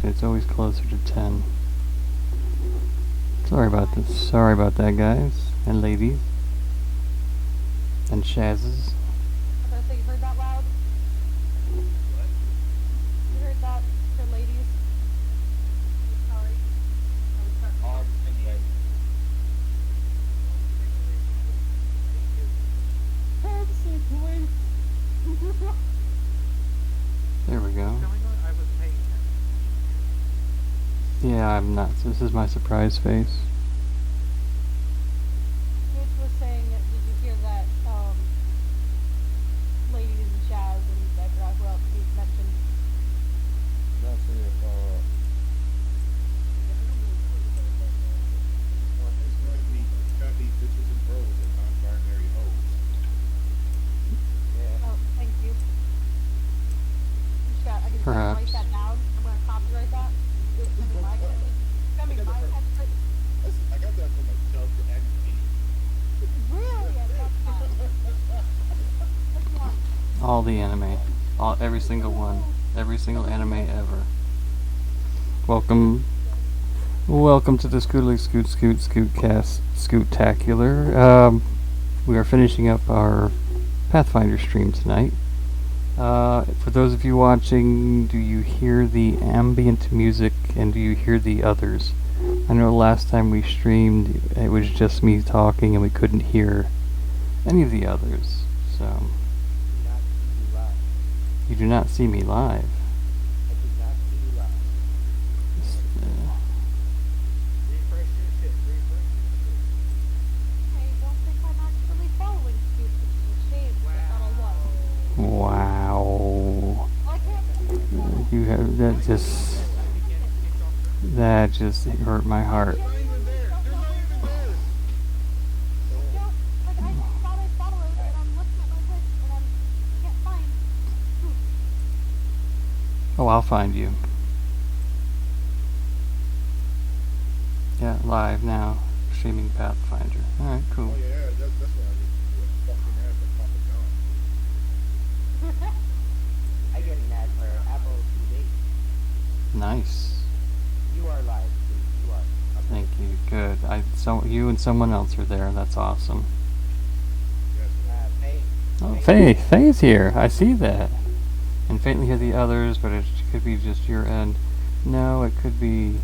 It's always closer to 10. Sorry about this. Sorry about that, guys and ladies and shazzes. I was gonna say, you heard that loud? You heard that, the ladies? Sorry. All anyway. There we go. What's going on? I was paying attention. Yeah, I'm not. This is my surprise face. Mitch was saying, did you hear that, ladies and Chaz and I forgot who else he mentioned. That's it. Gotta be bitches and bros and non-binary hoes. Yeah. Oh, thank you. I can Perhaps. write that down. I'm gonna copyright that. It's gonna be my catchphrase. I got that from a Chubb and Pete. Really? I love that. What do you want? All the anime. Every single one. Every single anime ever. Welcome to the Scootcast Scootacular. We are finishing up our Pathfinder stream tonight. For those of you watching, do you hear the ambient music and do you hear the others? I know last time we streamed it was just me talking and we couldn't hear any of the others. So Not see you live. you do not see me live. I did not see you live. Refresh your shit. Refresh your I don't think I'm actually following Scoot, which is a shame. shit. I thought I was. Wow. I can't. You have that just hurt my heart. They're not even there. They're not even there. Yeah, like I thought I followed, and I'm looking at my list, and I can't find Scoot. Oh, I'll find you. Yeah, live now, streaming Pathfinder. All right, cool. Oh yeah, that's what I did. Fucking ass at Papa John. I get an ad for Apple TV. Nice. You are live, please. You are. Thank you. Good. So you and someone else are there. That's awesome. Yes. Faye. Oh, Faye's here. I see that. And faintly hear the others, but it could be just your end. No, it could be.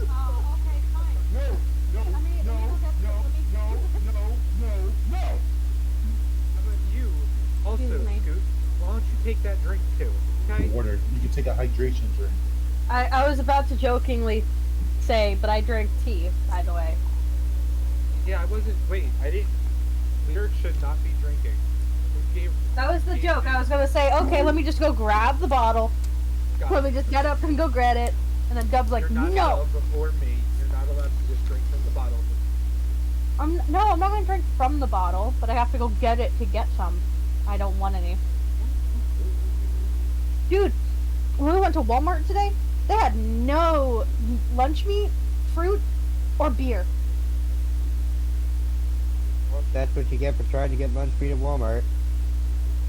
Oh, okay, fine. No, no, I mean, no, you don't get to- no, let me- no. How about you? Also, Excuse me. Scoot, why don't you take that drink too? Okay? Water. You can take a hydration drink. I was about to jokingly say, but I drink tea, by the way. Yeah, I wasn't. Wait, I didn't. Lyric should not be drinking. Who gave? That was the joke. I was gonna say, okay, let me just go grab the bottle. God, Let me just get up and go grab it. And then Dub's like, you're not no. allowed before me. You're not allowed to just drink from the bottle. I'm not gonna drink from the bottle, but I have to go get it to get some. I don't want any. Dude, when we went to Walmart today, they had no lunch meat, fruit, or beer. Well, that's what you get for trying to get lunch meat at Walmart.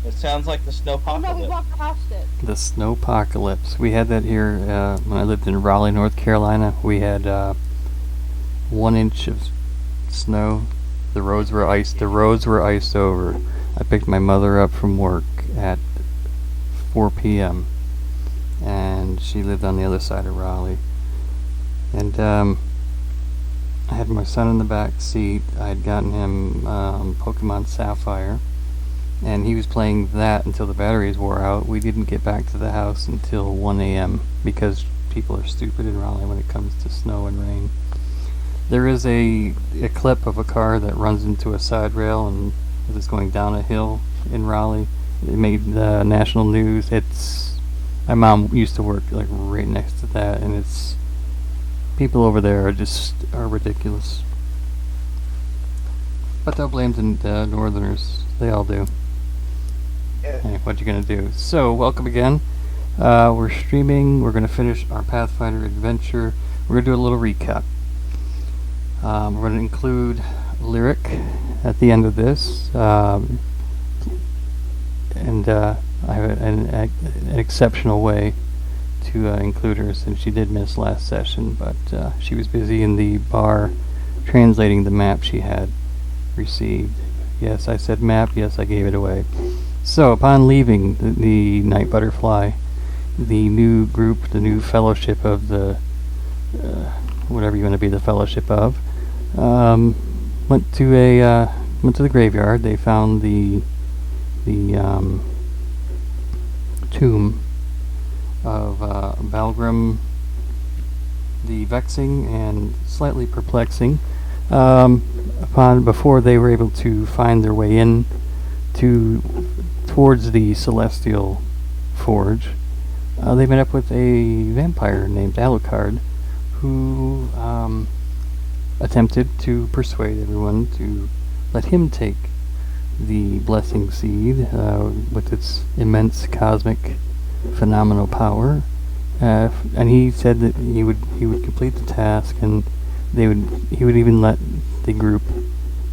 It sounds like the Oh no, we snowpocalypse. walked past it. The snowpocalypse. We had that here when I lived in Raleigh, North Carolina. We had 1 inch of snow. The roads were iced. The roads were iced over. I picked my mother up from work at 4 p.m. and she lived on the other side of Raleigh. And I had my son in the back seat. I had gotten him Pokemon Sapphire. And he was playing that until the batteries wore out. We didn't get back to the house until 1 a.m. because people are stupid in Raleigh when it comes to snow and rain. There is a clip of a car that runs into a side rail and is going down a hill in Raleigh. It made the national news. My mom used to work like right next to that, and it's people over there are ridiculous. But they'll blame the Northerners. They all do. Hey, what you gonna do? So, welcome again. We're streaming. We're gonna finish our Pathfinder adventure. We're gonna do a little recap. We're gonna include lyric at the end of this. and I have an exceptional way to include her since she did miss last session, but she was busy in the bar translating the map she had received. Yes, I said map. Yes, I gave it away. So, upon leaving the Night Butterfly, the new group, the new fellowship of the whatever you want to be the fellowship of, went to the graveyard. They found the tomb of Balgrim the Vexing and slightly perplexing. Before they were able to find their way in towards the Celestial Forge, they met up with a vampire named Alucard, who attempted to persuade everyone to let him take the blessing seed with its immense cosmic phenomenal power, and he said that he would complete the task, and he would even let the group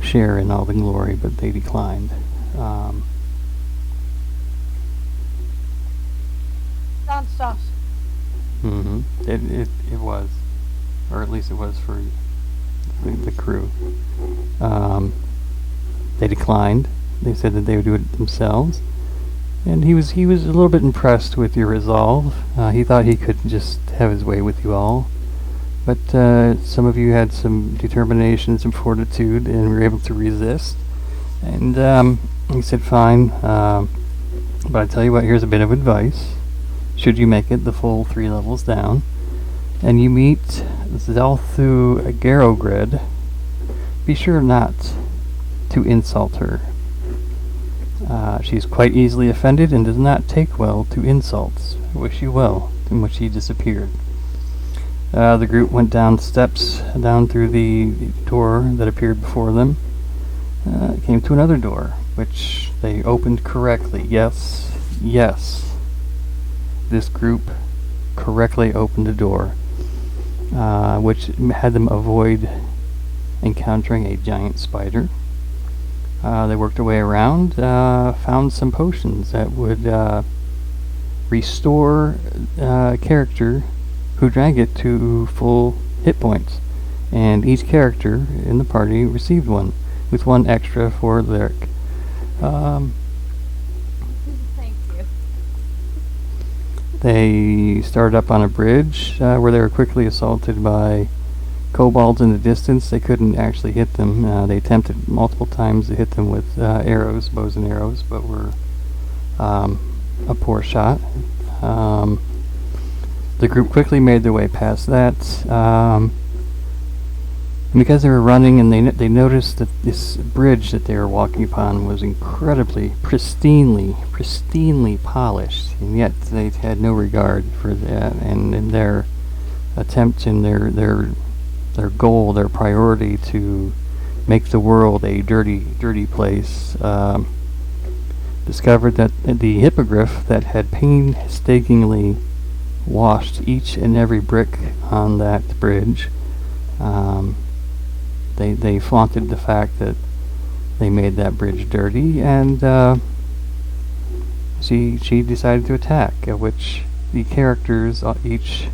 share in all the glory, but they declined. Sounds sus. It was, or at least it was for the crew. They declined. They said that they would do it themselves, and he was a little bit impressed with your resolve. He thought he could just have his way with you all, but some of you had some determination, some fortitude, and were able to resist. And he said, "Fine, but I tell you what. Here's a bit of advice. Should you make it the full 3 levels down, and you meet Zelthu Garogred, be sure not to insult her. She is quite easily offended and does not take well to insults. I wish you well," in which he disappeared. The group went down steps, down through the door that appeared before them. Came to another door, which they opened correctly. Yes. This group correctly opened a door, which had them avoid encountering a giant spider. They worked their way around, found some potions that would restore a character who drank it to full hit points, and each character in the party received one, with 1 extra for Lyric. Thank you. They started up on a bridge where they were quickly assaulted by kobolds in the distance. They couldn't actually hit them. They attempted multiple times to hit them with arrows, bows and arrows, but were a poor shot. The group quickly made their way past that. And because they were running, and they noticed that this bridge that they were walking upon was incredibly pristinely polished, and yet they had no regard for that. And in their attempt, in their goal, their priority to make the world a dirty place, discovered that the hippogriff that had painstakingly washed each and every brick on that bridge, they flaunted the fact that they made that bridge dirty, and she decided to attack, at which the characters each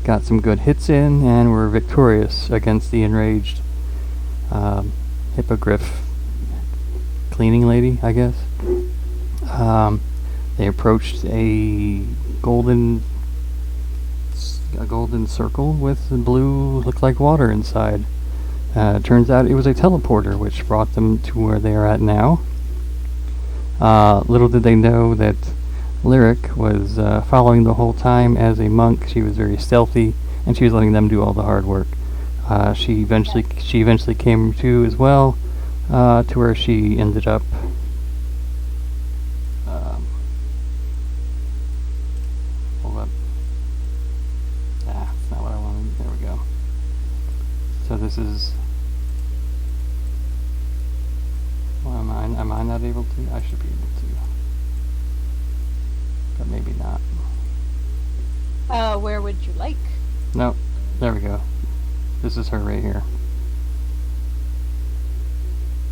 got some good hits in and were victorious against the enraged hippogriff cleaning lady, I guess. They approached a golden circle with blue, looked like water inside. Turns out it was a teleporter which brought them to where they are at now. Little did they know that Lyric was following the whole time as a monk. She was very stealthy, and she was letting them do all the hard work. She eventually came to as well, to where she ended up hold up. That's not what I wanted. There we go. So this is. Well, am I not able to? I should be able to, but maybe not. Where would you like? Nope. There we go. This is her right here.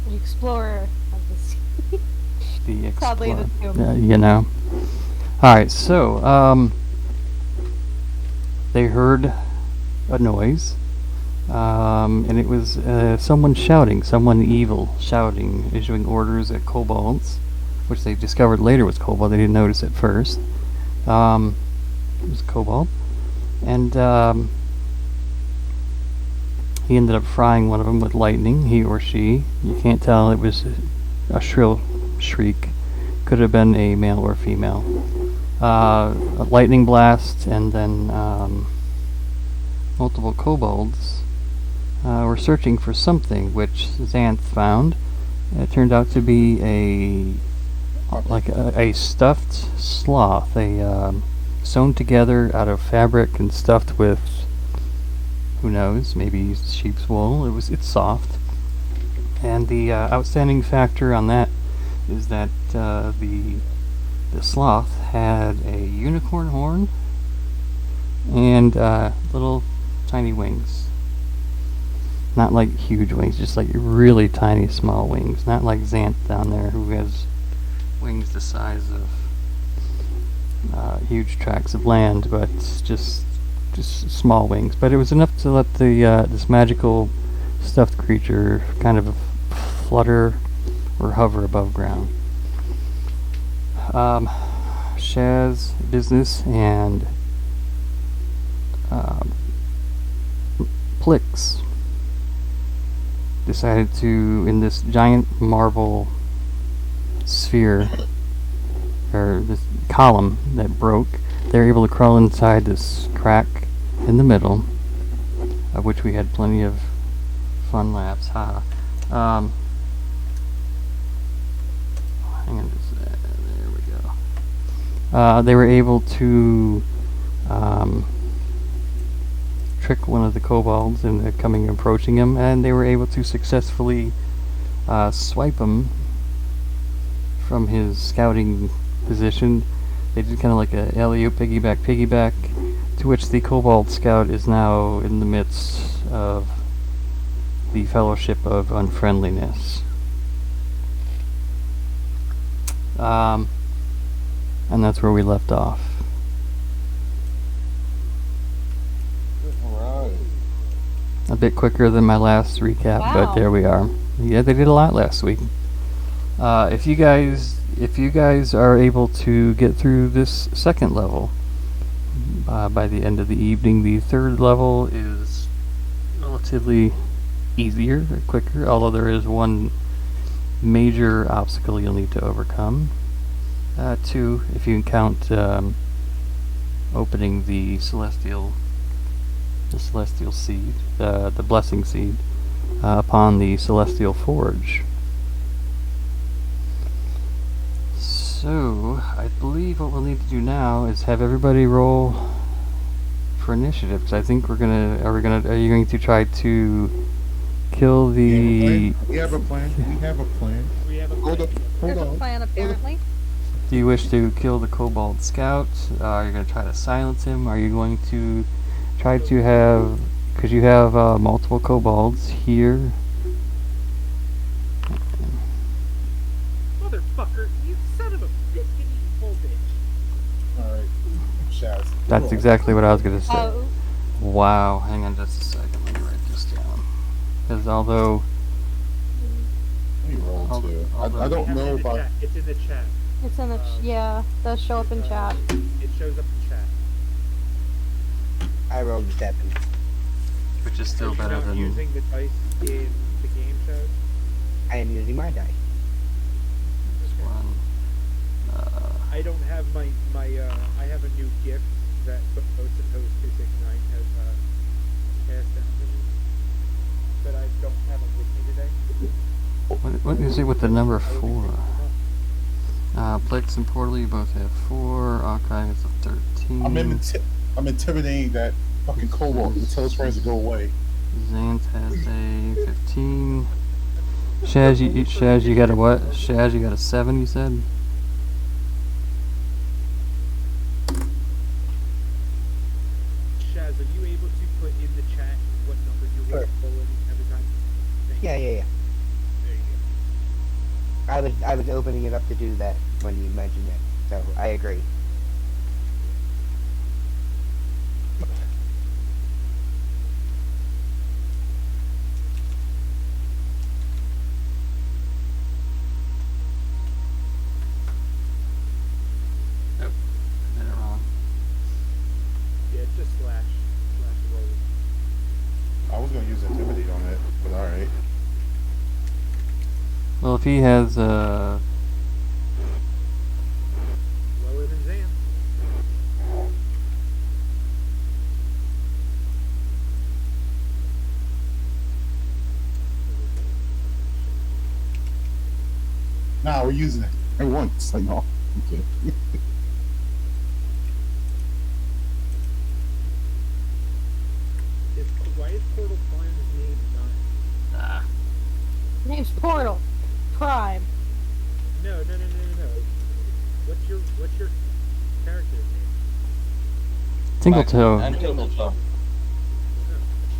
The explorer of the sea. the Sadly, it is too. you know. All right, so they heard a noise, and it was someone shouting, someone evil shouting, issuing orders at kobolds, which they discovered later was kobold. They didn't notice at first. It was kobold, and he ended up frying one of them with lightning. He or she, you can't tell. It was a shrill shriek. Could have been a male or female. A lightning blast, and then multiple kobolds were searching for something, which Xanth found. It turned out to be a stuffed sloth, sewn together out of fabric and stuffed with, who knows, maybe sheep's wool. It's soft, and the outstanding factor on that is that the sloth had a unicorn horn and little tiny wings. Not like huge wings, just like really tiny small wings. Not like Xanth down there, who has wings the size of huge tracts of land, but just small wings. But it was enough to let the this magical stuffed creature kind of flutter or hover above ground. Shaz, Business, and Plix decided to, in this giant marble sphere, or this column that broke, they're able to crawl inside this crack in the middle, of which we had plenty of fun laps. Hang on just a second. There we go. They were able to trick one of the kobolds into approaching him, and they were able to successfully swipe him from his scouting position. They did kind of like a alley-oop, piggyback, to which the kobold scout is now in the midst of the Fellowship of Unfriendliness. And that's where we left off. Alright. A bit quicker than my last recap, but Wow. there we are. Yeah, they did a lot last week. If you guys are able to get through this second level by the end of the evening, the third level is relatively easier or quicker, although there is one major obstacle you'll need to overcome. Two, if you can count opening the celestial seed, the blessing seed, upon the celestial forge. So I believe what we'll need to do now is have everybody roll for initiative, because I think are you going to try to kill the... We have a plan. We have a plan. We have a Hold plan. up. There's Hold a on. plan, apparently. Do you wish to kill the kobold scout? Are you going to try to silence him? Are you going to try to have... because you have multiple kobolds here. Motherfucker, you son of a biscuit-eating bull bitch. Alright. Shaz. That's exactly what I was going to say. Oh, Wow, hang on just a second, let me write this down. Because although... Let me roll Hold- too. hold I on. don't know if I... It's in the chat. it's in the yeah. Does show up in chat. It shows up in chat. I rolled 7. which is still Are you better not than... using the dice in the game shows? I am using my dice. this one. I don't have my I have a new gift that Host 269 has passed down to me, but I don't have it with me today. What is it with the number 4? Plex and Portal, you both have 4. Archive has a 13. I'm intimidating that fucking kobold to tell his friends to go away. Xanth has a 15. Shaz, you got a what? Shaz, you got a 7, you said? Shaz, are you able to put in the chat what number you're Sure. rolling every time? Thank you. Yeah. There you go. I was opening it up to do that when you mentioned it. So I agree. Nope. I did it wrong. Yeah, it's just slash roll. I was gonna use intimidate on it, but all right. Well, if he has Lower than Zan. Nah, we're using it at once. Like, no. Okay. Why is Portal Prime's name not? Name's Portal. Prime. No. What's your character's name? Tingletoe. I'm Tingletoe. No,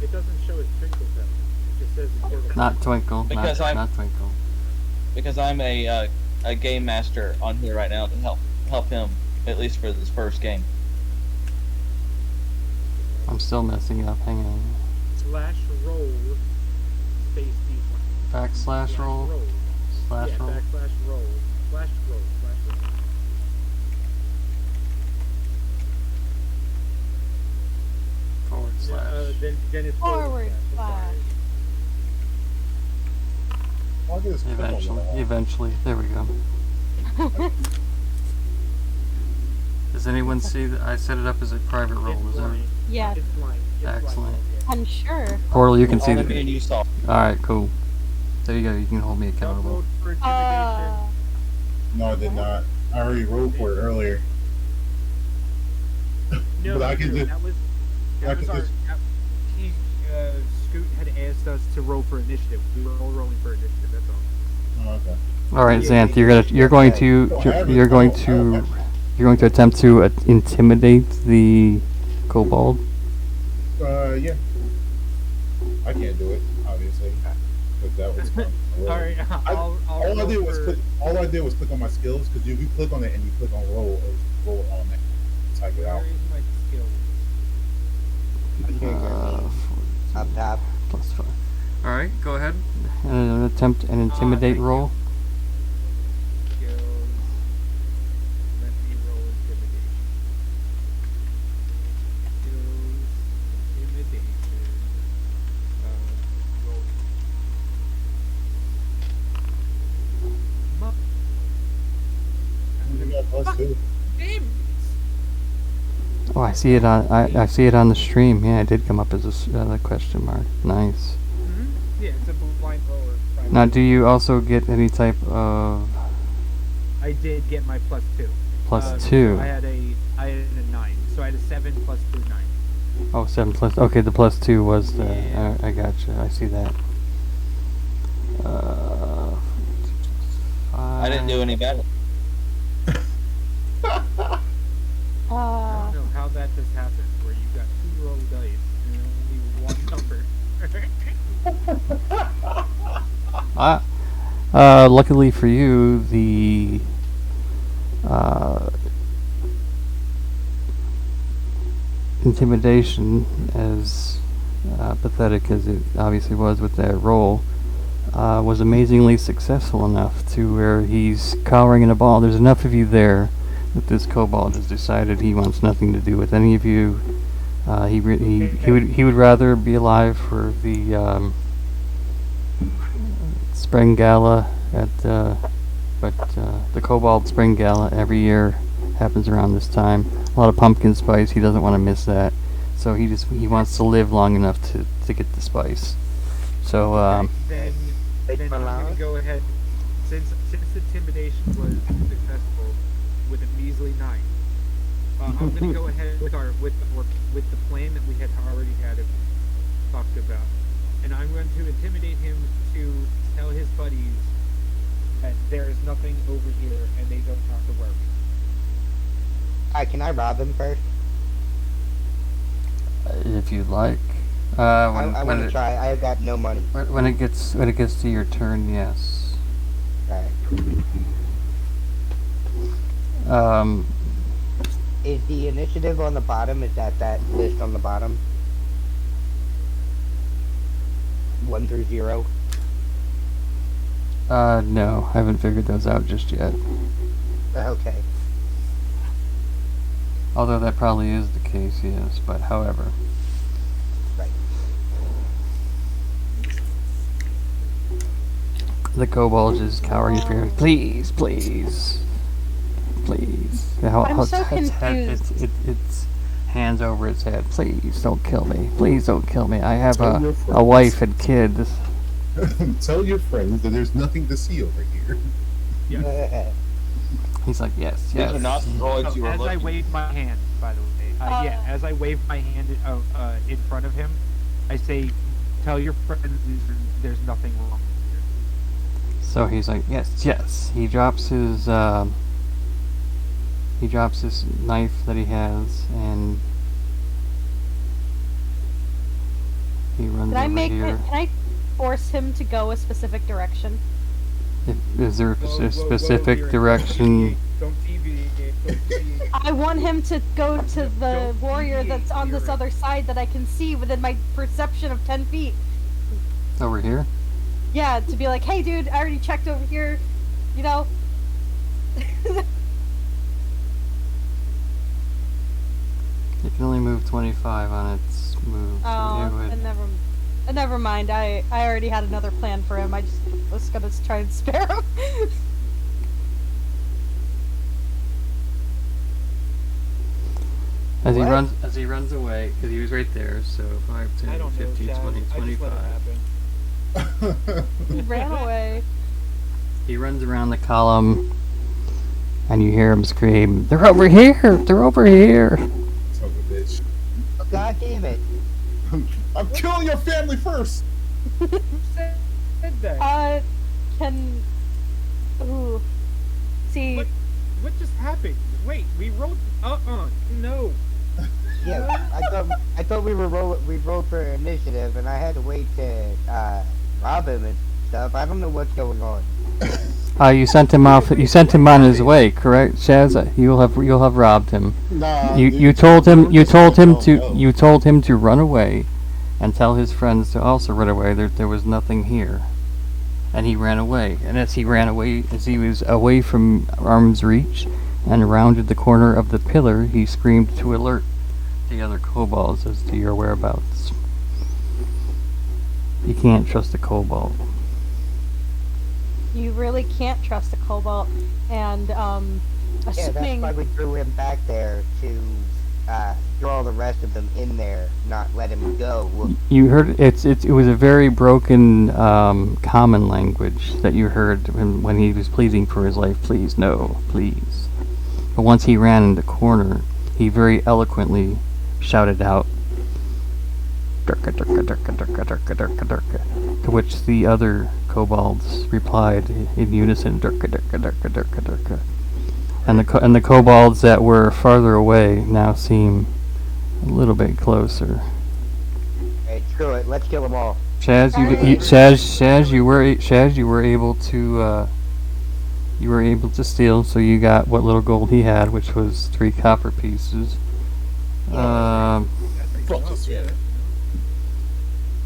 it doesn't show as Tinkletoe. It just says Portal. Not Twinkle. Because not Twinkle. Because I'm a game master on here right now to help him, at least for this first game. I'm still messing up. Hang on. Slash roll space D20. Backslash roll. Slash Yeah, roll. backslash roll. Slash roll. Forward slash. Then it's Forward slash. All I do is click on Eventually. one. Eventually. There we go. Does anyone see that I set it up as a private role? Is there? Yes, It's blind. Excellent. I'm sure. Portal, you can see All that. me and you saw. Alright, cool. There you go. You can hold me accountable. Upload for intimidation. No, I did not. I already rolled for it earlier. No, But I can just- that was I can just- he, Scoot had asked us to roll for initiative. We were all rolling for initiative. That's all. Oh, okay. Alright, Xanth, you're going to attempt to intimidate the kobold. Yeah. I can't do it, obviously, because that was fun. All right, I'll all I roll did was for- click. All I did was click on my skills, because if you click on it and you click on roll, it'll roll on it. Type it out. Where is my skill? Up top. +5. Alright, go ahead. And attempt an intimidate thank roll. Skills. Let me roll intimidation. Skills, intimidation. Roll. Mup. You got +2. Damn. Oh, I see it on. I see it on the stream. Yeah, it did come up as a question mark. Nice. Yeah, it's a blind roller. Now, do you also get any type of I did get my +2. +2? So I had a 9. So I had a 7 +2, 9. Oh, 7 plus. Okay, the +2 was the. Yeah. I gotcha. I see that. I didn't do any better. I don't know how that just happened, where you got 2 roll dice and only one number. Luckily for you, the intimidation, as pathetic as it obviously was with that roll, was amazingly successful enough to where he's cowering in a ball. There's enough of you there that this kobold has decided he wants nothing to do with any of you. He would rather be alive for the spring gala but the kobold spring gala every year happens around this time. A lot of pumpkin spice. He doesn't want to miss that, so he wants to live long enough to get the spice. So Then I'm going to go ahead, since intimidation was successful with a measly 9. I'm going to go ahead with the plan that we had already had talked about, and I'm going to intimidate him to tell his buddies that there is nothing over here and they don't have to worry. Can I rob him first? if you'd like, I when want to try. I have got no money. it gets to your turn, yes. Right. Is the initiative on the bottom? Is that list on the bottom? 1 through 0? No, I haven't figured those out just yet. Okay. Although that probably is the case, yes, but however. Right. The kobold is cowering in fear. Please, please, please. I'm so confused. It's hands over its head. Please don't kill me. Please don't kill me. I have Tell your a friends. wife and kids. Tell your friends that there's nothing to see over here. Yes. He's like, yes, These yes. are not the droids you were As I looking wave my hand, by the way. Yeah, as I wave my hand in front of him, I say, tell your friends there's nothing wrong here. So he's like, yes, yes. He drops his knife that he has, and he runs Can I over make here. it? Can I force him to go a specific direction? Is there a Whoa, specific you're- direction? Don't deviate. Don't deviate. I want him to go to the Don't warrior deviate, that's on this Kira. other side that I can see within my perception of 10 feet. Over here? Yeah, to be like, hey dude, I already checked over here, you know? It can only move 25 on its move. So Oh, it would. and never mind. I already had another plan for him. I just was gonna try and spare him. As What? he runs away, because he was right there, so 5, 10, I don't know, 15, Chad. 20, I just let it 25. happen. He ran away. He runs around the column, and you hear him scream, "They're over here! They're over here!" Son of a bitch. God damn it. I'm killing your family first! Who said that? Can... Ooh. See, What just happened? Wait, we rolled. No. Yeah, I thought we rolled for initiative, and I had to wait to rob him and stuff. I don't know what's going on. You sent him off. You sent him on his way, correct, Shaz? You'll have robbed him. Nah. You told him to run away, and tell his friends to also run away. There was nothing here, and he ran away. And as he was away from arm's reach, and rounded the corner of the pillar, he screamed to alert the other kobolds as to your whereabouts. You can't trust a kobold. you really can't trust a cobalt, and Yeah, that's assuming why we threw him back there to draw the rest of them in there, not let him go. You heard it was a very broken common language that you heard when he was pleading for his life. Please, no, please. But once he ran in the corner, he very eloquently shouted out, "Durka, durka, durka, durka, durka, durka, durka," to which the other kobolds replied in unison, "Durka, durka, durka, durka, durka." And the kobolds that were farther away now seem a little bit closer. Hey, screw it, let's kill them all. Shaz, you were able to steal, so you got what little gold he had, which was 3 copper pieces. That's Fuck like, his feelings.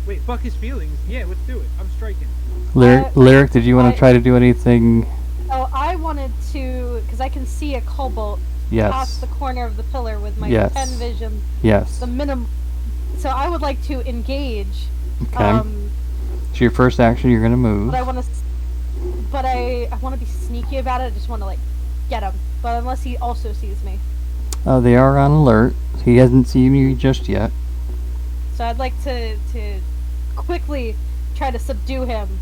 Wait, fuck his feelings. Yeah, let's do it. I'm striking. Lyric, did you want to try to do anything? oh, I wanted to, because I can see a cobalt past Yes. the corner of the pillar with my Yes. 10 vision, Yes. the minimum. So I would like to engage. Okay. So your first action, you're gonna move. But I want to, but I want to be sneaky about it. I just want to like get him. But unless he also sees me, They are on alert. He hasn't seen you just yet. so I'd like to quickly try to subdue him.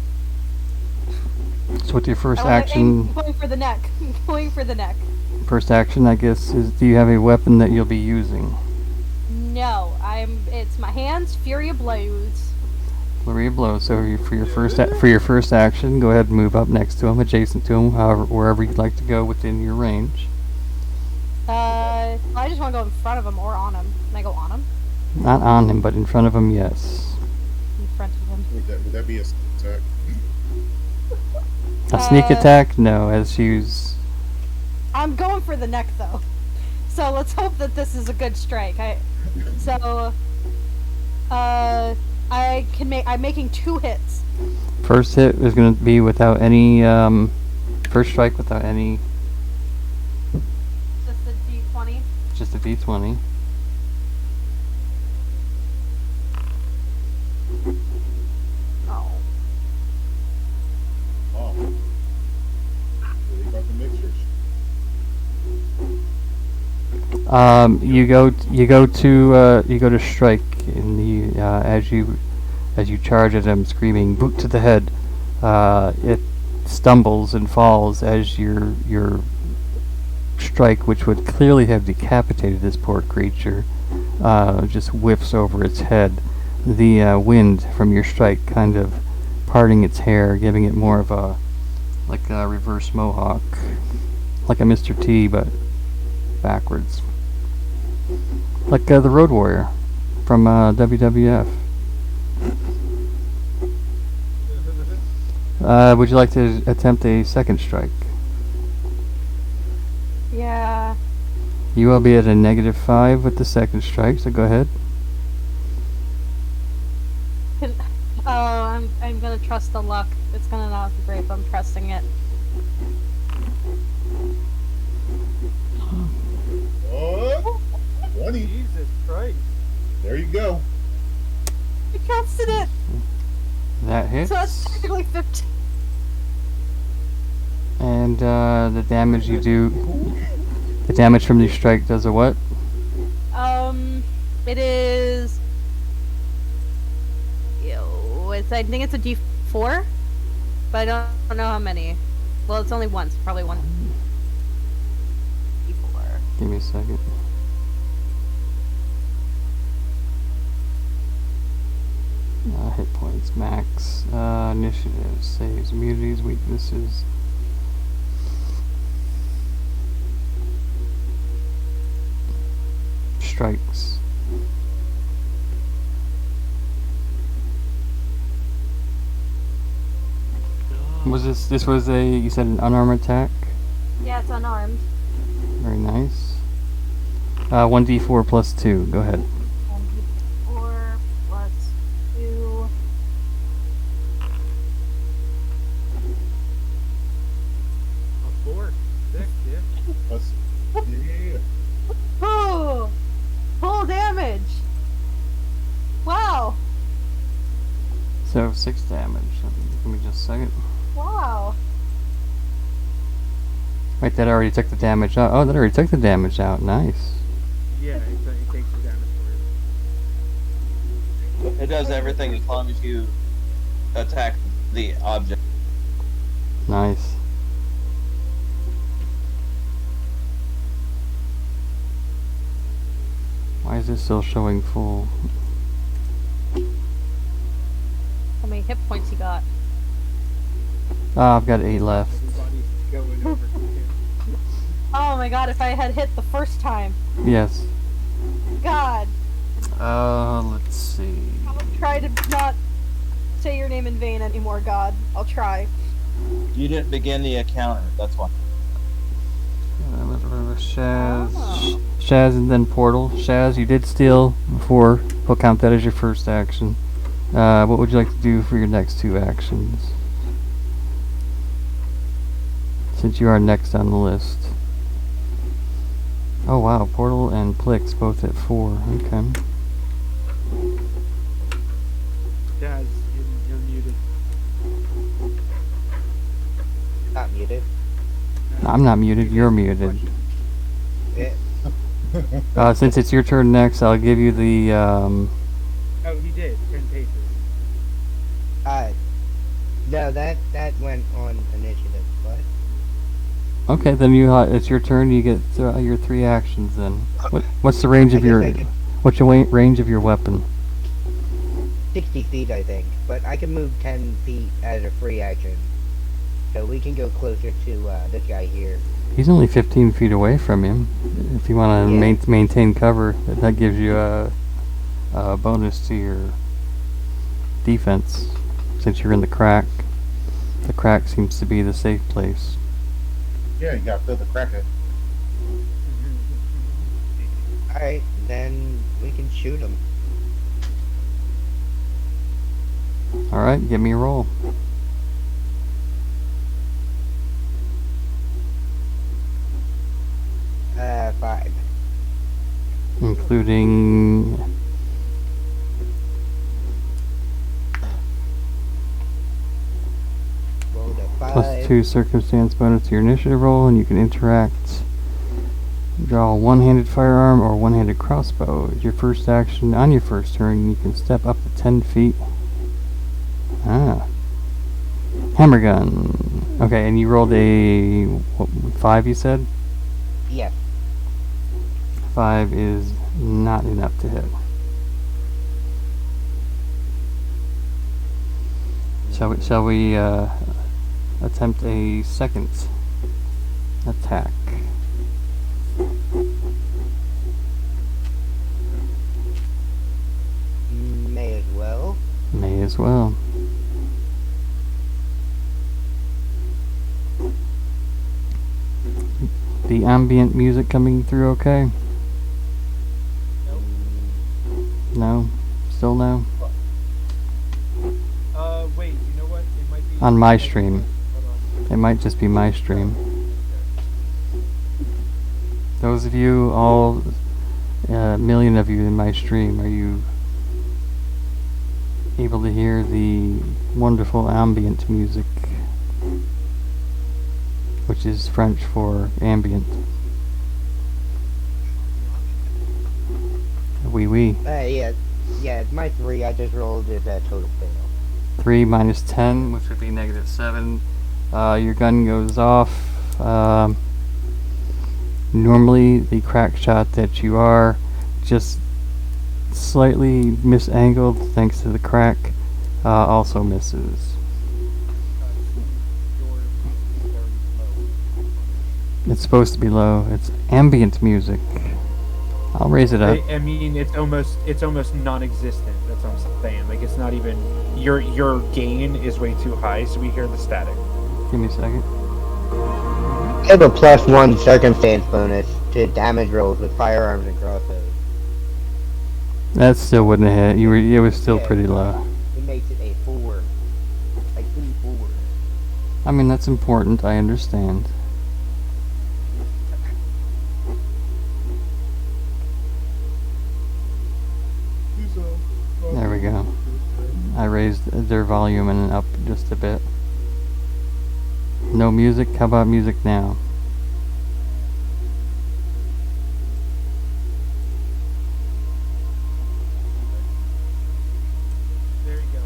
So with your first I wanna action, aim, going for the neck. Going for the neck. I guess, is do you have a weapon that you'll be using? No, it's my hands, fury of blows. Flurry of blows. So for your first action, go ahead and move up next to him, adjacent to him, wherever you'd like to go within your range. I just want to go in front of him or on him. Can I go on him? Not on him, but in front of him, yes. In front of him. Would that be a attack? A sneak attack? No, as she's... I'm going for the neck though. So let's hope that this is a good strike. I'm making 2 hits. First hit is going to be without any, first strike without any, Just a D20. just a d20. Oh. Oh. Really got the mixers. You go to strike in the, as you charge at him, screaming, "Boot to the head!" It stumbles and falls as your strike, which would clearly have decapitated this poor creature, just whiffs over its head. The wind from your strike kind of parting its hair, giving it more of a reverse mohawk, like a Mr. T, but backwards, like the Road Warrior from WWF. Would you like to attempt a second strike? Yeah. You will be at a -5 with the second strike, so go ahead. I'm gonna trust the luck. It's gonna not be great, but I'm trusting it. Oh, 20. Jesus Christ. There you go. I trusted it! That hits. So that's technically 15. And the damage you do, the damage from the strike does a what? It is... I think it's a D4, but I don't know how many. Well, it's only once, probably one. D4. Give me a second. Hit points, max, initiative, saves, immunities, weaknesses. Strikes. Was this was a, you said an unarmed attack? Yeah, it's unarmed. Very nice. 1d4 plus 2, go ahead. 4 plus 2. A 4, 6, yeah. Plus, yeah. Oh! Full damage! Wow! So 6 damage. Give me just a second. Wow! Wait, that already took the damage out. Oh, that already took the damage out. Nice. Yeah, it takes the damage for it. It does everything as long as you attack the object. Nice. Why is this still showing full? How many hit points you got? I've got 8 left. Everybody's going over to him. Oh my god, if I had hit the first time. Yes. God! Let's see. I'll try to not say your name in vain anymore, God. I'll try. You didn't begin the encounter, that's why. Shaz. Oh. Shaz and then Portal. Shaz, you did steal before. We'll count that as your first action. What would you like to do for your next 2 actions? Since you are next on the list. Oh wow, Portal and Plix both at 4. Okay. Daz, you're muted. Not muted. I'm not muted, you're muted. Yeah. Since it's your turn next, I'll give you the, Oh, he did. 10 paces. No, that went on initiative, but okay, then it's your turn, you get your 3 actions then. What's the range of what's your range of your weapon? 60 feet, I think. But I can move 10 feet as a free action. So we can go closer to this guy here. He's only 15 feet away from him. If you want to maintain cover, that gives you a bonus to your defense, since you're in the crack. The crack seems to be the safe place. Yeah, you gotta fill the cracker. Alright, then we can shoot him. Alright, give me a roll. Five. Including Rolled a 5. +2 circumstance bonus to your initiative roll, and you can interact. Draw a one-handed firearm or one-handed crossbow. Your first action on your first turn, you can step up to 10 feet. Hammer gun. Okay, and you rolled a 5, you said? Yes. 5 is not enough to hit. Shall we attempt a second attack? May as well. May as well. The ambient music coming through okay? No? Still no? Wait, you know what? It might be... On my stream. Hold on. It might just be my stream. Those of you, all million of you in my stream, are you able to hear the wonderful ambient music? Which is French for ambient. Oui. Yeah, it's my 3. I just rolled it at total fail. 3 minus 10, which would be -7. Your gun goes off. Normally, the crack shot that you are just slightly misangled thanks to the crack also misses. It's supposed to be low. It's ambient music. I'll raise it up. I mean, it's almost non-existent. That's what I'm saying. Like, it's not even your gain is way too high, so we hear the static. Give me a second. I have a +1 circumstance bonus to damage rolls with firearms and crossbows. That still wouldn't have hit. It was still Yeah. pretty low. It makes it a 4. Like 3-4. I mean, that's important. I understand. There we go. I raised their volume and up just a bit. No music? How about music now? There you go.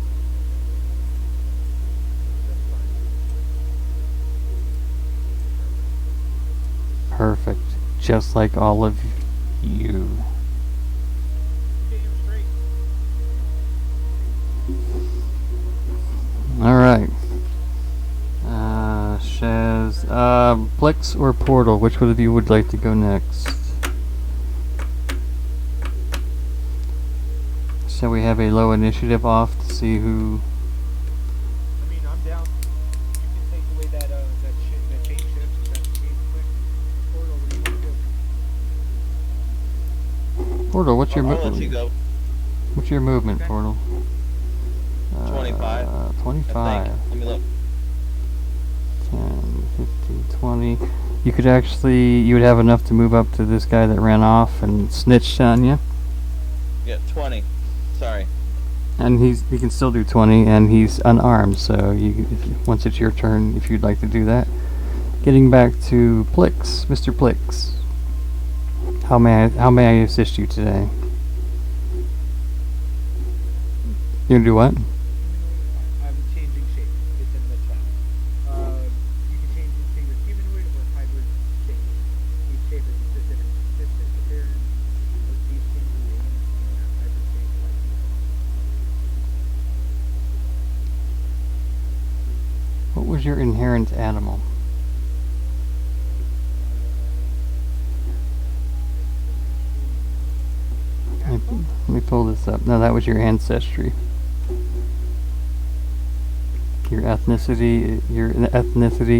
Perfect. Just like all of you. Alright. Shaz. Plex or Portal? Which one of you would like to go next? Shall we have a low initiative off to see who... I mean, I'm down. You can take away that chain shift. That's game quick. Portal, what do you want to do? Portal, what's your I'll let you movement? go. What's your movement, Okay. Portal? 25. 25. I think. Let me look. 10, 15, 20. You could actually, you would have enough to move up to this guy that ran off and snitched on you. Yeah, 20. Sorry. And he can still do 20, and he's unarmed, so once it's your turn, if you'd like to do that. Getting back to Plix, Mr. Plix. How may I assist you today? You gonna do what? I'm changing shape. It's in the chat. You can change into your humanoid or hybrid shape. Each shape is assisted in consistent appearance. These can be in a hybrid shape like What was your inherent animal? Let me pull this up. No, that was your ancestry. Your ethnicity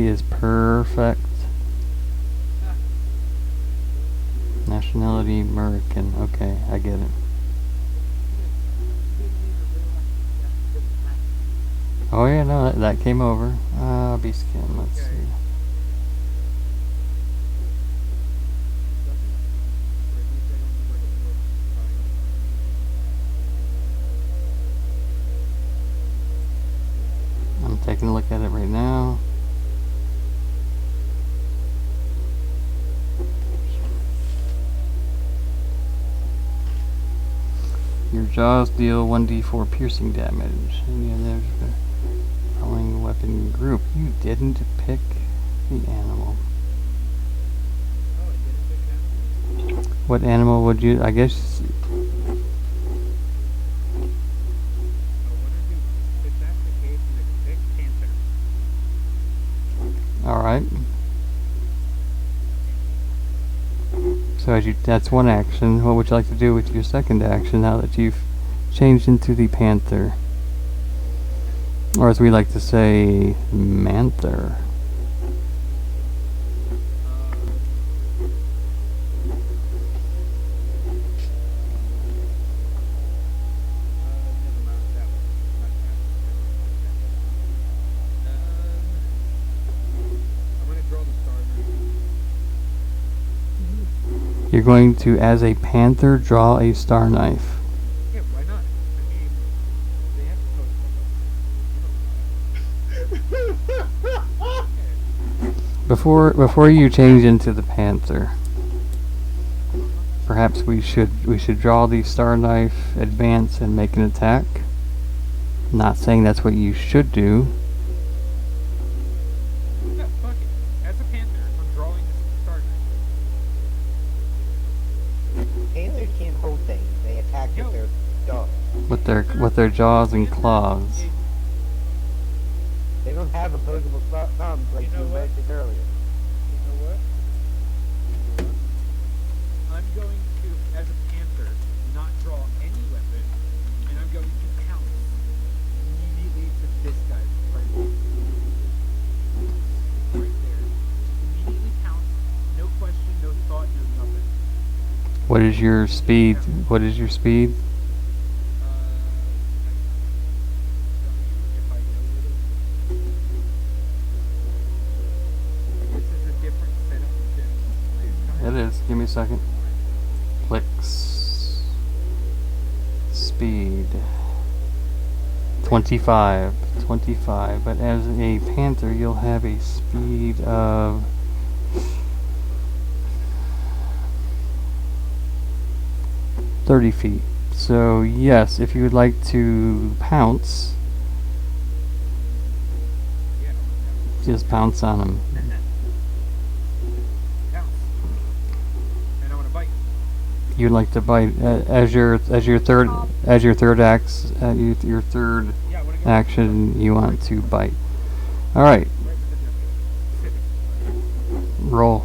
is perfect. Nationality American. Okay, I get it. Oh yeah, no, that came over. Beast skin. Let's Okay. see. I'm taking a look at it right now. Your jaws deal 1d4 piercing damage. Any other following weapon group. You didn't pick the animal. Oh, I didn't pick an animal? What animal would you? I guess. I wonder if that's the case, then I could pick Panther. All right. So that's one action. What would you like to do with your second action now that you've changed into the panther? Or as we like to say, manther. Never mind that one. I'm gonna draw the star knife. You're going to, as a panther, draw a star knife. Yeah, why not? I mean, they have to post Before you change into the panther, perhaps we should draw the star knife, advance, and make an attack. Not saying that's what you should do. No, fuck it. As a panther, I'm drawing the star knife. Panthers can't hold things. They attack Yo. with their jaws. With their jaws and claws. They don't have opposable thumbs like You know you what? mentioned earlier. You know what? I'm going to, as a panther, not draw any weapon, and I'm going to pounce immediately to this guy right here. Right there. Immediately pounce, no question, no thought, no nothing. What is your speed? What is your speed? I tell you if I know where this is a different setup than last time. It is. Give me a second. Clicks. Speed. 25. 25. But as a panther, you'll have a speed of 30 feet. So yes, if you would like to pounce, Yeah. just pounce on him. Pounce. And I want to bite. You'd like to bite as your third your third Yeah, I want to go action. You want to bite. All right, right with the jumping. roll.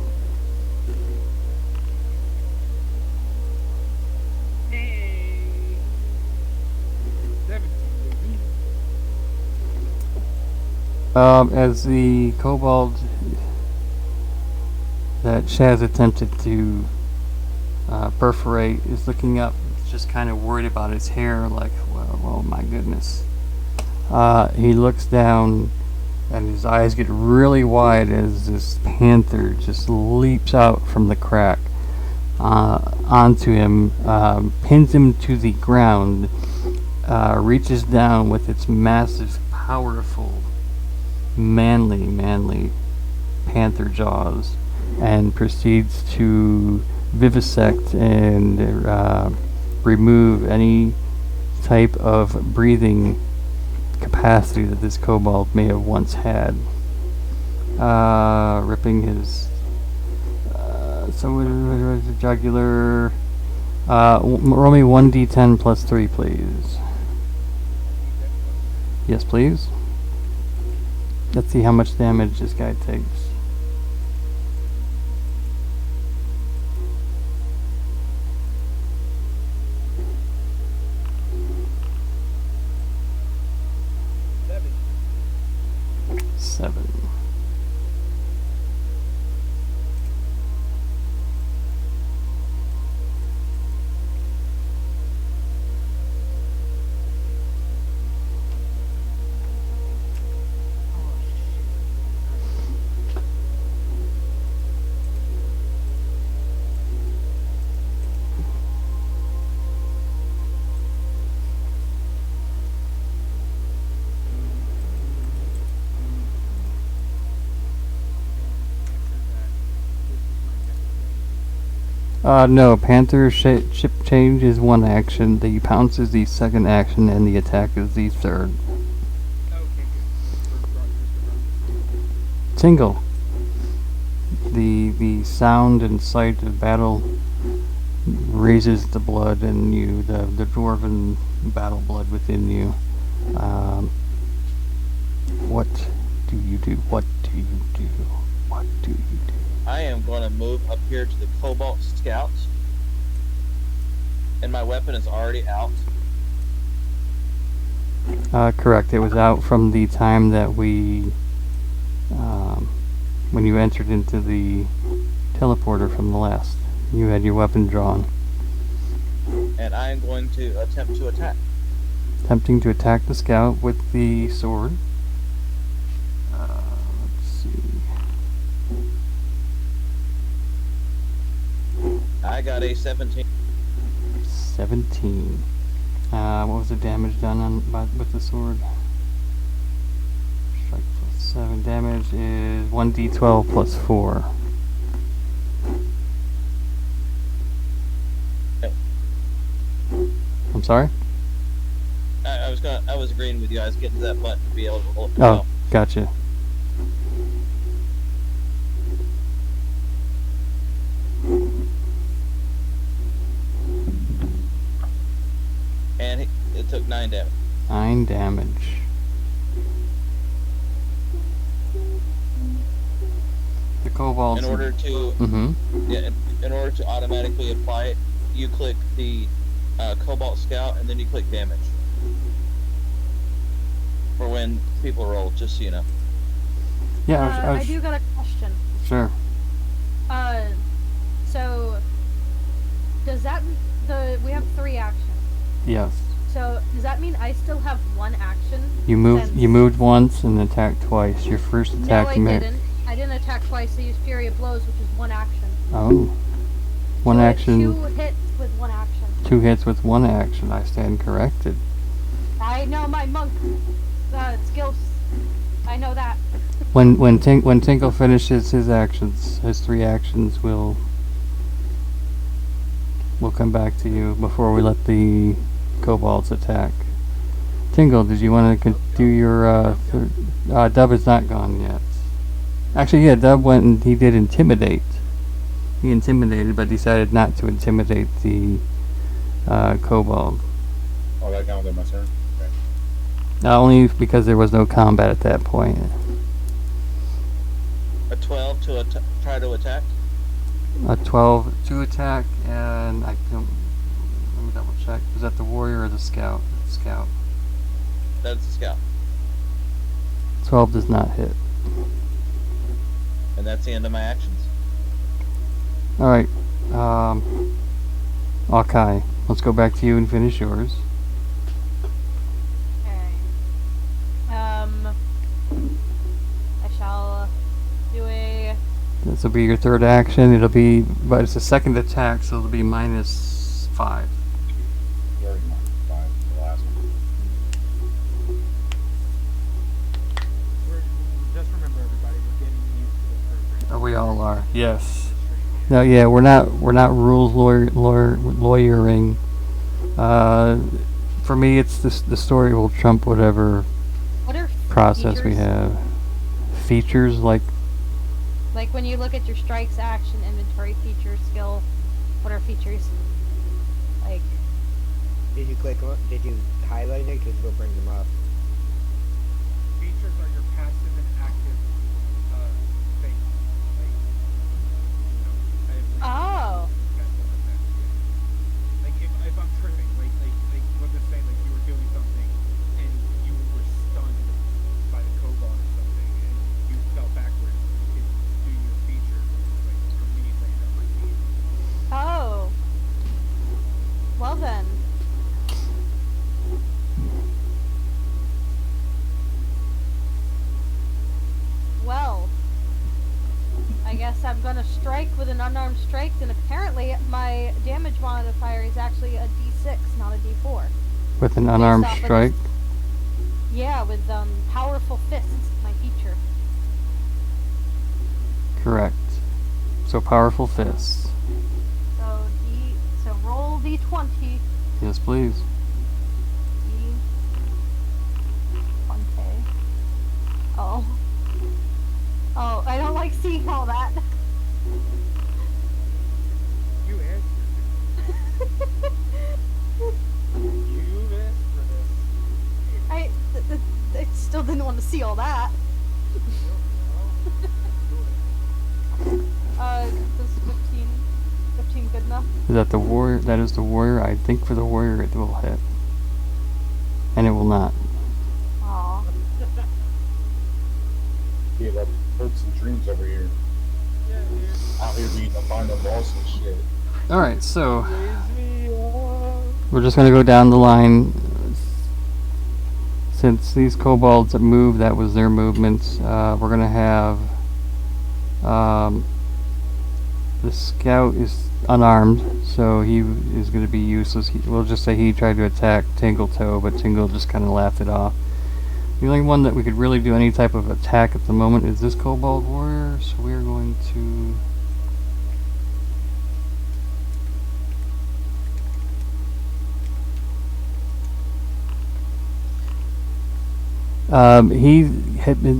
Hey. 17, baby. As the kobold that Shaz attempted to perforate is looking up, just kind of worried about his hair, like, well, my goodness. He looks down, and his eyes get really wide as this panther just leaps out from the crack onto him, pins him to the ground, reaches down with its massive, powerful, manly panther jaws, and proceeds to vivisect and remove any type of breathing capacity that this kobold may have once had. Ripping his jugular. Roll me 1d10 plus 3, please. Yes, please. Let's see how much damage this guy takes. No. Panther ship change is one action. The pounce is the second action, and the attack is the third. Okay, good. Disregard. Tingle. The sound and sight of battle raises the blood in you, the dwarven battle blood within you. What do you do? What do you do? What do you do? I am going to move up here to the Cobalt Scouts. And my weapon is already out. Correct. It was out from the time that we, when you entered into the teleporter from the last. You had your weapon drawn. And I am going to attempt to attack. Attempting to attack the scout with the sword. Let's see. I got a 17. 17. What was the damage done with the sword? Strike plus 7. Damage is 1d12 plus 4. Okay. I'm sorry? I was agreeing with you. I was getting to that button to be able to hold it. Oh, gotcha. And it took 9 damage. 9 damage. The kobolds. In order to in order to automatically apply it, you click the Cobalt Scout and then you click damage. For when people roll, just so you know. Yeah, I do got a question. Sure. So does that we have 3 actions? Yes. So does that mean I still have 1 action? You moved. since- You moved once and attacked twice. Your first attack. No, I didn't. I didn't attack twice. I used Fury of Blows, which is 1 action. Oh. One So action. 2 hits with 1 action. 2 hits with 1 action. I stand corrected. I know my monk skills. I know that. When Tinkle finishes his actions, his 3 actions will come back to you before we let the kobolds attack. Tingle, did you want to do your Dub is not gone yet. Actually, yeah, Dub went and he did intimidate. He intimidated, but decided not to intimidate the kobold. Oh, that counted my turn? Okay. Only because there was no combat at that point. A 12 to try to attack. A 12 to attack, and I don't. Let me double check. Was that the warrior or the scout? Scout. That's the Scout. 12 does not hit. And that's the end of my actions. Alright. Akai, let's go back to you and finish yours. Okay. I shall do a. This will be your 3rd action. It'll be, but it's a 2nd attack, so it'll be minus 5. You already marked 5, the last one. Just remember, everybody, we're getting used to this program. Oh, we all are. Yes. No, yeah, we're not rules lawyering. For me, it's the story will trump whatever What are process we features? have. Features like Like when you look at your strikes, action, inventory, features, skill, what are features? Like, Did you click on? Did you highlight it? Because we'll bring them up. Features are your passive and active things. Like, you know, oh, like if I'm tripping, like let's just say like you were doing something and you were stunned by the kobold or something and you fell backwards, you could do your feature like for me land on my feet. oh. Well then. Well, I guess I'm gonna strike with an unarmed strike, and apparently my damage modifier is actually a D6, not a D4. with an unarmed off of strike. Yeah, with powerful fists, my feature. Correct. So powerful fists. So D20. Yes, please. D20. Oh. Oh, I don't like seeing all that. You asked You asked for this. I still didn't want to see all that. Does 15 good enough? Is that the warrior? That is the warrior. I think for the warrior it will hit. And it will not. Aw. Yeah, that hopes and dreams over here. Yeah, dude. Out here being the final boss and shit. Alright, so Raise me up. we're just going to go down the line. Since these kobolds that moved, that was their movements. We're going to have the scout is unarmed, so he is going to be useless. We'll just say he tried to attack Tingletoe, but Tingle just kind of laughed it off. The only one that we could really do any type of attack at the moment is this kobold warrior, so we are going to... he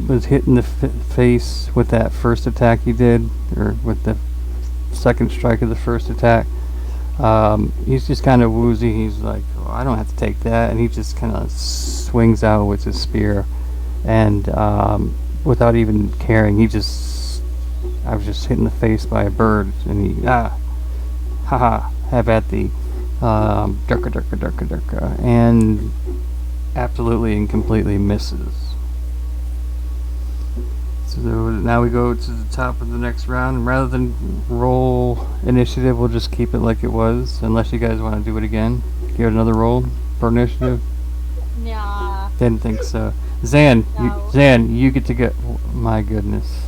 was hit in the face with that first attack he did, or with the second strike of the first attack. He's just kind of woozy. He's like, oh, I don't have to take that, and he just kind of swings out with his spear, and without even caring, I was just hit in the face by a bird, and he haha, have at thee, durka, and absolutely and completely misses. So now we go to the top of the next round, and rather than roll initiative, we'll just keep it like it was, unless you guys want to do it again. Give it another roll for initiative. Nah. Didn't think so. Zan, No. you get to go. My goodness.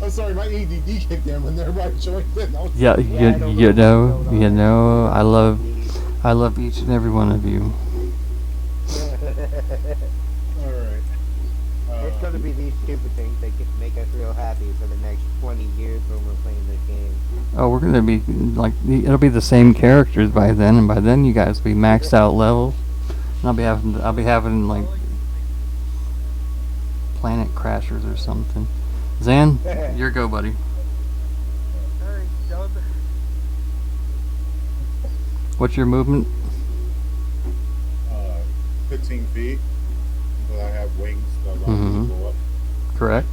I'm sorry, my ADD kicked in when everybody joined in. Yeah, you know, I love each and every one of you. Alright. It's gonna be these stupid things that get make us real happy for the next 20 years when we're playing this game. Oh, we're gonna be like, it'll be the same characters by then, and by then you guys will be maxed out levels. And I'll be having like Planet Crashers or something. Zan, your go, buddy. Alright, dub. What's your movement? 15 feet. But I have wings that allow me to go up. Correct.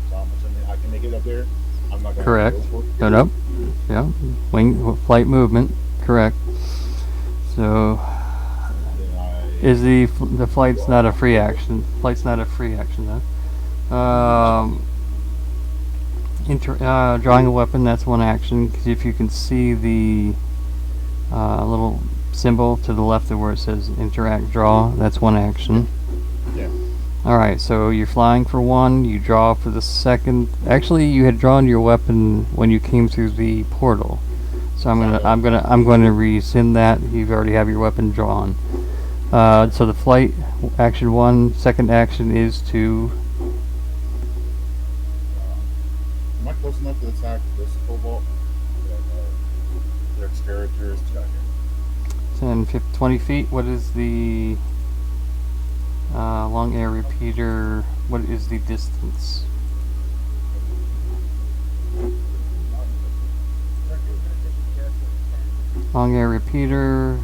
So I'm assuming I can make it up there. I'm not gonna Correct. go for it. No, nope. Yeah, flight movement. Correct. So, Then I is the flight's not a free action? Flight's not a free action, though. Drawing a weapon, that's one action. Because if you can see the little symbol to the left of where it says interact draw, that's one action. yeah. Alright, so you're flying for one, you draw for the second. Actually, you had drawn your weapon when you came through the portal. So I'm gonna rescind that. You already have your weapon drawn. So the flight action one, second action is to... Am I close enough to attack this cobalt? Their character is checking. 10, 15, 20 feet. What is the long air repeater? What is the distance? Long air repeater.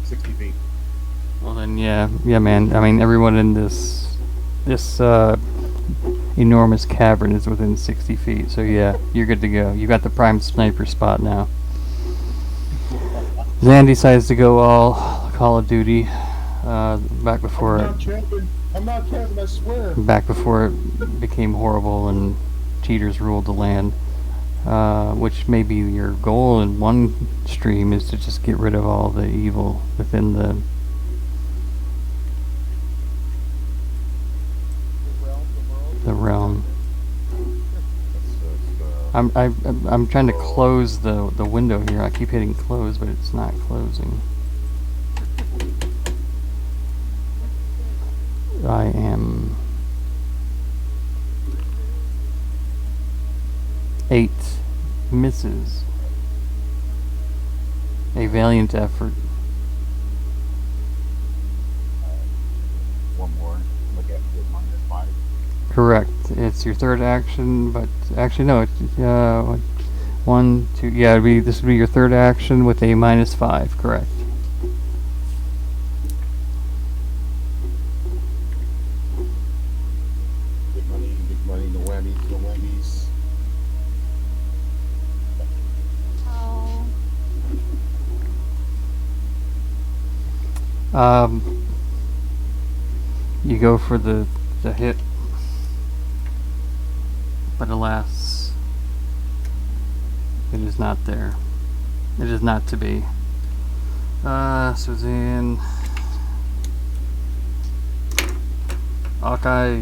60 feet. Well then, yeah, man. I mean, everyone in this enormous cavern is within 60 feet. So yeah, you're good to go. You got the prime sniper spot now. Zan decides to go all Call of Duty. Back before I'm not camping, I swear. back before it became horrible and cheaters ruled the land. Which may be your goal in one stream, is to just get rid of all the evil within the realm. Let's I'm trying to close the window here. I keep hitting close, but it's not closing. I am 8 misses. A valiant effort. One more. Look at the -5. Correct. It's your third action, but actually no. It's 1, 2. Yeah, this would be your third action with a -5. Correct. Big money, no whammies, no whammies. Oh. You go for the hit, but alas, it is not there. It is not to be. Suzanne, Hawkeye,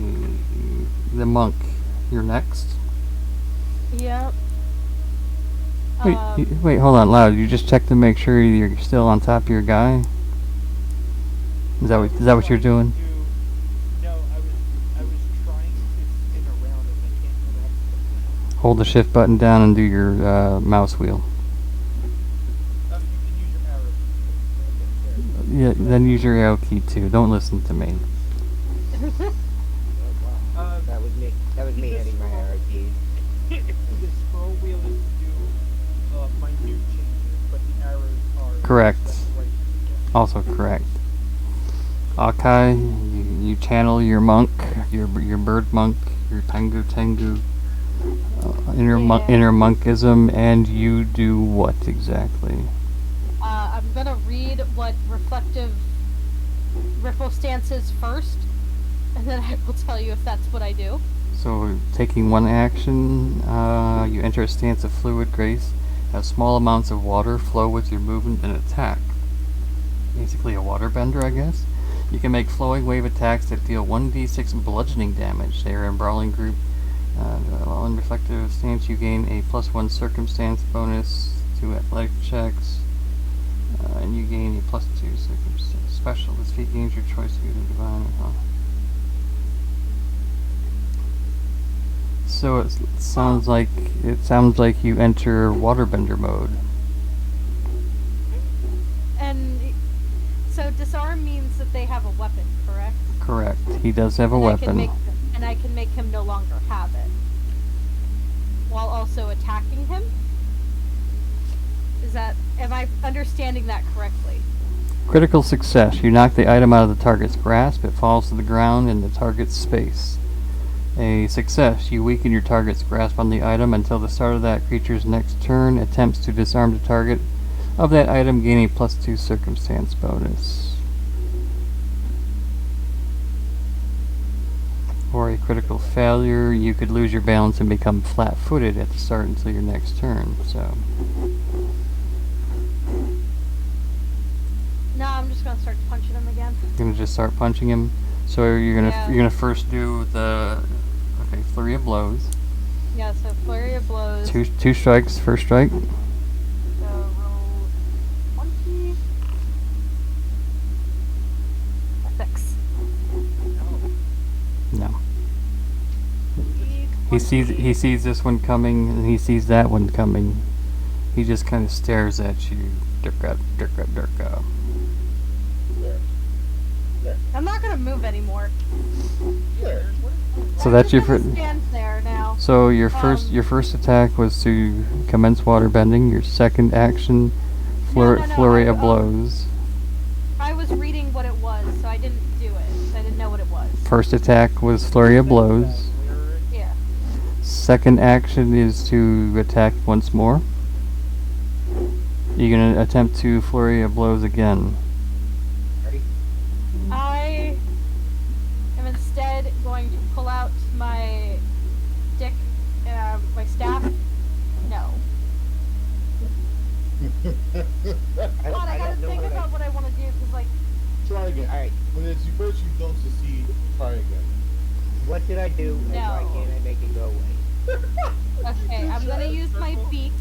the monk, you're next. Yep. Wait, hold on, loud. You just check to make sure you're still on top of your guy. Is that what you're doing? No, I was trying to spin around and I can't go back to the ground. Hold the shift button down and do your mouse wheel. You can use your arrow key. Yeah, then use your arrow key too. Don't listen to me. That was me. That was me hitting my arrow keys. The scroll wheel is to do minute changes, but the arrows are Correct. right. Also correct. Akai, you channel your monk, your bird monk, your Tengu inner monkism, and you do what exactly? I'm gonna read what reflective ripple stance is first, and then I will tell you if that's what I do. So, taking one action, you enter a stance of fluid grace. As small amounts of water flow with your movement and attack. Basically a waterbender, I guess. You can make flowing wave attacks that deal 1d6 bludgeoning damage. They are in brawling group. While in reflective stance, you gain a +1 circumstance bonus to athletic checks, and you gain a +2 circumstance special. This feat gains your choice of either divine or So it sounds like you enter waterbender mode. And so disarm means that they have a weapon, correct? Correct. He does have a weapon. And I can make him no longer have it, while also attacking him. Am I understanding that correctly? Critical success. You knock the item out of the target's grasp. It falls to the ground in the target's space. A success. You weaken your target's grasp on the item until the start of that creature's next turn. Attempts to disarm the target of that item gain a +2 circumstance bonus. Or a critical failure. You could lose your balance and become flat-footed at the start until your next turn. So. No, I'm just gonna start punching him again. You're gonna just start punching him. So you're gonna first do the flurry of blows. Yeah, so flurry of blows. Two strikes. First strike. So roll 20. 6. No. He sees this one coming, and he sees that one coming. He just kind of stares at you. Durka, durka, durka. I'm not gonna move anymore. So that's your first. Stand there now. So your first attack was to commence waterbending. Your second action, flurry of blows. I was reading what it was, so I didn't do it. I didn't know what it was. First attack was flurry of blows. Yeah. Second action is to attack once more. You're gonna attempt to flurry of blows again. I am instead going to pull out my stick, my staff. No. God, I gotta think about what I want to do, because, like... Try again. Alright. When it's first you don't succeed, try again. What did I do, and why can't I make it go away? Okay, I'm gonna use my Circle. beak.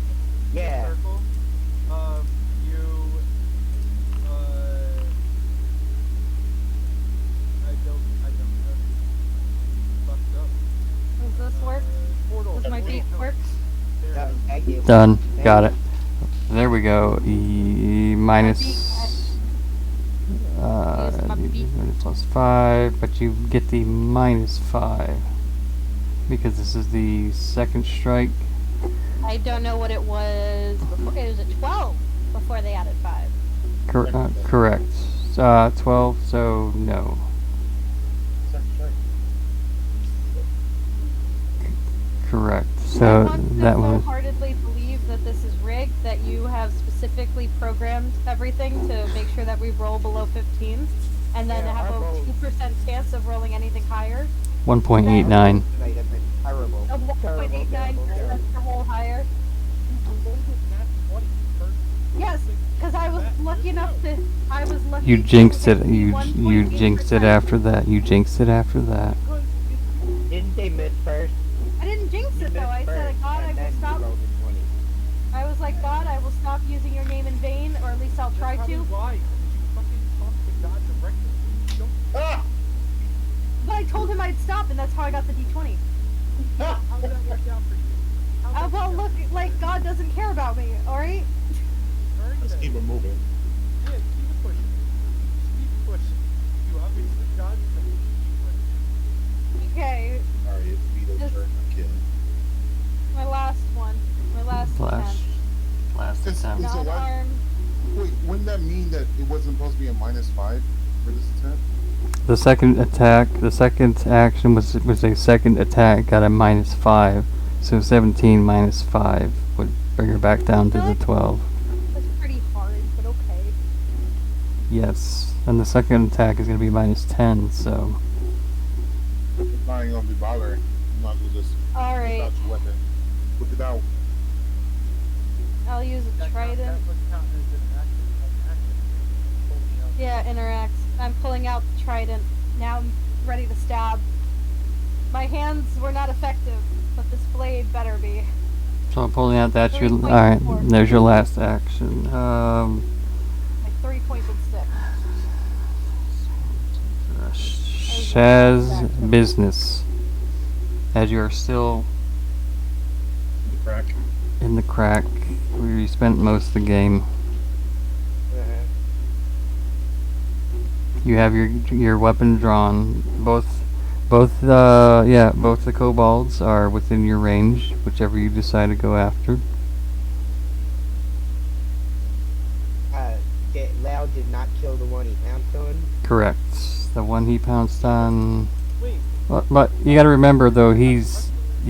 Yeah. Circle. You. I don't know. Fucked up. Does this work? Portal. Does my beak work? There it Done. is. Thank you. Done. Thank Got you. it. There we go. Minus. Use my beak. Plus 5, but you get the minus 5 because this is the second strike. I don't know what it was before. It was a 12 before they added 5. Correct. 12. So no. Second strike. Correct. I So want to that was. wholeheartedly believe that this is rigged, that you have specifically programmed everything to make sure that we roll below 15, and then Yeah, have I a rolled. 2% chance of rolling anything higher. 1.89. Tonight have been terrible. Of 1.89% to roll higher. Yes, because I was lucky enough to. I was lucky. You to jinxed hit it. the You 1.8%. jinxed it after that. You jinxed it after that. Didn't they miss first? I didn't jinx You it though. missed I said, first, God, I and will then you stop. rolled a 20. I was like, God, I will stop using your name in vain, or at least I'll try to. Why? You fucking talk to God directly. Don't. Ah! But I told him I'd stop, and that's how I got the D20. How's that worked out for you? How's that Well, worked out? look, like God doesn't care about me. All right. Alright Let's then. keep it moving. Yeah, keep it pushing. Just keep pushing. You obviously got something. Okay, Alright, it's Vito's Just- turn. I'm kidding. my last one. My last Last attempt. It's- attempt. it's a Not lot- armed. Wait, wouldn't that mean that it wasn't supposed to be a -5 for this attempt? The second attack, the second action was a second attack, got a minus 5. So 17 minus 5 would bring her back down to the 12. That's pretty hard, but okay. Yes. And the second attack is going to be minus 10, so. It's not even gonna be bothering. You might as well just All whip right, out your weapon. Whip it out. I'll use a That trident. would count as an action. Pulling out. Yeah, interact. I'm pulling out the trident. Now I'm ready to stab. My hands were not effective, but this blade better be. So I'm pulling out that. 3.4. Alright, there's your last action. My 3-pointed stick. Shaz business. As you are still The crack. in the crack, where you spent most of the game. Uh-huh. You have your weapon drawn. Both the kobolds are within your range, whichever you decide to go after. Loud did not kill the one he pounced on. Correct. The one he pounced on. Wait, But you got to remember though, you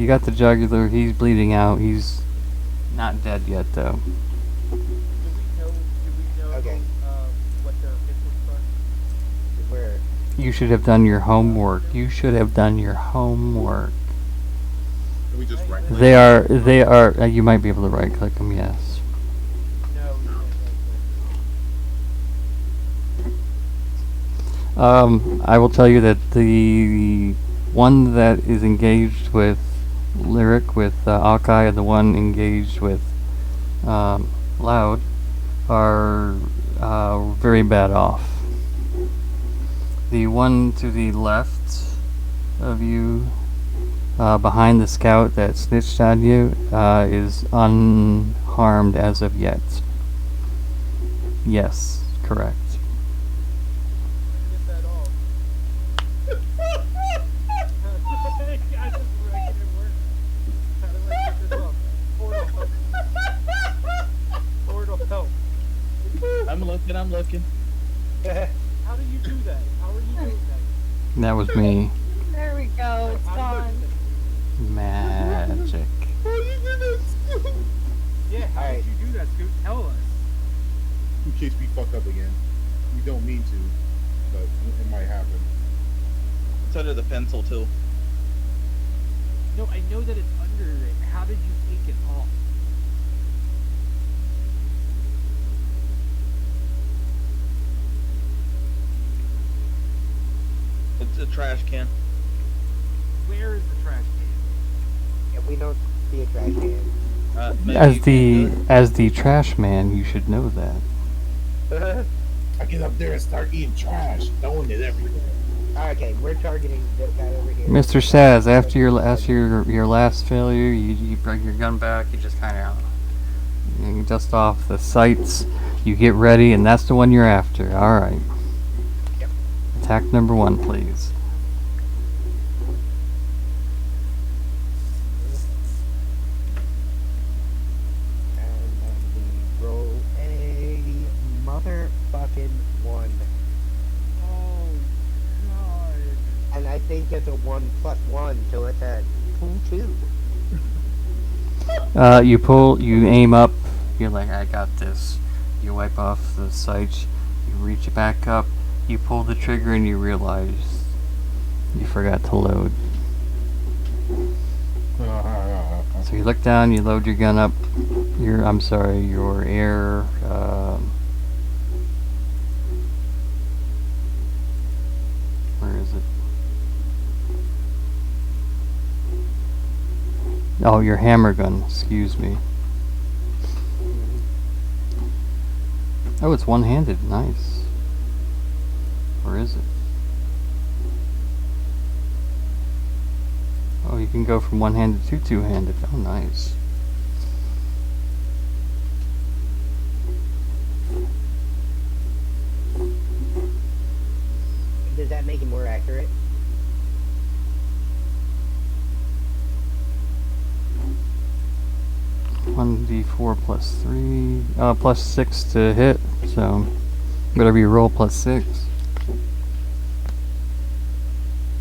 got the jugular. He's bleeding out. He's not dead yet though. do we know Okay. what their hit points are? Where? You should have done your homework. You should have done your homework. Can we just right They are. You might be able to right click them. Yes. No, we can't. I will tell you that the one that is engaged with Lyric, with Akai, and the one engaged with Loud are very bad off. The one to the left of you, behind the scout that snitched on you, is unharmed as of yet. Yes, correct. Get that all. I just making it work. How do I get this off? Portal help. Portal help. I'm looking. How do you do that? How are you doing that? That was me. There we go. It's gone. Magic. Yeah, how Alright. did you do that, Scoot? Tell us. in case we fuck up again. We don't mean to, but it might happen. It's under the pencil tool. No, I know that it's under it. How did you take it off? It's a trash can. Where is the trash can? Yeah, If we don't see a trash can. Maybe you can do it. As the trash man, you should know that. I get up there and start eating trash, throwing it everywhere. Okay, we're targeting this guy over here. Mr. Saz, after your last failure, you bring your gun back. You just kind of you dust off the sights. You get ready, and that's the one you're after. All right. Yep. Attack number 1, please. And then we roll a motherfucking 1. Oh, God. And I think it's a 1 plus 1, so it's a 2. You aim up. You're like, I got this. You wipe off the sights. You reach it back up. You pull the trigger, and you realize you forgot to load. So you look down, you load your gun up. Your air. Where is it? Oh, your hammer gun. Excuse me. Oh, it's one-handed. Nice. Or is it? Oh, you can go from one-handed to two-handed. Oh, nice. Does that make it more accurate? One d4 plus 3, plus 6 to hit. So, whatever you roll, plus 6.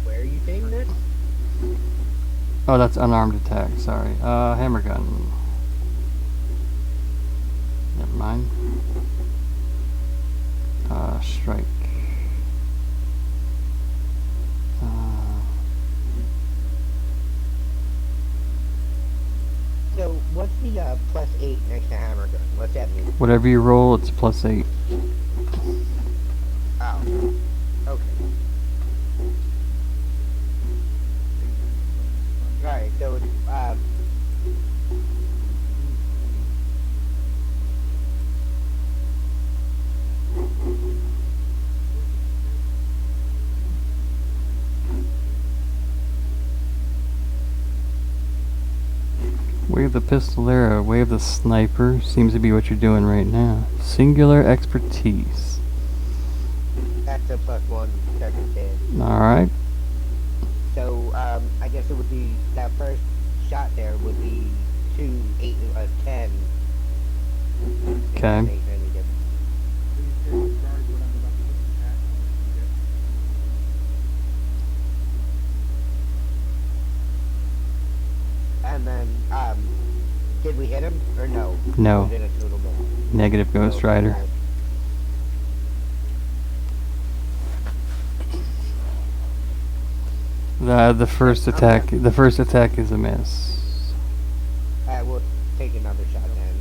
Where are you saying this? Oh, that's unarmed attack. Sorry. Hammer gun. Never mind. Strike. So, what's the plus 8 next to hammer gun? What's that mean? Whatever you roll, it's plus 8. Oh. Okay. Alright, so it's, Wave the pistol arrow, wave the sniper. Seems to be what you're doing right now. Singular expertise. that's a plus 1 second hit. Alright. So, I guess it would be, that first shot there would be 2, 8, 10. If Okay. that makes any difference. Please disregard what I'm about to attack. And then, did we hit him, or no? No. Was it a total miss? Negative Ghost No, Rider. The first attack is a miss. We'll take another shot then.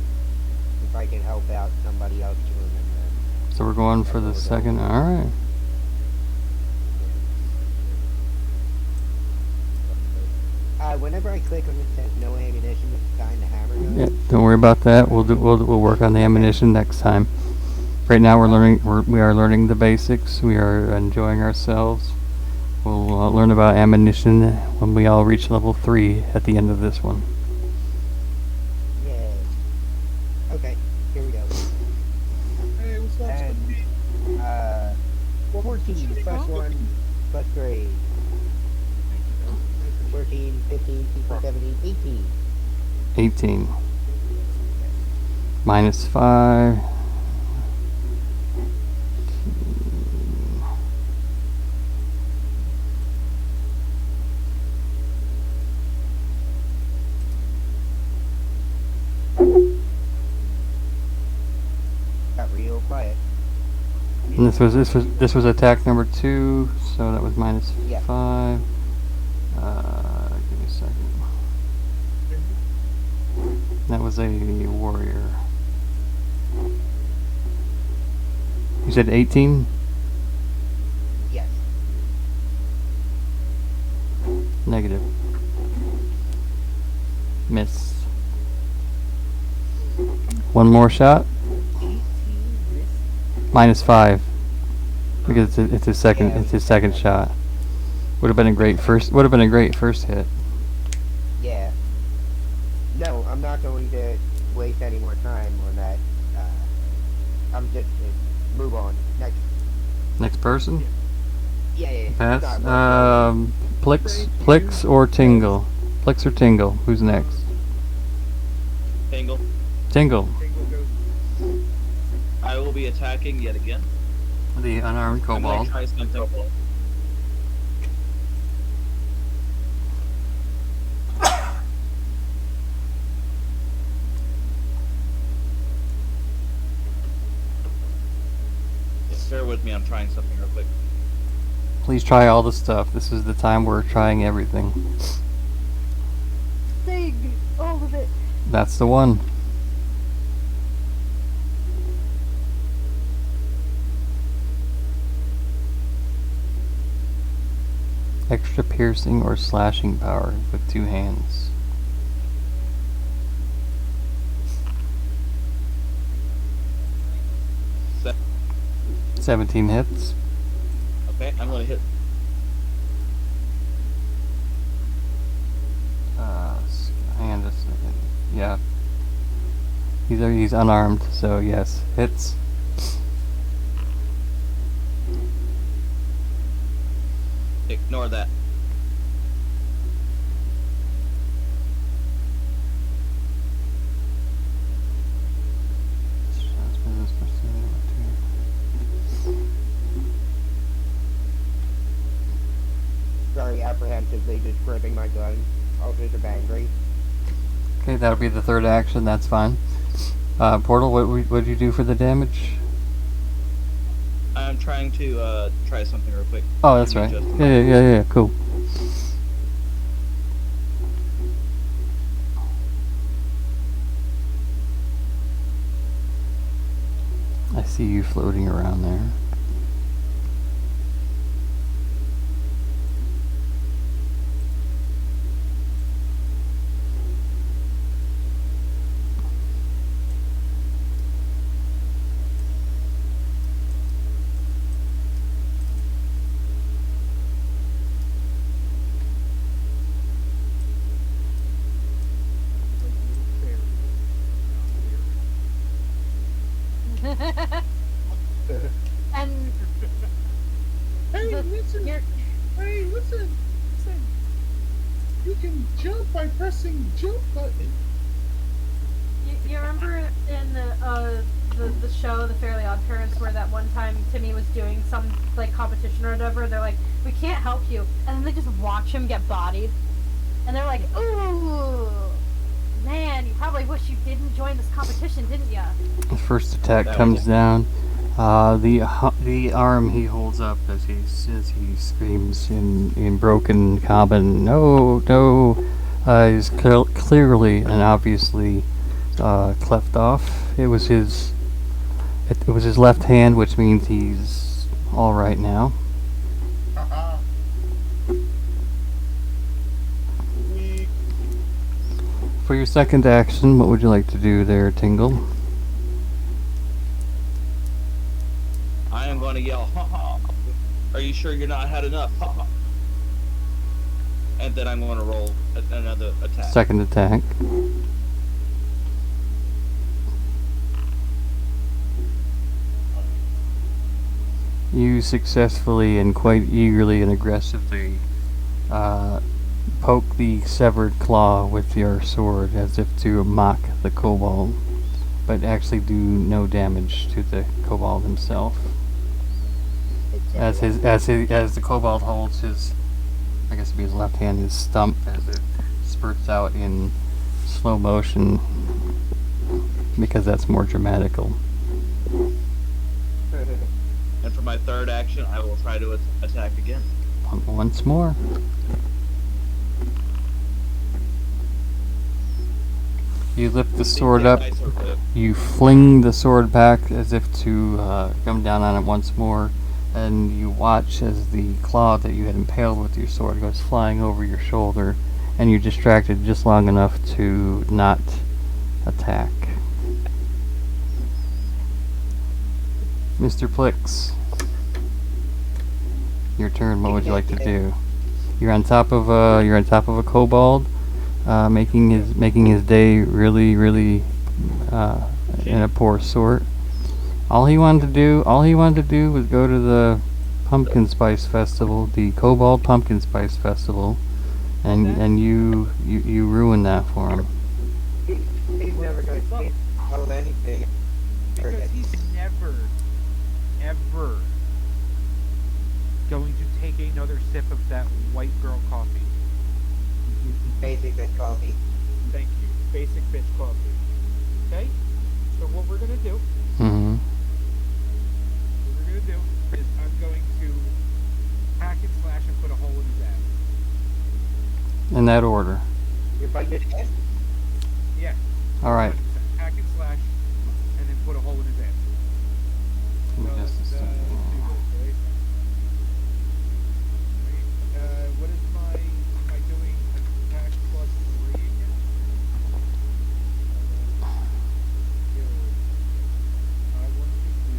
If I can help out somebody else to remember. So we're going for the second. Alright. Whenever I click on it says no ammunition, it's assigned to hammer gun. Yeah, don't worry about that. We'll work on the ammunition next time. Right now we are learning the basics. We are enjoying ourselves. We'll learn about ammunition when we all reach level 3 at the end of this one. Yeah. Okay, here we go. Hey, what's up, And, Slippy? 14 plus 1 plus 3. 14, 15, 16, 17, 18. 18. Minus 5. Got real quiet. And this was attack number 2, so that was minus Yeah. 5. Give me a second. That was a warrior. You said 18? Yes. Negative. One more shot. 18 missed. -5 because it's his second. Yeah, It's his second shot. Would have been a great first. Would have been a great first hit. Yeah. No, I'm not going to waste any more time on that. I'm just move on. Next person. Yeah. Pass. Sorry, Plix or Tingle. Plix or Tingle. Who's next? Tingle. Tingle. Tingle goes. I will be attacking yet again. The unarmed I'm gonna kobold. try something. Just bear with me, I'm trying something real quick. Please try all the stuff. This is the time we're trying everything. Thing, all of it. That's the one. Extra piercing or slashing power with 2 hands. Se- 17 hits. Okay, I'm gonna hit. Hang on just a second. Yeah. He's unarmed, so yes, hits. Ignore that. Very apprehensively just gripping my gun. Alters of angry. Okay, that'll be the third action. That's fine. Portal, what did you do for the damage? I'm trying to try something real quick. Oh, that's Give right. me just a moment. Yeah. Cool. I see you floating around there. And Hey, listen! you're- Hey, listen! You can jump by pressing jump button. you remember in the show The Fairly Odd Parents where that one time Timmy was doing some like competition or whatever, they're like, we can't help you, and then they just watch him get bodied, and they're like, ooh, man, you probably wish you didn't join this competition, didn't ya? The first attack That comes was- down. The arm he holds up as he screams in broken common, no, is clearly and obviously cleft off. It was his left hand, which means he's all right now. Haha. Weak. For your second action, what would you like to do there, Tingle? I am going to yell, ha ha. Are you sure you're not had enough? Ha ha. And then I'm going to roll another attack. Second attack. You successfully and quite eagerly and aggressively poke the severed claw with your sword as if to mock the kobold, but actually do no damage to the kobold himself. As the kobold holds his, I guess it'd be his left hand, his stump, as it spurts out in slow motion, because that's more dramatical. And for my third action, I will try to attack again. Once more. You lift the sword up. Nice or good. You fling the sword back as if to come down on it once more, and you watch as the claw that you had impaled with your sword goes flying over your shoulder, and you're distracted just long enough to not attack. Mr. Plix, your turn. What would you like to do? You're on top of a kobold, making his day really in a poor sort. All he wanted to do was go to the pumpkin spice festival, the Kobold Pumpkin Spice Festival, and you ruined that for him. He's never going to hold anything. Because he's never, ever going to take another sip of that white girl coffee. Basic bitch coffee. Thank you. Basic bitch coffee. Okay? So what we're going to do, Mm-hmm. is I'm going to hack and slash and put a hole in his ass. In that order. You're biting your ass? Yeah. All right. 100%. Hack and slash and then put a hole in his ass. Give me So just a let's do second. this, right? What is am I doing attack plus 3 again? I want to do...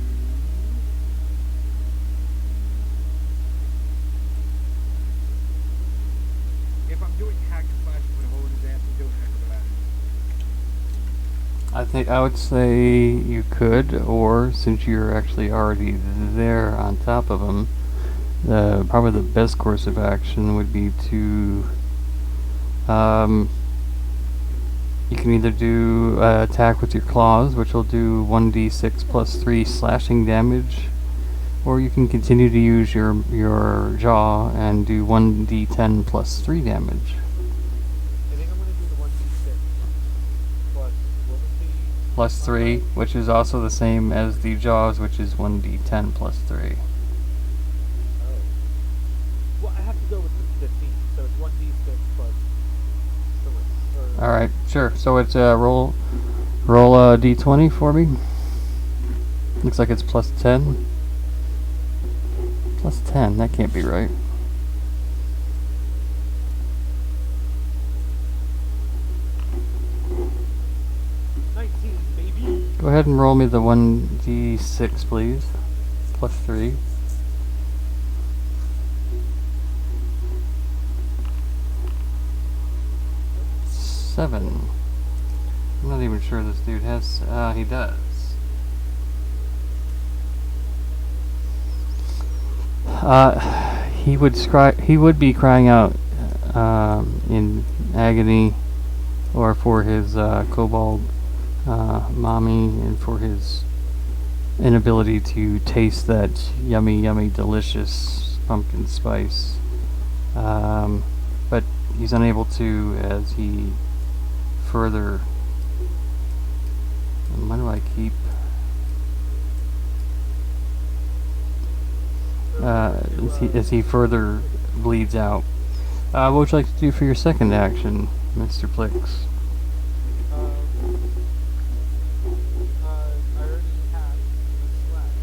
If I'm doing hack and slash and put a hole in his ass, I'm doing acrobatics. I would say you could, or since you're actually already there on top of him, probably the best course of action would be to you can either do attack with your claws, which will do 1d6 plus 3 slashing damage, or you can continue to use your jaw and do 1d10 plus 3 damage. I think I'm going to do the 1d6 plus, what was the... Plus 3, which is also the same as the jaws, which is 1d10 plus 3. Oh. Well, I have to go with the 15, so it's 1d6 plus 3. Alright, sure. So it's roll a d20 for me. Looks like it's plus 10. Plus 10, that can't be right. Go ahead and roll me the 1d6, please. Plus 3. Seven. I'm not even sure this dude has. He does. He would be crying out in agony, or for his kobold mommy, and for his inability to taste that yummy, delicious pumpkin spice. But he's unable to, as he further. Why do I keep? As he further bleeds out. What would you like to do for your second action, Mr. Plix? I already have a slash.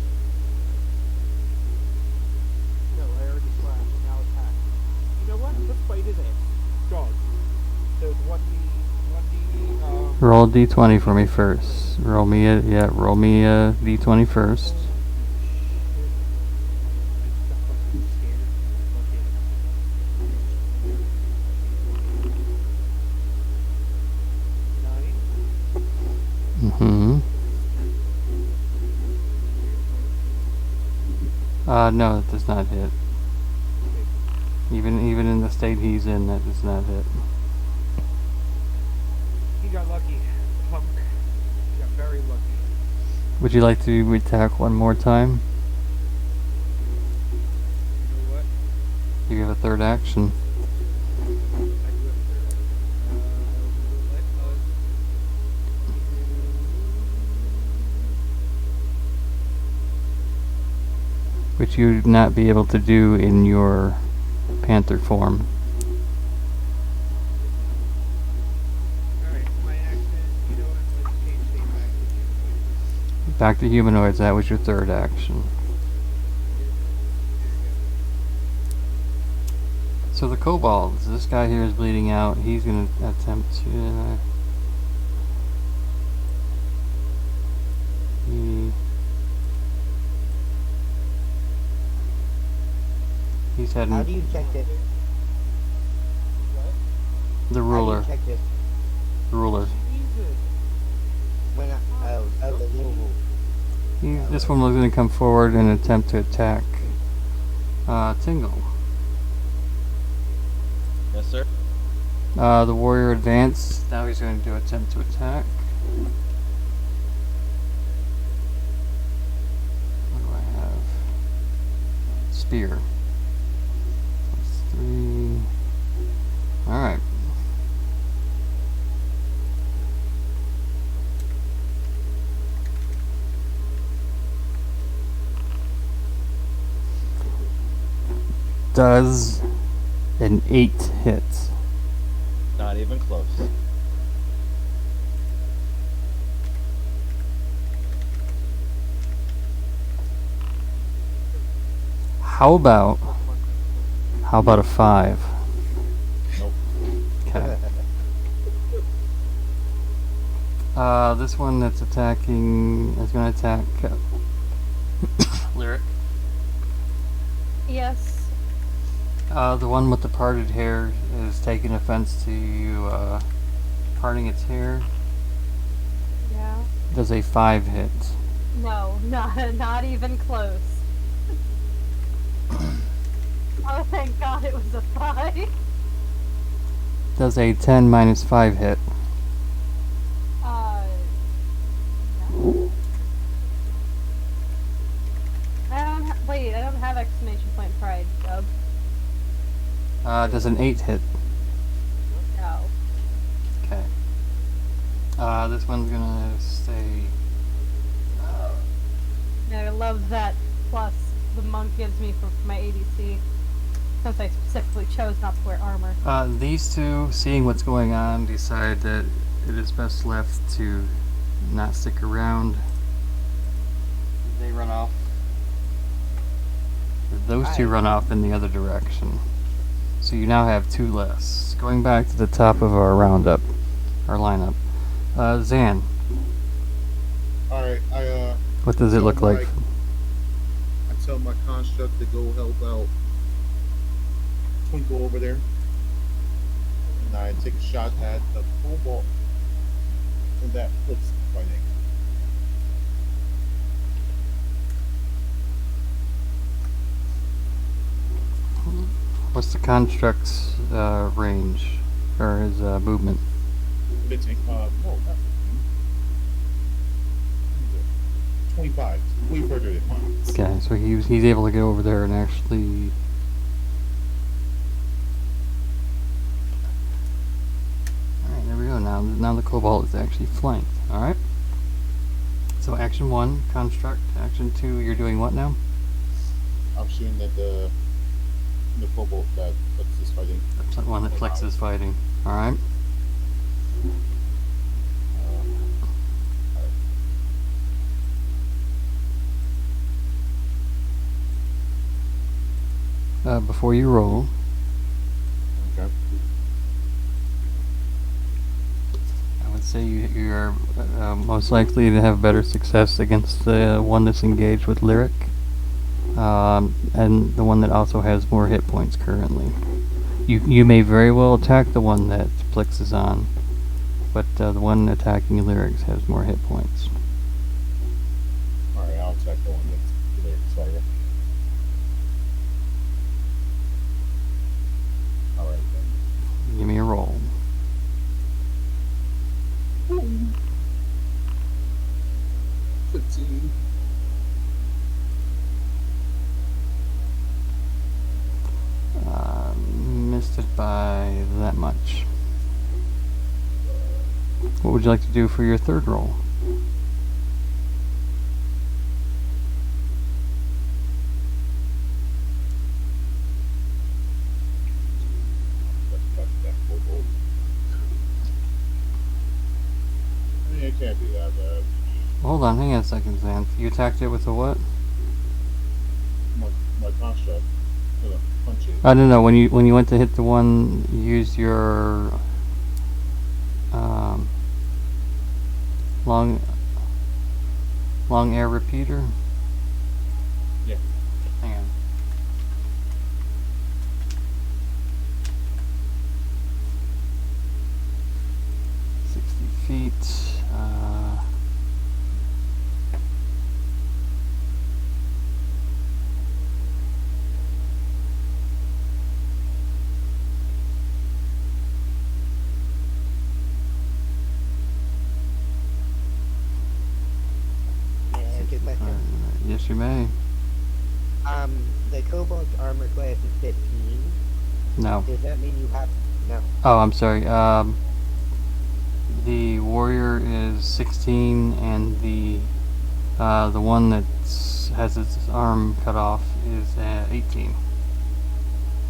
No, I already slashed, now attack. You know what? Let's bite his ass. Dog. So it's 1d... Roll a d20 for me first. Roll me a d20 first. Mm-hmm. No, that does not hit. Even in the state he's in, that does not hit. He got lucky. Punk. He got very lucky. Would you like to attack one more time? You know what? You have a third action. I do have a third action. Let us Which you would not be able to do in your panther form. Alright, my action, you know what? Let's change things Back to humanoids, that was your third action. So the kobolds, this guy here is bleeding out. He's going to attempt to... He's How heading do you check this? the How do ruler. you check this? Ruler. When the little. This one was going to come forward and attempt to attack Tingle. Yes, sir. The warrior advanced. Now he's going to attempt to attack. What do I have? Spear. Plus 3. Alright. Does an 8 hit? Not even close. How about a 5? Nope. Okay. This one that's attacking is going to attack Lyric. Yes. The one with the parted hair is taking offense to you parting its hair. Yeah. Does a 5 hit? No, not even close. Oh, thank God it was a 5. Does a 10 minus 5 hit? No. Wait, I don't have exclamation point pride, Dub. Does an 8 hit? No. Okay. This one's gonna stay. I love that plus the monk gives me for my ADC, since I specifically chose not to wear armor. These two, seeing what's going on, decide that it is best left to not stick around. They run off. Those two run off in the other direction. So you now have 2 less. Going back to the top of our roundup, our lineup. Zan, Alright, what does it look like? I tell my construct to go help out Twinkle over there. And I take a shot at the cobalt. And that flips fighting. What's the construct's range? Or his movement? Mixing. No, not 25. Way further than mine. Okay, so he's able to get over there and actually. Alright, there we go. Now the cobalt is actually flanked. Alright. So action 1, construct. Action 2, you're doing what now? I'm shooting at the cobalt that is fighting. The one that Flex is fighting. Alright. Before you roll, Okay. I would say you're most likely to have better success against the one that's engaged with Lyric, and the one that also has more hit points currently. You may very well attack the one that Plix is on, but the one attacking Lyrics has more hit points. Alright, I'll check the one that's lyrics fighting. Alright then. Give me a roll. Ooh. 15. Missed it by that much. What would you like to do for your third roll? That cobalt. I mean, it can't be that bad. Hold on, hang on a second, Xanth. You attacked it with a what? My construct. Gonna punch it. No. When you went to hit the one, you used your long air repeater. Yeah. Hang on. Yes, you may. The Kobold's armor class is 15. No. Does that mean you have... No. Oh, I'm sorry. The warrior is 16, and the one that has its arm cut off is 18.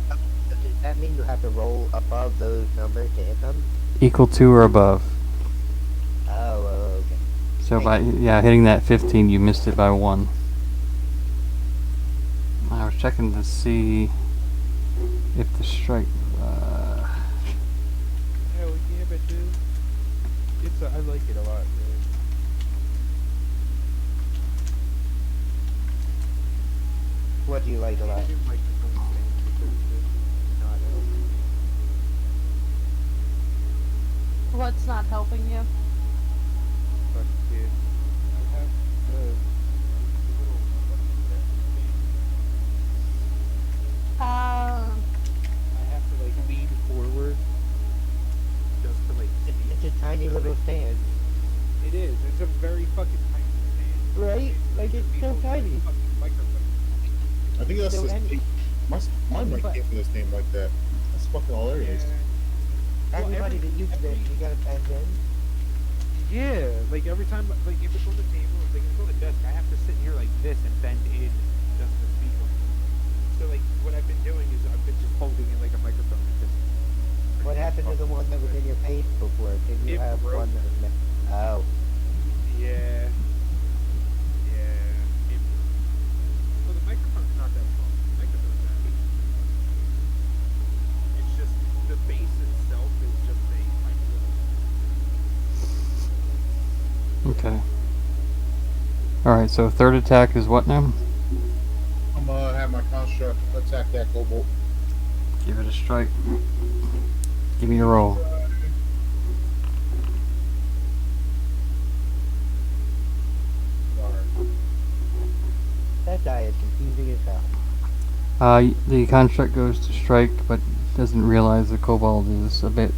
So does that mean you have to roll above those numbers to hit them? Equal to or above. Oh, okay. So by hitting that 15, you missed it by 1. I was checking to see if the strike. Hell yeah, but dude, I like it a lot. Really. What do you like a lot? I do like the phone thing because it's not helping me. What's not helping you? Fuck kid. I have the little fucking desk thing. I have to like lean forward just to like see. It's a tiny little stand. It is. It's a very fucking tiny stand. Right? Like, it's Be so holding tiny. a fucking microphone. I think that's So the any- thing. My mic but- came from this thing like that. That's fucking hilarious. Well, Everybody that uses it, you gotta bend in. Yeah, like every time, like if it's on the table, like if it's on the desk, I have to sit here like this and bend in just to speak. So like what I've been doing is I've been just holding it like a microphone. And just What happened to the one that was in your face before? Did you It have broke. one that was... Oh. Yeah. Yeah. Well, the microphone's not that small. The microphone's actually. It's just the base itself is just a tiny little. Okay. Alright, so third attack is what now? I'm gonna have my construct attack that kobold. Give it a strike. Give me a roll. That die is confusing as hell. The construct goes to strike, but doesn't realize the kobold is a bit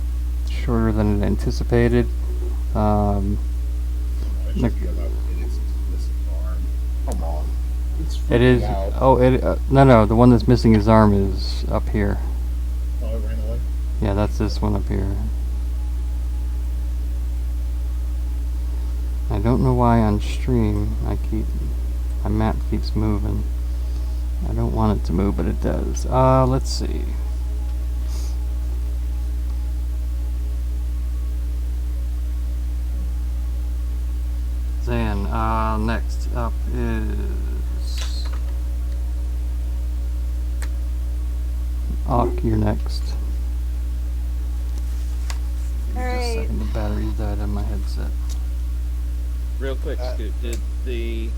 shorter than it anticipated. It's just because I hit it since it's missing an arm. Come on. It's It is. freaking out. Oh, no. The one that's missing his arm is up here. Oh, it ran away. Yeah, that's this one up here. I don't know why on stream my map keeps moving. I don't want it to move, but it does. Let's see. Zan, next up is Ak, you're next. Just a Alright. second, the batteries died on my headset. Real quick, Scoot, did the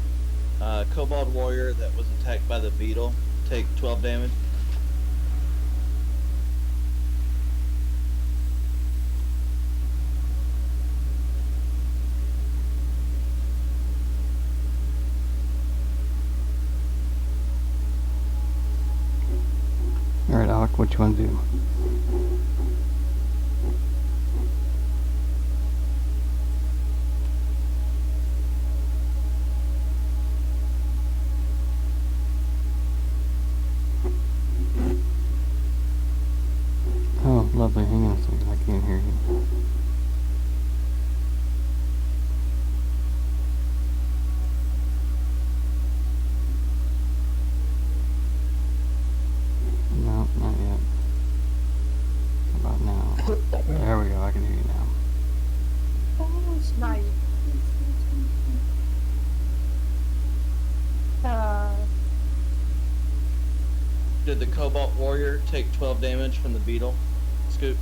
Kobold Warrior that was attacked by the beetle take 12 damage? Alright, Ak, what you want to do? Oh, lovely. Hang on a second. I can't hear you. No, not yet. How about now? There we go. I can hear you now. Nice. Did the Cobalt Warrior take 12 damage from the beetle, Scoot?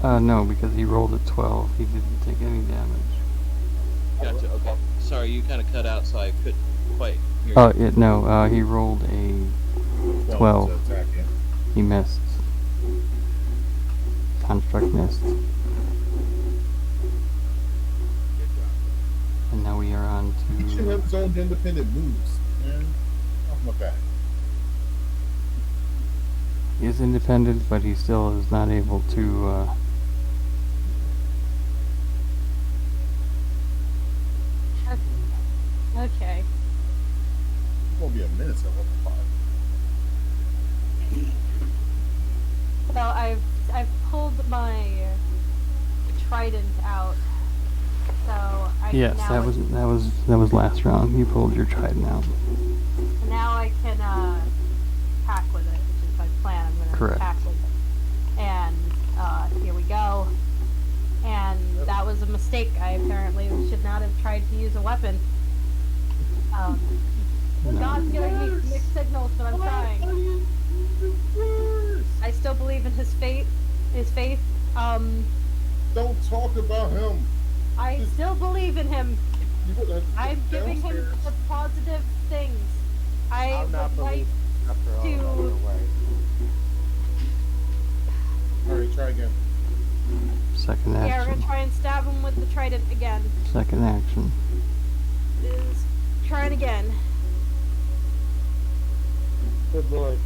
No, because he rolled a 12. He didn't take any damage. Gotcha, okay. Sorry, you kind of cut out, so I couldn't quite hear Oh, you. no, he rolled a 12. To attack him. He missed. Construct missed. Good job. And now we are on He should to... have his own independent moves, man. Off my back. He is independent, but he still is not able to, Okay. It's gonna be a minute till level 5. Well, I've pulled my trident out, so I Yes, now that was last round. You pulled your trident out. now I can attack with it, which is my plan. I'm gonna Correct. attack with it, and here we go. And that was a mistake. I apparently should not have tried to use a weapon. No. God's giving me mixed signals, but I'm trying. I still believe in his faith. Don't talk about him. I still believe in him. You would have to I'm get giving him downstairs. the positive things. I I'll not would like believe after all. to- Don't worry. Alright, try again. Second Yeah, we're action. gonna try and stab him with the trident again. Second action. Is trying again. Good lord.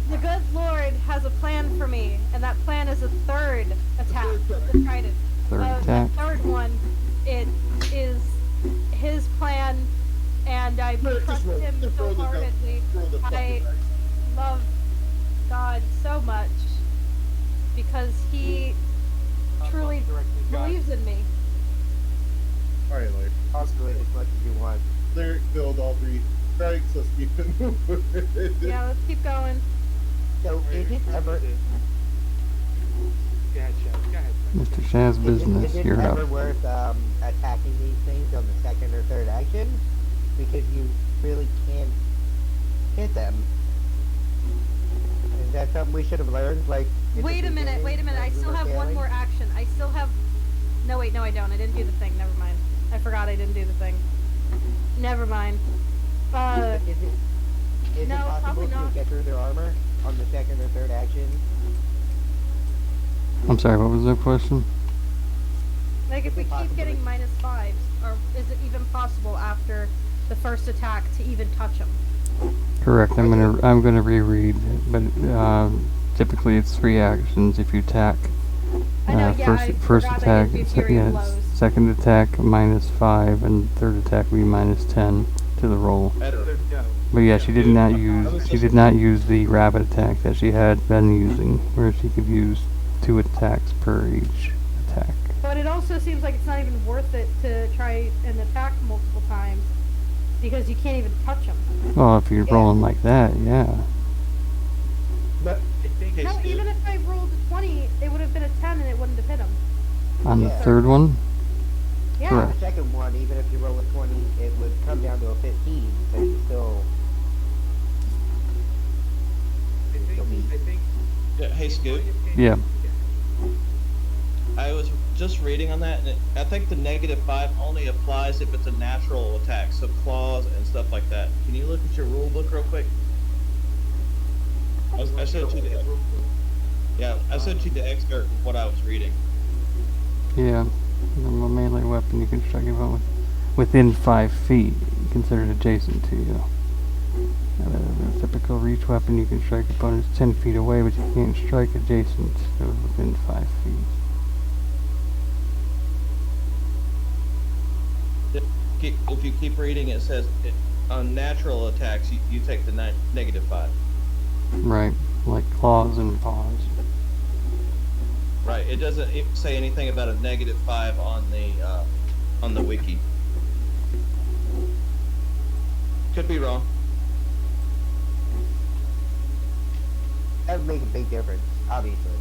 The good Lord has a plan for me, and that plan is a third attack with the trident. Third The attack. third one, it is his plan, and I Just trust roll. him Just so roll the dice. heartedly. Roll the I fucking dice. love God so much because he truly believes in me. Alright, Larry. I'll do it as much as you want. Lyric build all 3 strikes, let's keep it moving. Yeah, let's keep going. So, is it ever... Go ahead, Chad. Go ahead. Mr. Shaz business, Is it you're ever up. worth attacking these things on the second or third action? Because you really can't hit them. Is that something we should have learned? Like, in the Wait a minute. beginning I when we still were have one failing? more action. I still have. No, wait, no, I don't. I didn't do the thing. Never mind. I forgot I didn't do the thing. Never mind. Is it no, possible probably to not. get through their armor on the second or third action? I'm sorry, what was the question? Like, if Is we it keep possible getting to- -5s, or is it even possible after the first attack to even touch him? Correct. I'm gonna reread, but typically it's 3 actions. If you attack, I know, yeah, I first forgot I attack, didn't do Fury of Blows. second attack -5, and third attack will be -10 to the roll. Better. No. But yeah, she did not use the rabbit attack that she had been using, where she could use 2 attacks per each attack. But it also seems like it's not even worth it to try and attack multiple times, because you can't even touch him. Well, if you're rolling like that, yeah. But I think No, even if I rolled a 20, it would have been a 10 and it wouldn't have hit him. On the Yeah. third one, Yeah. Correct. the second one, even if you roll a 20, it would come down to a 15, so you still... I think. Yeah, hey, Scoot. Yeah. I was just reading on that, and I think the -5 only applies if it's a natural attack, so claws and stuff like that. Can you look at your rule book real quick? I sent you the I sent you the excerpt of what I was reading. yeah. Normal melee weapon you can strike your opponent within 5 feet, considered adjacent to you. A typical reach weapon you can strike opponents 10 feet away, but you can't strike adjacent to within 5 feet. If you keep reading, it says on natural attacks you take the -5. Right, like claws and paws. Right. It doesn't say anything about a -5 on the wiki. Could be wrong. That would make a big difference, obviously.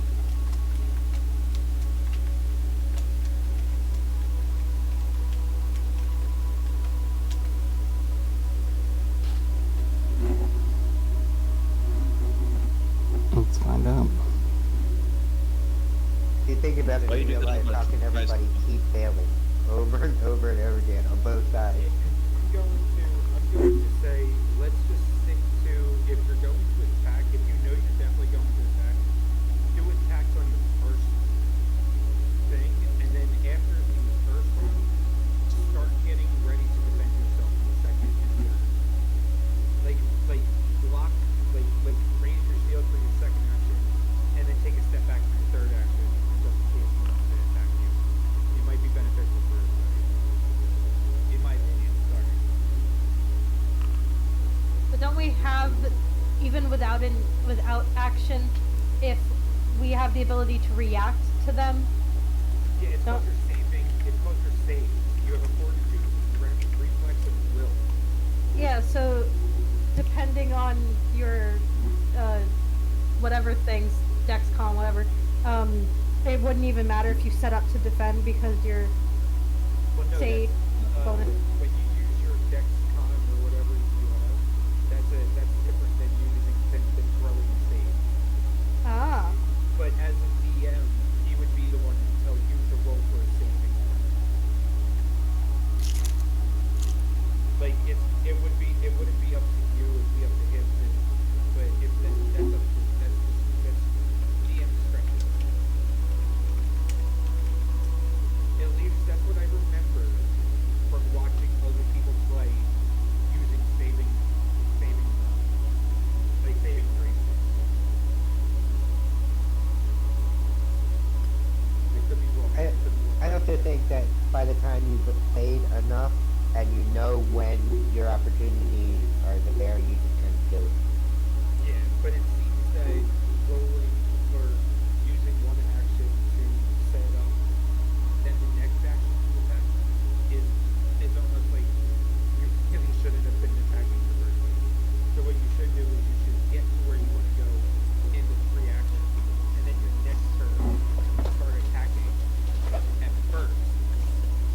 Let's find out. If you think about it Well, you in do real that life, much how can price. everybody keep failing over and over and over again on both sides? I'm going to say, let's just stick to, if you're going to attack, if you know you're definitely going to attack, do attacks on the first thing, and then after the first round, start getting ready to defend yourself in the second and third. Like block, like raise your shield for your second action, and then take a step back for your third action, just in case you want to attack you. It might be beneficial for everybody. even without action, if we have the ability to react to them. Yeah, it's No. called your saving. It's called your save. You have a fortitude, reflex, and will. Yeah, so depending on your whatever things, Dexcom, whatever, it wouldn't even matter if you set up to defend because you're Well, no, say bonus. when you use your dex con or whatever you have, that's different than using than throwing a save. Ah, But as a DM, he would be the one to tell you to roll for a saving throw. Like it wouldn't be up to you, it'd be up to him to. But if that's up to that's DM discretion. At least that's what I remember from watching other people play using saving graces. It could be wrong. I, It could be wrong. I also think that by the time you've played enough and you know when your opportunities are there, you just kind of do it. Yeah, but it seems that rolling or using one action to set up, then the next action to attack is almost like you really shouldn't have been attacking in the first place. So what you should do is you should get to where you want to go in the free action, and then your next turn start attacking at first.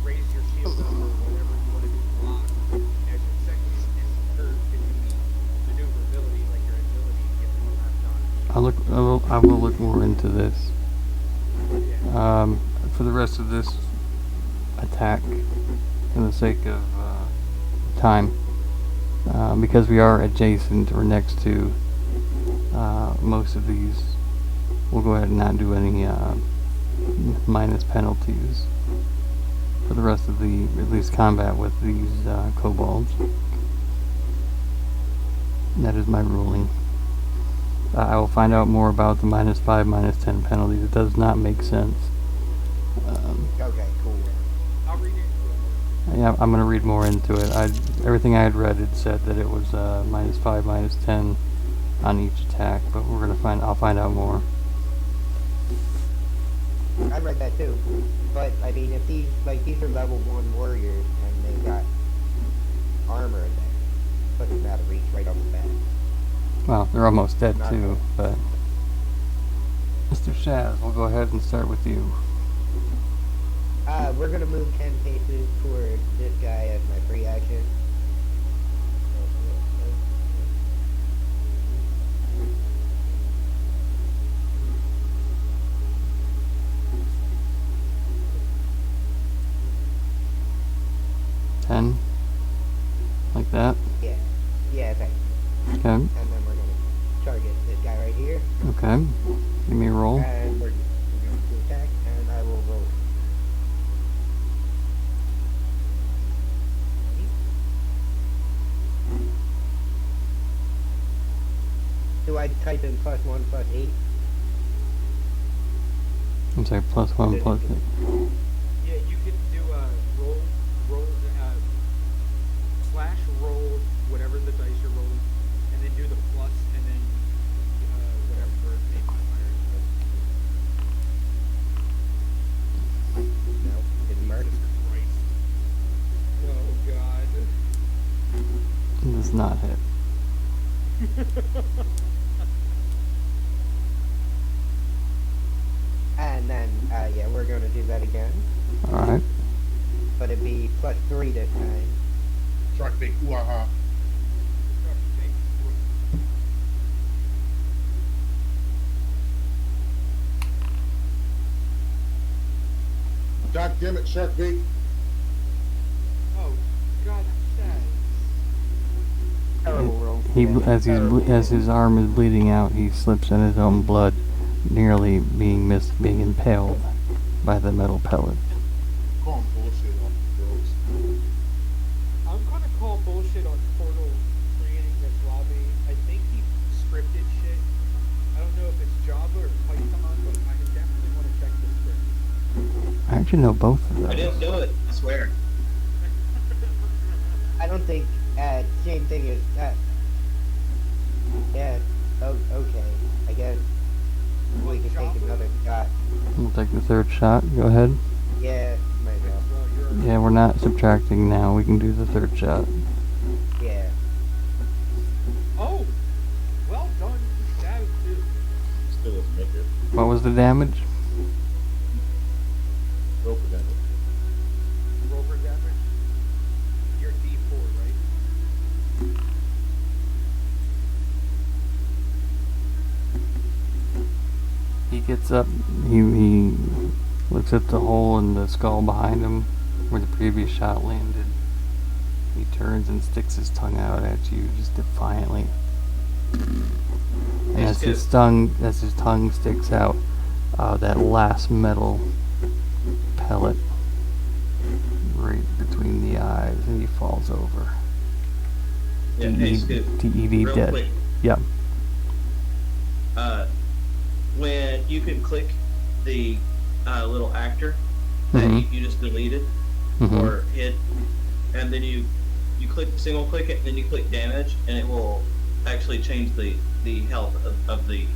Raise your shield up or whatever you want to do block as your second, and third can be maneuverability, like your agility gets more half dodge. I will look more into this. Yeah. For the rest of this attack, for the sake of time, because we are adjacent or next to most of these, we'll go ahead and not do any minus penalties for the rest of the, at least combat with these kobolds. That is my ruling. I will find out more about the -5, -10 penalties. It does not make sense. Okay, cool. I'll read into it more. Yeah, I'm gonna read more into it. Everything I had read, it said that it was -5, -10 on each attack, but I'll find out more. I read that too. But I mean, if these are level 1 warriors and they've got armor, that puts them out of reach right off the bat. Well, they're almost dead Not too, bad. but Mr. Shaz, we'll go ahead and start with you. We're gonna move 10 paces towards this guy as my free action. Ten, like that. Yeah, thanks. Okay. And then we're gonna target this guy right here, Okay. Give me a roll. and we're going to attack, and I will roll. Do I type in +1, +8? I'm sorry, +1, +8. Yeah, you can do a roll, slash roll whatever the dice you're rolling, and then do the plus, and then whatever the modifier is. No, didn't work. Jesus Christ. Oh God. It does not hit. And then, yeah, we're gonna do that again, Alright. but it'd be +3 this time. Shark bait, ooh aha. God damn it, shark bait. Oh God, I'm sad. Terrible roll. He, Yeah, as terrible. as his arm is bleeding out, he slips in his own blood, nearly being impaled by the metal pellet. Calling bullshit on the girls. I'm gonna call bullshit on Portal creating this lobby. I think he scripted shit. I don't know if it's Java or Python, but I definitely want to check the script. I actually know both of I didn't those. do it. I swear. I don't think, same thing as that. Yeah, Oh, okay. I guess we can take another shot. We'll take the third shot. Go ahead. Yeah, might as well. Well, you're Yeah, we're not subtracting now. We can do the third shot. Yeah. Oh, well done. That was good. Still doesn't make it. What was the damage? Roll for damage. Rover damage. You're D4, right? He gets up. He looks at the hole in the skull behind him where the previous shot landed. He turns and sticks his tongue out at you just defiantly. And as his tongue sticks out, that last metal pellet right between the eyes, and he falls over. Yeah, hey, Scoop. DED Real dead. quick. Yep. When you can click the little actor that Mhm. you just deleted Mhm. or hit, and then you single click it, and then you click damage, and it will actually change the health of it.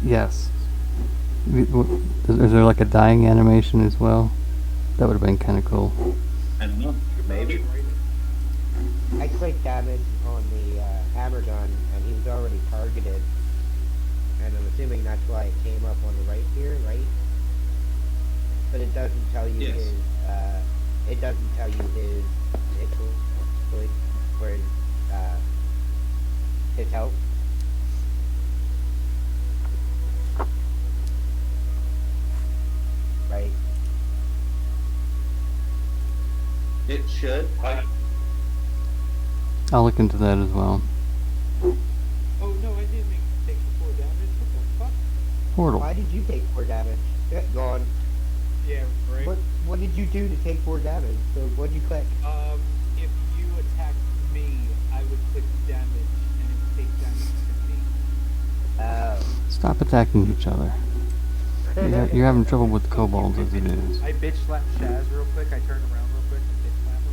Yes. Is there like a dying animation as well? That would have been kind of cool. I don't know, maybe. I clicked damage on the hammer gun, and he was already targeted. And I'm assuming that's why it came up on the right here, right? But it doesn't tell you Yes. his, it doesn't tell you his, or his health. Right? It should. I'll look into that as well. Oh no, I didn't take the 4 damage. What the fuck? Portal. Why did you take 4 damage? Yeah, gone. Yeah, right. What did you do to take 4 damage? So what'd you click? If you attacked me, I would click damage and it would take damage to me. Oh. Stop attacking each other. You're having trouble with kobolds as it is. I bitch slap Shaz real quick. I turn around real quick and bitch slap him.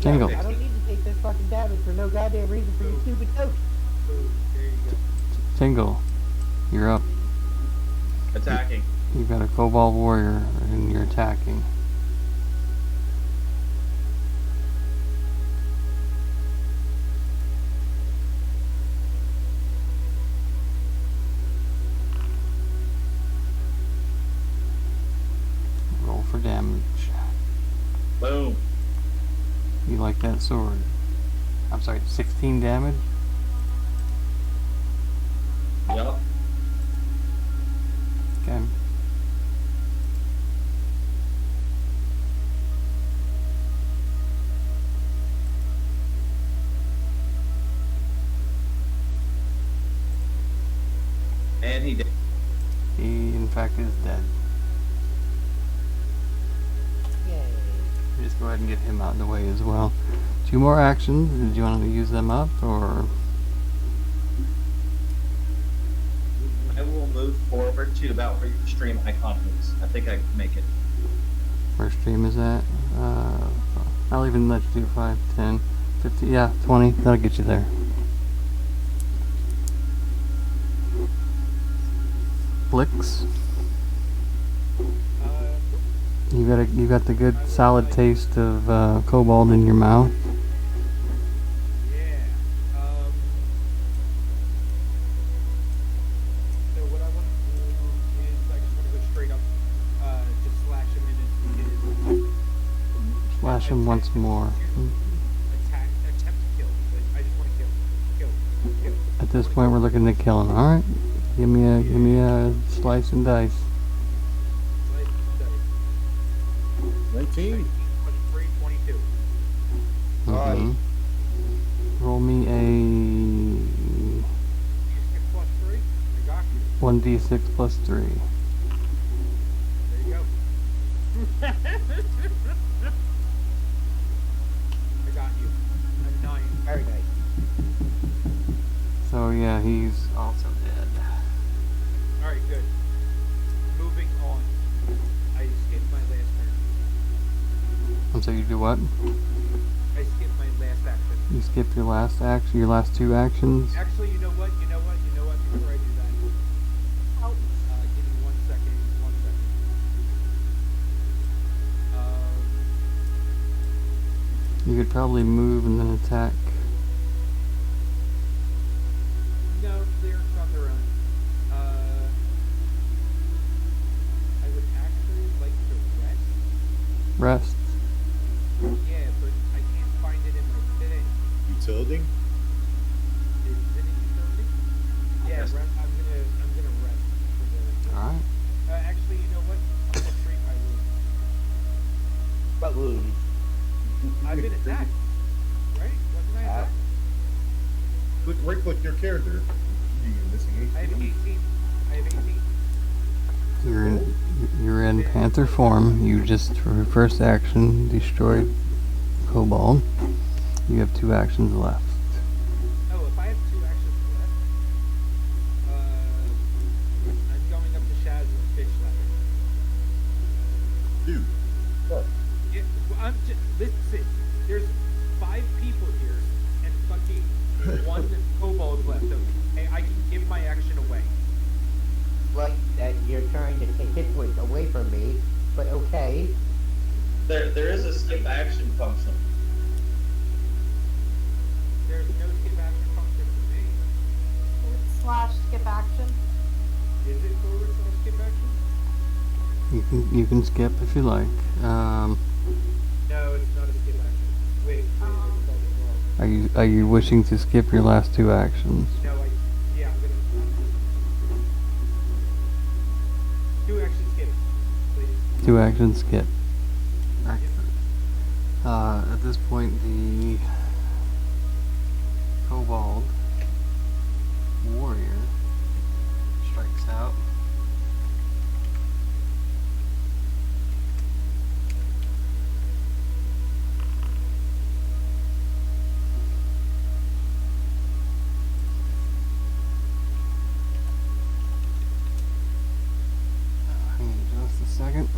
Tingle. I don't need to take this fucking damage for no goddamn reason for your stupid coach. Boom. There you go. Tingle. You're up. Attacking. You've got a kobold warrior and you're attacking. Roll for damage. Boom. You like that sword? I'm sorry, 16 damage? Yup. Okay. And he did. He, in fact, is dead. Yay. Just go ahead and get him out of the way as well. 2 more actions. Did you want to use them up, or? I will move forward to about where your stream icon is. I think I can make it. Where stream is at? I'll even let you do 5, 10, 50, yeah, 20. That'll get you there. Flicks. You got the good solid taste of kobold in your mouth. Yeah. So what I want to do is I just want to go straight up, just slash him in his Slash him once more. attack, attempt to kill. But I just want to kill. At this point, we're looking to kill him. All right, give me a slice and dice. Slice and dice. 19. 23, 22. Mhm. Roll me a You skip plus 3. I got you. 1d6 plus 3. There you go. I got you. A 9. Very nice. So yeah, he's also dead. Alright, good. Moving on. I skipped my last turn. And so you do what? I skipped my last action. You skip your last action, your last two actions. Actually, you know what? Before I do that, Oh, give me 1 second. 1 second. You could probably move and then attack. No, they're on their own. I would actually like to rest. Rest. Yeah, but I can't find it in my thing. Utility? Is it in utility? Yeah, Yes. I'm gonna rest for the. Alright. Actually, you know what? I'm gonna treat my wound. What wound? I've been attacked. Right? Wasn't I attacked? Look, right click your character. You missing I have 18. I have 18. You're in Panther form. You just, for your first action, destroyed Kobold. You have 2 actions left. Oh, if I have 2 actions left, I'm going up the Shaz with fish ladder. Dude. Fuck. Yeah, well, listen, there's 5 people here and fucking 1 kobold left. Okay, I can give my action away. Like that you're trying to take hit points away from me, but okay. There is a skip action function. There's no skip action function for me. / skip action. Is it / skip action? You can skip if you like. No, it's not a skip action. Wait, Are you wishing to skip your last 2 actions? no, I'm gonna 2 action skip, please. 2 actions skip. At this point, the Kobold warrior strikes out. Hang on just a second.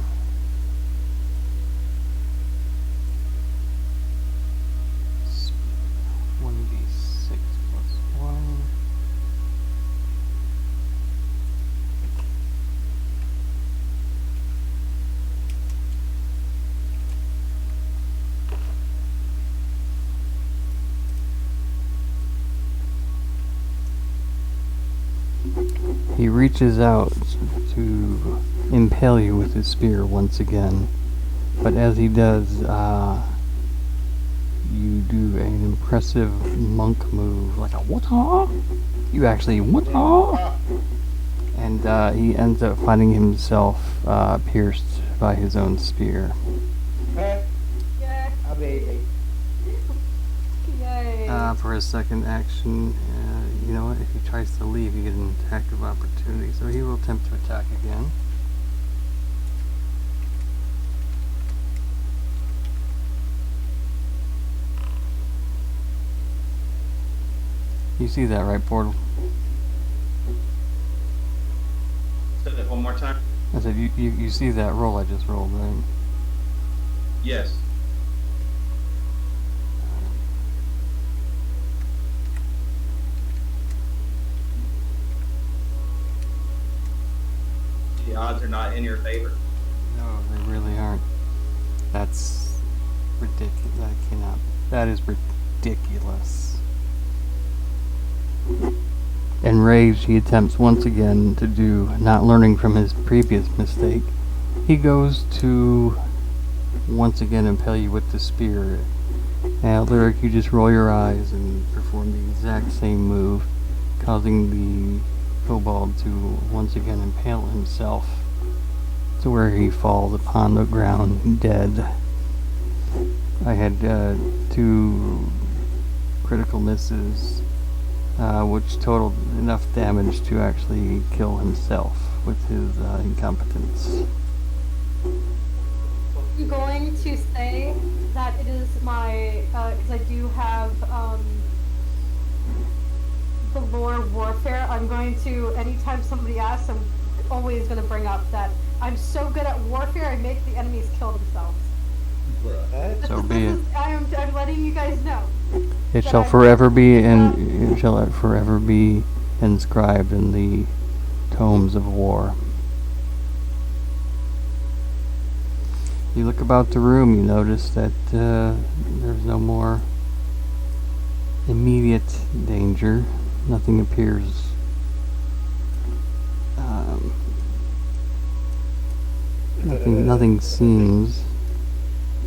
One d6 plus 1. He reaches out to impale you with his spear once again, but as he does, you do an impressive monk move, like a wata. You actually wata, and he ends up finding himself pierced by his own spear. Huh? Yay. Amazing. Yay. For his second action, you know what? If he tries to leave, you get an attack of opportunity, so he will attempt to attack again. You see that, right, Portal? Say that one more time. I said you see that roll I just rolled, right? Yes. The odds are not in your favor. No, they really aren't. That's ridiculous. That is ridiculous. Enraged, he attempts once again to do, not learning from his previous mistake. He goes to once again impale you with the spear. Now, Lyric, you just roll your eyes and perform the exact same move, causing the kobold to once again impale himself to where he falls upon the ground dead. I had 2 critical misses, which totaled enough damage to actually kill himself with his incompetence. I'm going to say that it is my, because I do have the lore warfare. I'm going to, anytime somebody asks, I'm always going to bring up that I'm so good at warfare, I make the enemies kill themselves. Huh? So be it. I'm letting you guys know. It That shall I- forever be, and it shall forever be inscribed in the tomes of war. You look about the room, you notice that there's no more immediate danger. Nothing appears nothing seems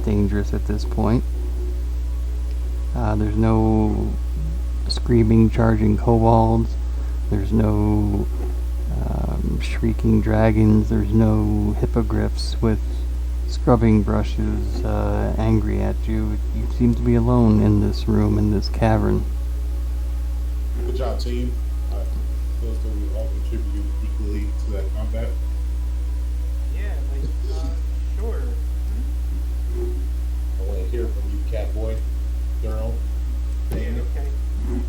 dangerous at this point. There's no screaming, charging kobolds. There's no shrieking dragons. There's no hippogriffs with scrubbing brushes angry at you. You seem to be alone in this room, in this cavern. Good job, team. I feel as though we all contributed equally to that combat. Yeah, sure. I want to hear from you, Catboy, Daryl, Yeah, Dane. okay. Who was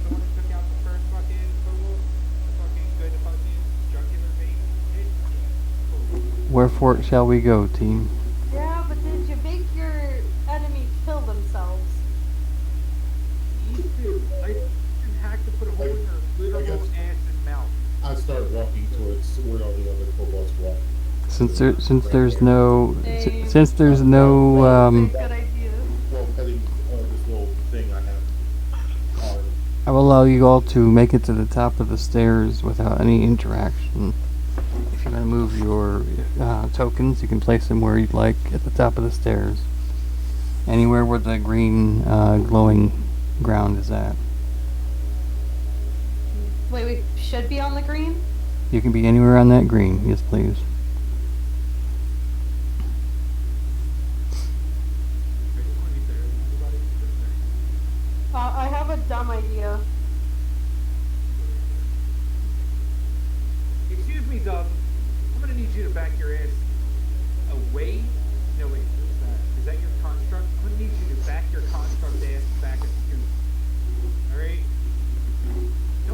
the one who took out the first fucking kobold? The fucking good fucking jugular vein hit? Yeah, cool. Wherefore shall we go, team? Yeah, but did you make your enemy kill themselves? These two, I didn't hack to put a hole in their literal guess- ass and mouth. I start walking towards where all the other kobolds walk. Since there's no Hey. since there's no Good idea. Well, petting this little thing I have on. I will allow you all to make it to the top of the stairs without any interaction. If you're going to move your tokens, you can place them where you'd like at the top of the stairs. Anywhere where the green glowing ground is at. Wait, we should be on the green? You can be anywhere on that green. Yes, please. I just want to be there. Everybody, just there. I have a dumb idea. Excuse me, Doug. I'm gonna need you to back your ass away. No, wait, who's that? Is that your construct? I'm gonna need you to back your construct ass back a scoot. Alright?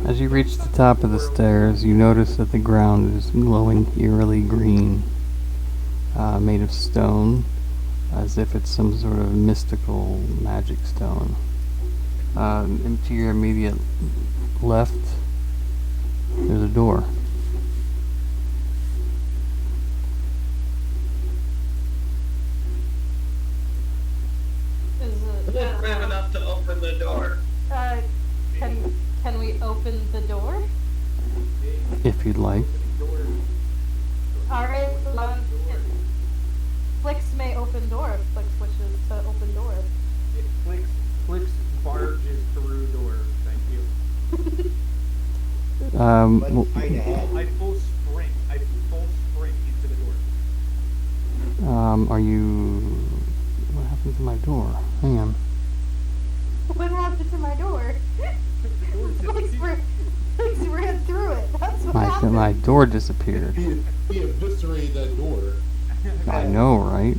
As you reach the top of the stairs, you notice that the ground is glowing eerily green, made of stone, as if it's some sort of mystical magic stone. To your immediate left, there's a door. Is it? Just brave enough to open the door. Can we open the door? If you'd like. Alright, Flix may open door if Flix wishes to open door. It flicks barges through door. Thank you. Let's W- find ahead. I full sprint into the door. Are you... What happened to my door? Hang on. What happened to my door? The door Flix ran through it. That's what happened. My door disappeared. He eviscerated that door. I know, right?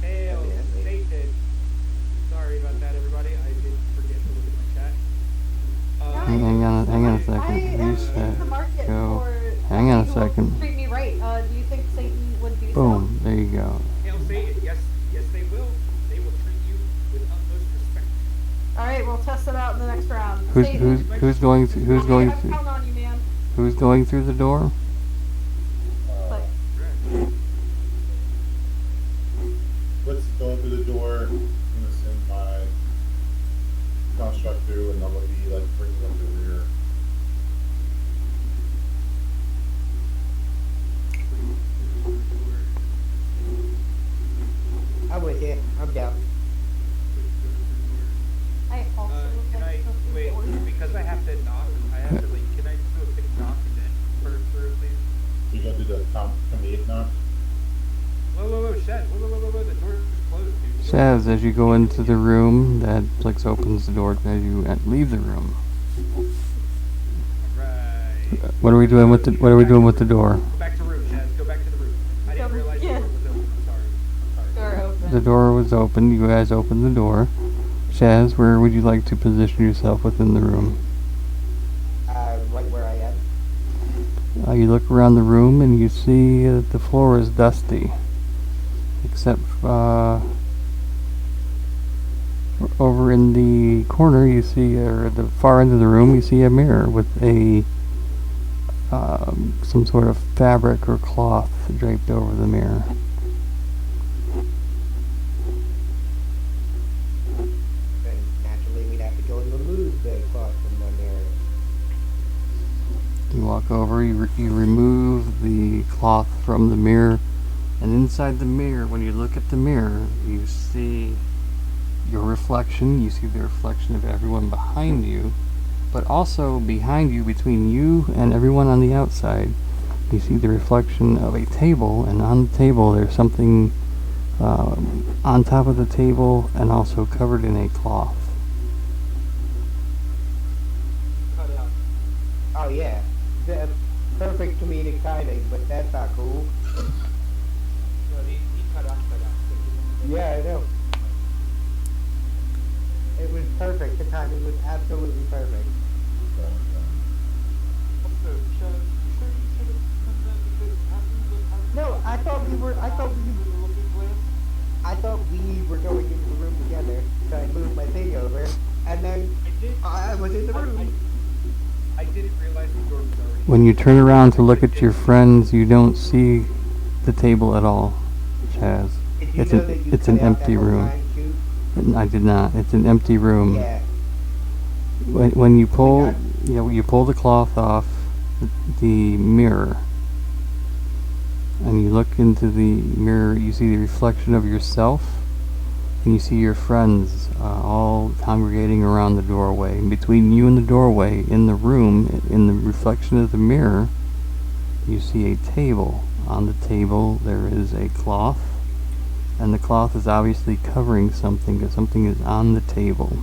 Hail Satan. Sorry about that, everybody. I did forget to look at my chat. Hang on a second. I am Reset. in the market Go. for Hang on a people second. Treat me right. Do you think Satan would do Boom. There you go. Hail Satan. Yes, they will. They will treat you with utmost respect. so? Alright, we'll test it out in the next round. Who's Satan. going I'm through counting on you, man. who's going through the door? Like, Right. Let's go through the door. I'm gonna send my construct through, and I'm gonna be like bringing up the rear. I'm with you. I'm down. I also would Can like I to open wait? doors. Because I have to knock. I have to like. Can I do a quick knock and then burn through, please? You gonna do the comedic knock? Whoa, Shad. Whoa. The door is closed, dude. Shaz, as you go into the room, that Flix opens the door as you leave the room. Alright. What are we doing with the door? Go back to room, Shad. Go back to the room. I didn't realize Yeah. the door was open. I'm sorry. Door open. The door was open. You guys opened the door. Shaz, where would you like to position yourself within the room? Right where I am. You look around the room and you see the floor is dusty. except over in the corner you see, or at the far end of the room, you see a mirror with a some sort of fabric or cloth draped over the mirror. Then naturally we'd have to go and remove the cloth from the mirror. You walk over, you remove the cloth from the mirror, and inside the mirror, when you look at the mirror, you see your reflection. You see the reflection of everyone behind you, but also behind you, between you and everyone on the outside, you see the reflection of a table, and on the table there's something on top of the table and also covered in a cloth. Cut out. Oh yeah, the perfect comedic timing, but that's not cool. No, he cut out. Yeah, I know. It was perfect. The timing was absolutely perfect. Also, Chad, you sure you should have done that because after No, I thought we were going into the room together, so I moved my thing over, and then I was in the room. I didn't realize the door was already. When you turn around to look at your friends, you don't see the table at all, Chaz. Did you It's know an, that you it's cut an out empty that whole room. line, too? I did not. It's an empty room. Yeah. When you pull, you pull the cloth off the mirror, and you look into the mirror, you see the reflection of yourself, and you see your friends all congregating around the doorway. And between you and the doorway, in the room, in the reflection of the mirror, you see a table. On the table there is a cloth, and the cloth is obviously covering something, because something is on the table.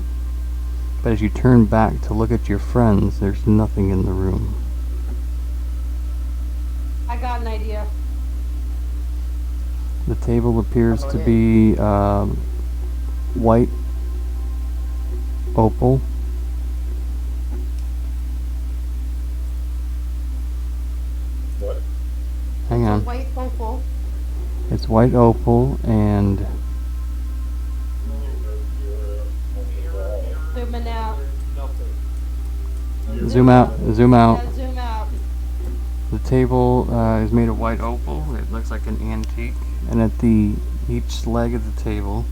But as you turn back to look at your friends, there's nothing in the room. I got an idea. The table appears to be white opal. What? Hang on. White opal. It's white opal, and Zooming out. zoom out. Yeah, zoom out. The table is made of white opal. It looks like an antique. And at each leg of the table,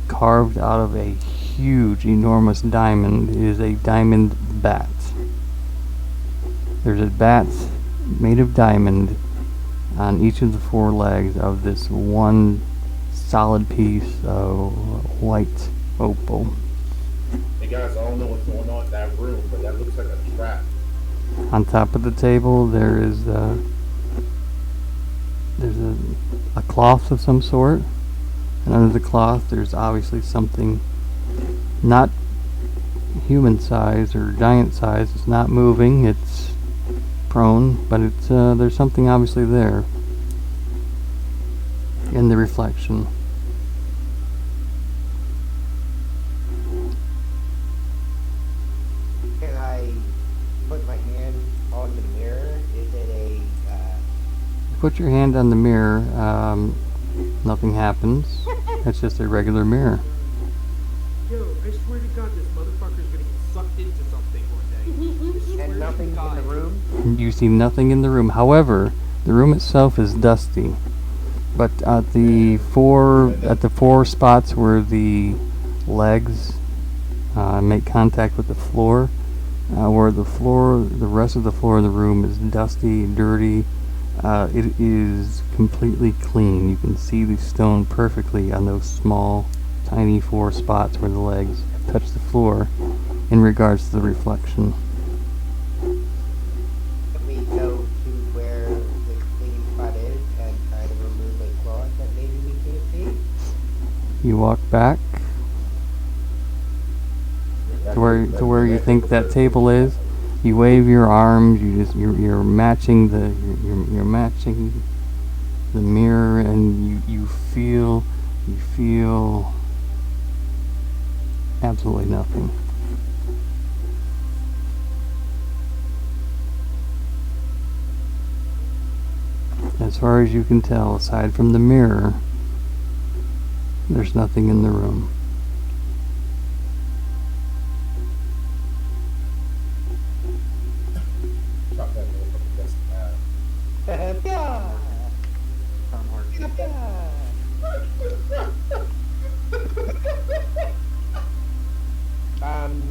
carved out of a huge, enormous diamond, is a diamond bat. There's a bat made of diamond on each of the four legs of this one solid piece of white opal. Hey guys, I don't know what's going on in that room, but that looks like a trap. On top of the table, there's a cloth of some sort, and under the cloth there's obviously something not human size or giant size. It's not moving, it's prone, but it's there's something obviously there in the reflection. Can I put my hand on the mirror? Is it a Put your hand on the mirror, nothing happens. It's just a regular mirror. Yo, I swear to God, this motherfucker's gonna get sucked into something one day. I swear and to nothing in God. the room? You see nothing in the room. However, the room itself is dusty. But at the four spots where the legs make contact with the floor, where the rest of the floor of the room is dusty, dirty, it is completely clean. You can see the stone perfectly on those small, tiny 4 spots where the legs touch the floor in regards to the reflection. Let me go to where the clean spot is and try to remove a cloth that maybe we can't see. You walk back to where you think that table is. You wave your arms. You're matching you're matching the mirror, and you feel absolutely nothing. As far as you can tell, aside from the mirror, there's nothing in the room. Drop that motherfucker desk pad. Yeah. Tom Hardy. Um,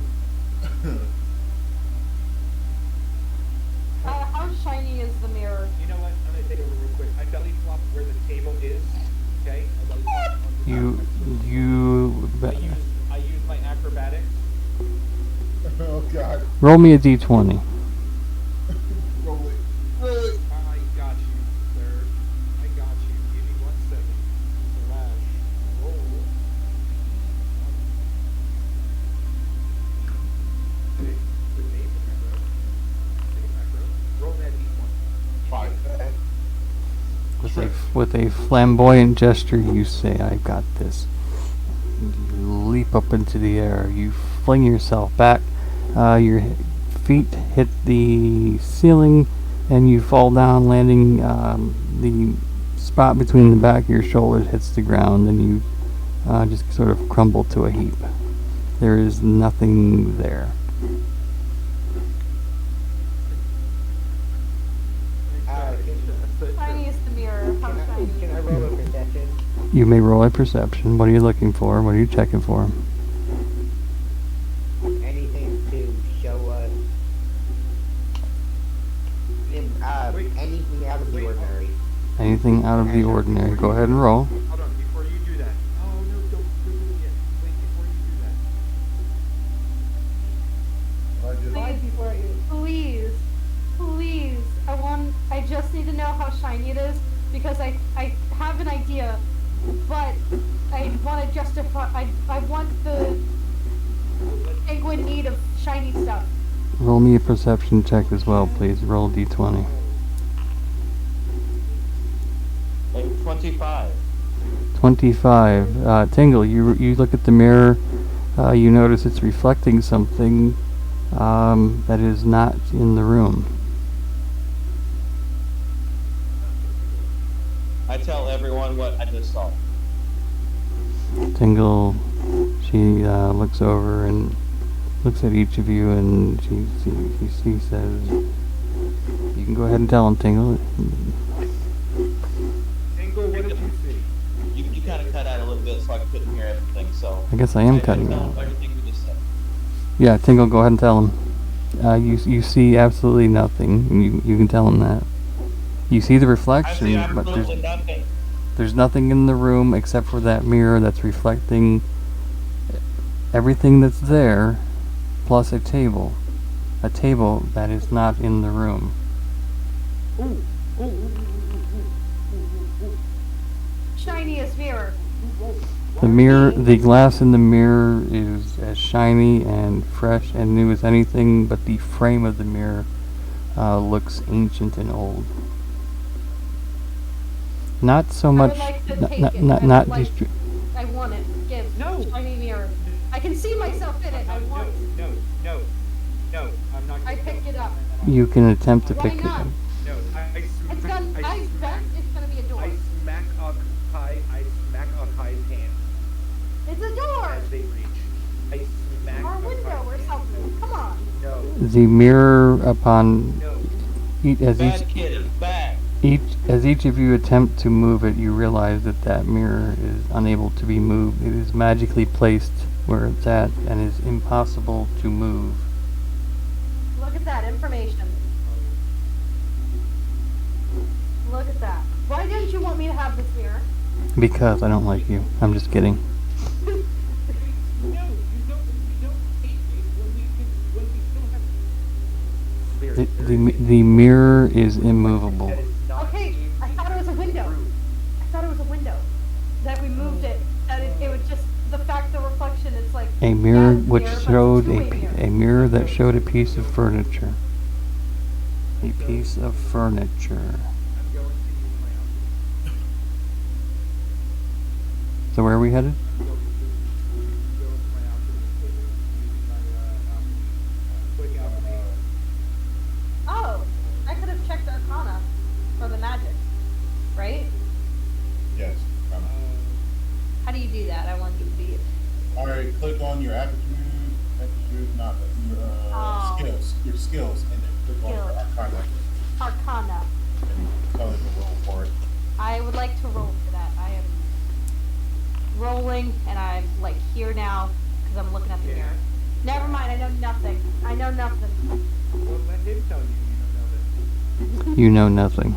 How shiny is the mirror? You know what? I'm gonna take it over real quick. I belly flop where the table is. Okay. I belly flop on the I use my acrobatics. Oh god. Roll me a d20. Roll it. Roll it. I got you, sir. I got you. Give me 1 second. Slash roll. Okay. Good name, macro. Take a macro. Roll that d20. 5. With a flamboyant gesture, you say, "I've got this." You leap up into the air. You fling yourself back. Your feet hit the ceiling, and you fall down, landing the spot between the back of your shoulders hits the ground, and you just sort of crumble to a heap. There is nothing there. Shiny is the mirror. How shiny? can I roll a perception? You may roll a perception. What are you looking for? What are you checking for? Anything to show us anything out of the ordinary. Anything out of the ordinary. Go ahead and roll. Hold on, before you do that. Oh no, don't do it yet. Wait, before you do that. I just, Please, please. I just need to know how shiny it is because I have an idea, but I want to justify. I want the penguin need of shiny stuff. Roll me a perception check as well, please. Roll a d20. 25. 25. Tingle, you look at the mirror. You notice it's reflecting something that is not in the room. I tell everyone what I just saw. Tingle, she looks over and looks at each of you, and she says, "You can go ahead and tell him, Tingle." Tingle, what did you see? You kind of cut out a little bit so I couldn't hear everything, so... I guess I am cutting tell out. them everything we just said. Yeah, Tingle, go ahead and tell him. You see absolutely nothing. And you can tell him that. You see the I see reflection, but absolutely nothing. there's nothing in the room except for that mirror that's reflecting everything that's there, plus a table that is not in the room. Shiniest mirror. The glass in the mirror is as shiny and fresh and new as anything, but the frame of the mirror looks ancient and old. Not so much. I would like to take not it. not I not would like- distri- I want it. Give. No. Shiny mirror. I can see myself in it. I want it. No, I'm not I picked it up. You can attempt to Why pick it not? up. No, It's gonna. I bet it's gonna be a door. I smack up Hai's hands It's a door. as they reach. I smack Or a up window Hai's or hands. something. Come on. No, The mirror upon no. Bad kitty, bad. as each of you attempt to move it, you realize that mirror is unable to be moved. It is magically placed where it's at and is impossible to move. Look at that information. Look at that. Why didn't you want me to have this mirror? Because I don't like you. I'm just kidding. No, you don't hate me when we still have. The mirror is immovable. That is not Okay, I thought it was a window. I thought it was a window. That we moved it. That it would just the fact the reflection. It's like A mirror yeah, it's which mirror, but showed it's a two-way mirror. a mirror that showed a piece of furniture. A piece of furniture. I'm going to use my option. So where are we headed? I'm going to go with my option using my quick alchemy. Oh, I could have checked Arcana for the magic. right? Yes. How do you do that? I want to be. All right. Click on your not your skills, and then click on your Arcana, Arcana. and tell it to roll for it. I would like to roll for that. I am rolling, and I'm like here now because I'm looking at the mirror. Never mind. I know nothing. I know nothing. Well, let him tell you. You know nothing.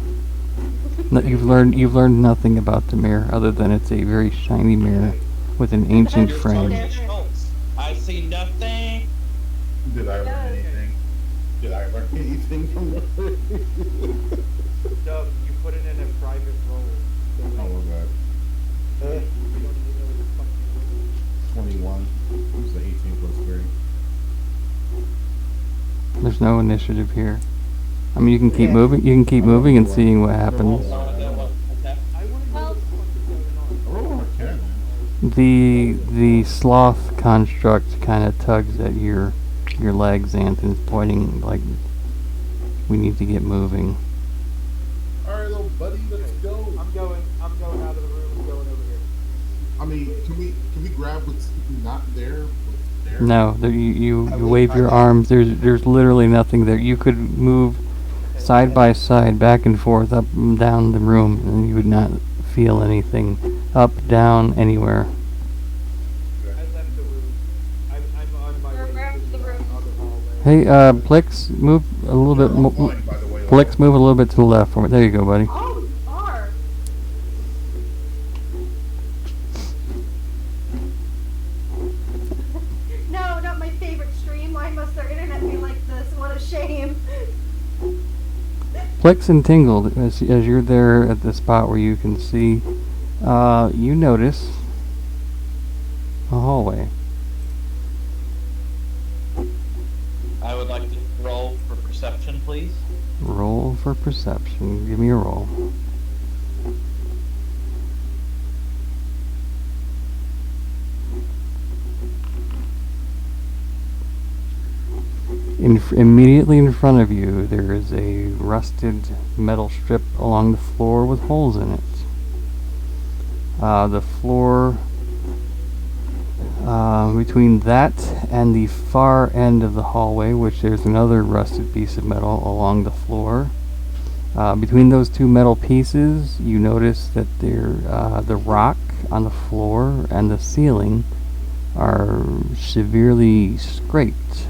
You've learned nothing about the mirror other than it's a very shiny mirror with an ancient You're frame. Tony Schultz. I see nothing. Did I learn anything? Did I learn anything from this? No, you put it in a private role. So Oh, was that we don't even know what the fuck you 21? Who's the 18 plus 3? There's no initiative here. I mean, you can keep moving. You can keep moving and seeing what happens. Okay. I want to know what the fuck is going on. Oh, I can. The sloth construct kind of tugs at your legs, Anthony's pointing like we need to get moving. All right, little buddy, let's go. I'm going out of the room and going over here. I mean, can we grab what's not there? What's there? No, you wave your arms. There's literally nothing there. You could move side by side, back and forth, up and down the room, and you would not feel anything up, down, anywhere. I left the room. I'm on my way Grab to the the room. other hallway. Hey, Plix, move a little bit. You're all fine, by the way. Plix, move a little bit to the left for me. There you go, buddy. Oh, you are. No, not my favorite stream. Why must their internet be like this? What a shame. Plix and Tingled, as you're there at the spot where you can see, you notice a hallway. I would like to roll for perception, please. Roll for perception. Give me a roll. Immediately in front of you, there is a rusted metal strip along the floor with holes in it. The floor between that and the far end of the hallway, which there's another rusted piece of metal along the floor. Between those two metal pieces, you notice that the rock on the floor and the ceiling are severely scraped.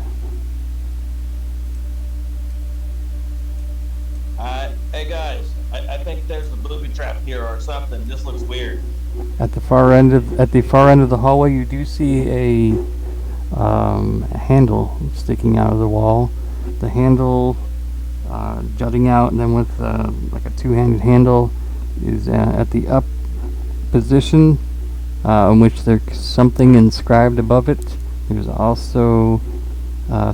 Hey guys, I think there's a booby trap here or something. This looks weird. At the far end of the hallway, you do see a handle sticking out of the wall. The handle jutting out, and then with like a two-handed handle, is at the up position, in which there's something inscribed above it. There's also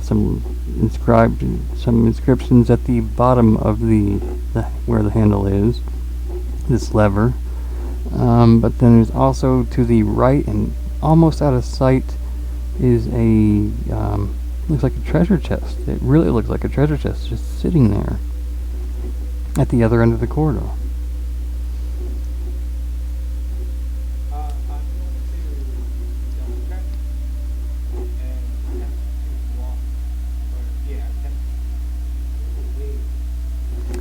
some inscriptions at the bottom of the where the handle is. This lever. But then there's also to the right and almost out of sight is a looks like a treasure chest. It really looks like a treasure chest just sitting there at the other end of the corridor. I'm going to double check and attempt to walk.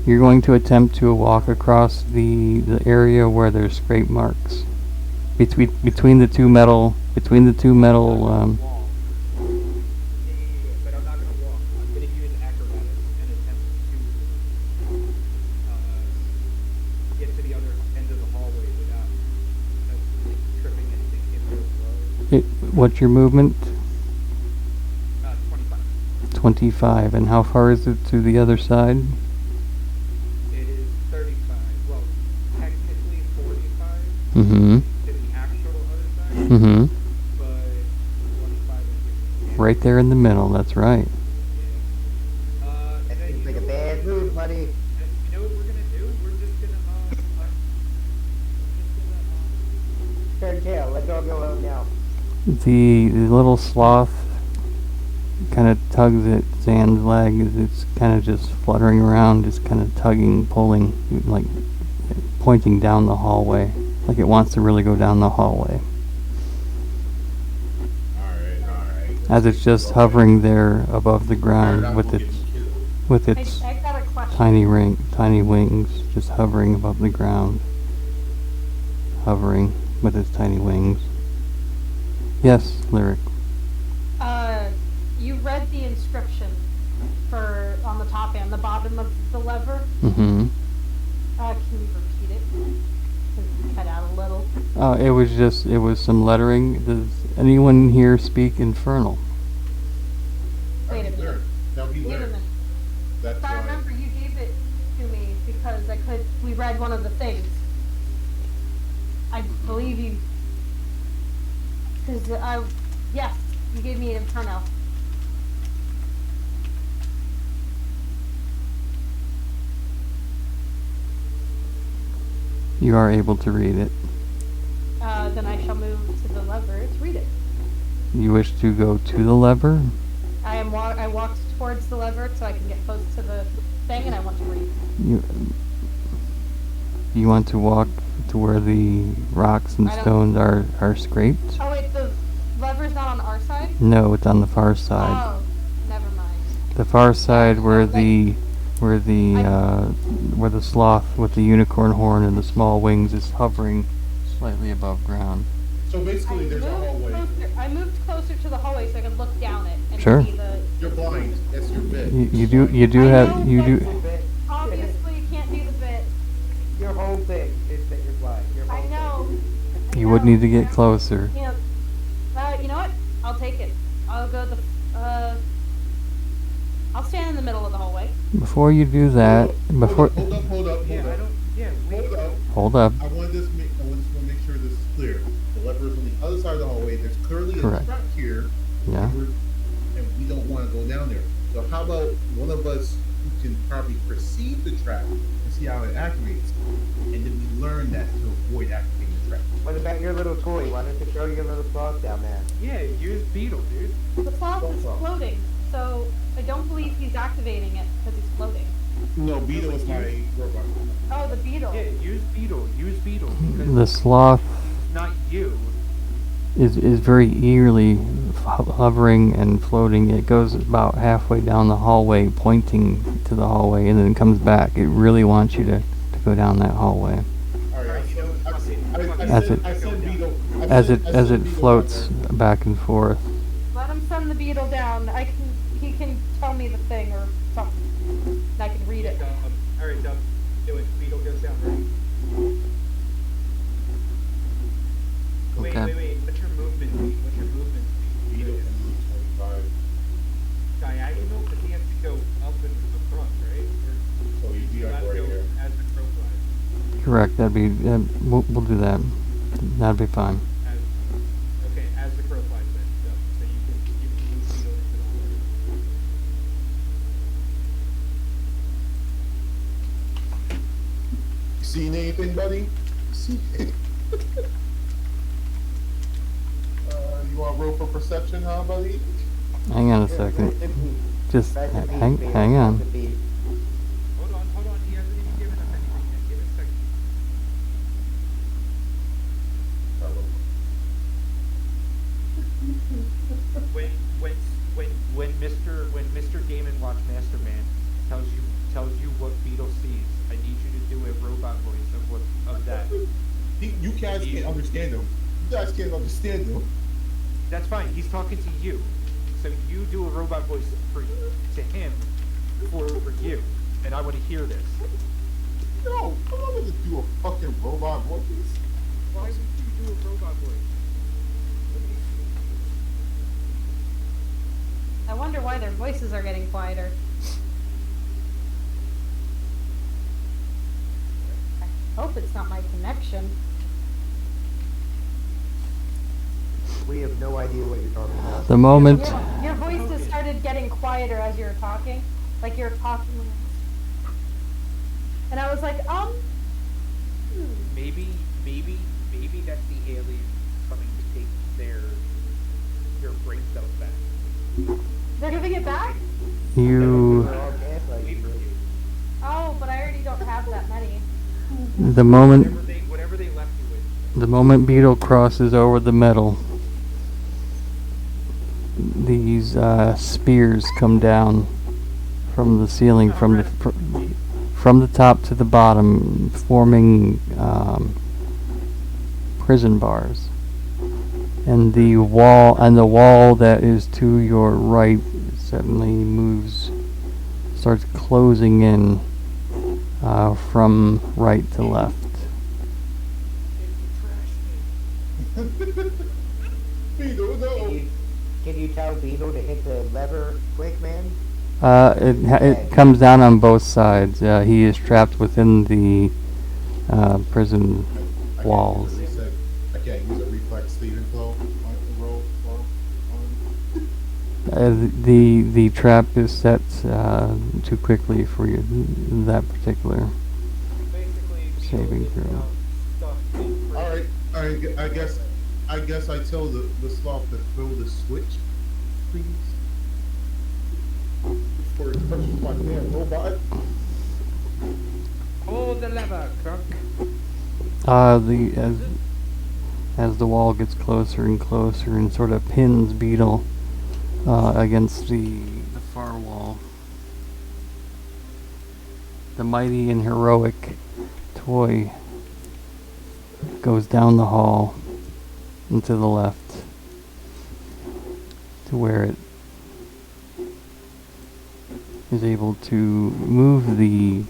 You're going to attempt to walk across the area where there's scrape marks between the two metal Wall. But I'm not going to walk. I'm going to use acrobatics and attempt to get to the other end of the hallway without tripping anything in those rows. What's your movement? 25. 25. And how far is it to the other side? It is 35. Well, technically 45 Mm-hmm. to the actual other side, Mm-hmm. but 25 is Right there in the middle, that's right. That then seems you like a know bad what- move, buddy. You know what we're gonna do? We're just gonna Turn tail. Let's all go home now. The little sloth kind of tugs at Zan's leg as it's kind of just fluttering around, just kind of tugging, pulling, like pointing down the hallway, like it wants to really go down the hallway. Alright. As it's just hovering there above the ground Alright, with I'm its getting killed. with its I got a question. tiny wings, just hovering above the ground. Hovering with its tiny wings. Yes, Lyric. You read the inscription for on the top and the bottom of the lever. Mm-hmm. Can you repeat it? Can you cut out a little? It was some lettering. Does anyone here speak Infernal? Wait a minute. That'll be Wait a lyric. minute. That's I why. remember you gave it to me because we read one of the things. I believe you. Yes, you gave me an Inferno. You are able to read it. Then I shall move to the lever to read it. You wish to go to the lever? I walked towards the lever so I can get close to the thing, and I want to read. You want to walk to where the rocks and I don't- stones are scraped? Oh wait, the lever's not on our side? No, it's on the far side. Oh, never mind. The far side where the sloth with the unicorn horn and the small wings is hovering slightly above ground. So basically, there's a hallway. I moved closer to the hallway so I could look down it and Sure. see the. You're blind. That's your bit. You do I have know, you do. but obviously, you can't do the bit. Your whole thing is that you're blind. Your whole I know. You would need to get closer. You know, you know what? I'll take it. I'll go I'll stand in the middle of the hallway. Before you do that, before Hold up. Yeah, I don't. Yeah, Hold up. hold up. I want to make sure this is clear. The lever is on the other side of the hallway. There's clearly Correct. a trap here. Yeah. And we don't want to go down there. So how about one of us who can probably perceive the trap and see how it activates, and then we learn that to avoid activating the trap. What about your little toy? Why don't you throw your little sloth down there? Yeah, use Beetle, dude. The sloth is floating, so I don't believe he's activating it because he's floating. No, Beetle is my robot. Oh, the beetle. Yeah, use Beetle. Use Beetle. Because The sloth it's not you. is very eerily hovering and floating. It goes about halfway down the hallway, pointing to the hallway, and then comes back. It really wants you to go down that hallway. Alright, As said Beetle. as it floats back and forth. Let him send the beetle down. He can tell me the thing or something. And I can read it. Alright, Dub. Do it. Beetle goes down, right? Okay. Wait. What's your movement speed? Beetle can move 25. Diagonal, but he has to go up and across, right? Or So you'd be like gotta right go here. as the crow flies. Correct. That'd be we'll do that. That'd be fine. Okay, as the crow flies then. So you can move Beetle into the hallway. You seen anything, buddy? See? You want to roll for perception, huh, buddy? Hang on a second. Just hang on. Hold on. He hasn't even given us anything yet. Give it a second. When Mr. Game and Watch Masterman tells you what Beetle sees, I need you to do a robot voice of that. You guys can't understand him. You guys can't understand him. That's fine. He's talking to you, so you do a robot voice to him for you, and I want to hear this. No, I'm not gonna do a fucking robot voice. Why would you do a robot voice? I wonder why their voices are getting quieter. I hope it's not my connection. We have no idea what you're talking about. The moment Your voices started getting quieter as you were talking. Like you were talking. And I was like, Maybe that's the aliens coming to take your brain cells back. they're giving it back? you We're all gaslighting you. Oh, but I already don't have that many. The moment Whatever they left you with. the moment Beetle crosses over the metal, these spears come down from the ceiling, from the top to the bottom, forming prison bars. And the wall that is to your right suddenly starts closing in from right to left. Beetle, no. Can you tell Beetle to hit the lever quick, man? It comes down on both sides. He is trapped within the prison walls. I can't use a reflex Steven flow on the roll. The trap is set too quickly for you, that particular Basically, saving throw. All right. I guess I tell the sloth to throw the switch, please. Before it touches my damn robot. Pull the lever, crook. As the wall gets closer and closer and sort of pins Beetle against the far wall, the mighty and heroic toy goes down the hall and to the left to where it is able to move the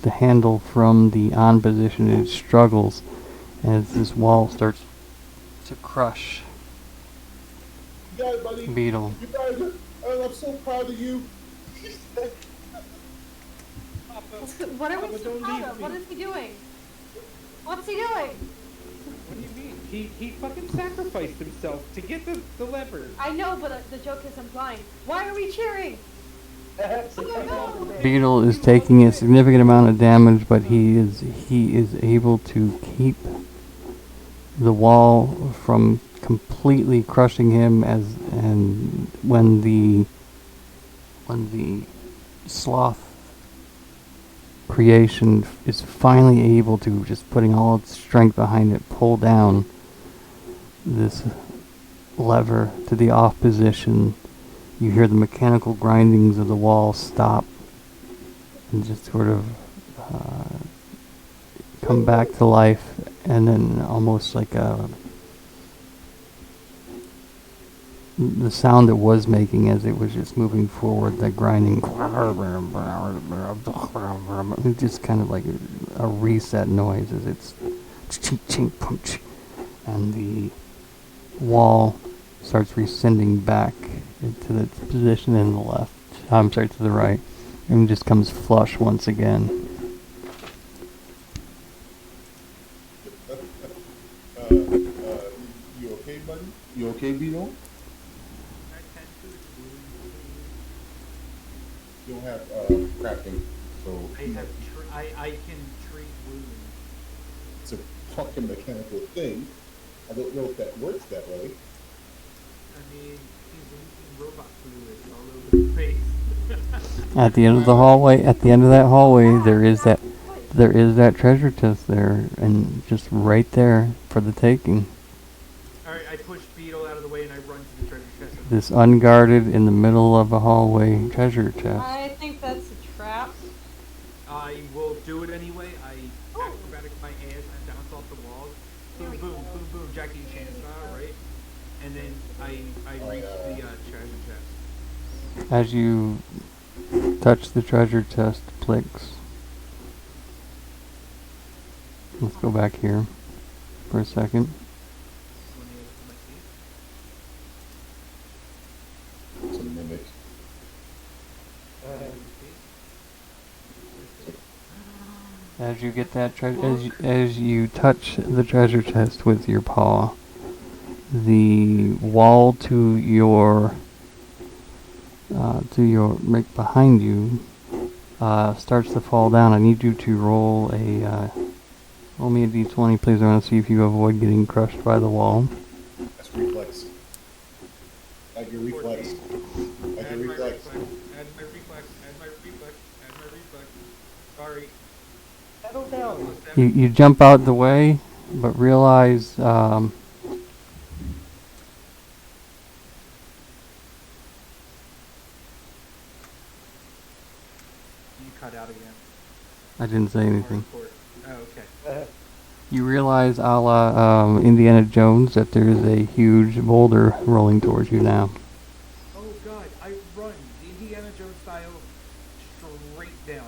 handle from the on position. It struggles as this wall starts to crush You got it, buddy. Beetle. You guys are, I'm so proud of you. What are we Papa, so don't proud leave of? me. What is he doing? What's he doing? What do you mean? He fucking sacrificed himself to get the lever. I know, but the joke is implying. Why are we cheering? Beetle is taking a significant amount of damage, but he is able to keep the wall from completely crushing him and when the sloth creation is finally able to, just putting all its strength behind it, pull down this lever to the off position. You hear the mechanical grindings of the wall stop and just sort of come back to life, and then almost like the sound it was making as it was just moving forward, that grinding, it just kind of like a reset noise as it's chink chink punch, and the wall starts rescinding back into the position in the left. I'm sorry, to the right, and just comes flush once again. You okay, buddy? You okay, Beetle? You don't have crafting, so I can treat wounds. it's a fucking mechanical thing. I don't know if that works that way. I mean, he's leaking robot fluid all over the face. At the end of the hallway, at the end of that hallway, there is that treasure chest there, and just right there for the taking. Alright, I push Beetle out of the way and I run to the treasure chest. This unguarded in the middle of a hallway treasure chest. I think that's a trap. I will do it anyway. I acrobatic my ass and I bounce off the walls. Boom, boom, boom, boom, Jackie Chan style, right? And then I reach the treasure chest. As you touch the treasure chest, clicks. Let's go back here for a second. It's a mimic. As you get that as you touch the treasure chest with your paw, the wall to your right behind you starts to fall down. I need you to roll me a d20, please. I want to see if you avoid getting crushed by the wall. That's reflex. Like your reflex. Like your reflex. Add my reflex. Settle down. You jump out the way, but realize You cut out again. I didn't say anything. Oh, okay. You realize, a la Indiana Jones, that there is a huge boulder rolling towards you now. Oh god, I run the Indiana Jones style straight down.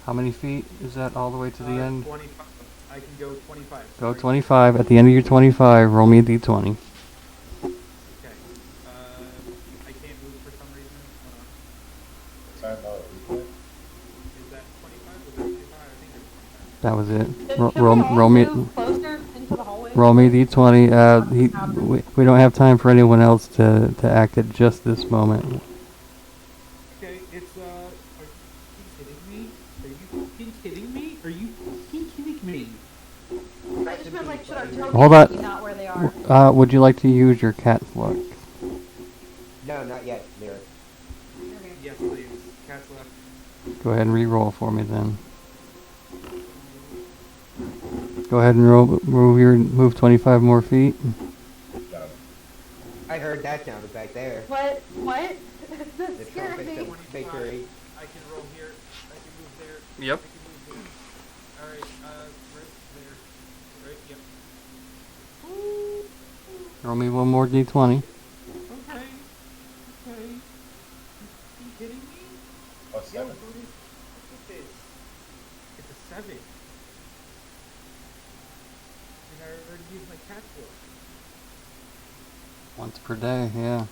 How many feet is that all the way to the end? 25. I can go 25. Go 25. At the end of your 25, roll me a d20. Okay. I can't move for some reason. Time out. Is that 25? Was that 25? I think it was 25. That was it. Should Roll we all roll me. move closer into the hallway? Roll me d20. We don't have time for anyone else to act at just this moment. Okay, it's are you kidding me? Are you fucking kidding me? Are you fucking kidding me? I just meant like, should our tokens Hold on. be not where they are? Would you like to use your cat luck? No, not yet, Lyric. Okay. Yes, please. Cat's left. Go ahead and re-roll for me then. Go ahead and move 25 more feet. Got it. I heard that sound back there. What? What? The That scared trumpet me. victory. I can roll here. I can move there. Yep. I can move there. Alright, right there. Right, yep. Roll me one more d20. Okay. Okay. Are you kidding me? Plus Yo, 7. look at this. It's a 7. And I already used my cat's work. Once per day, yeah.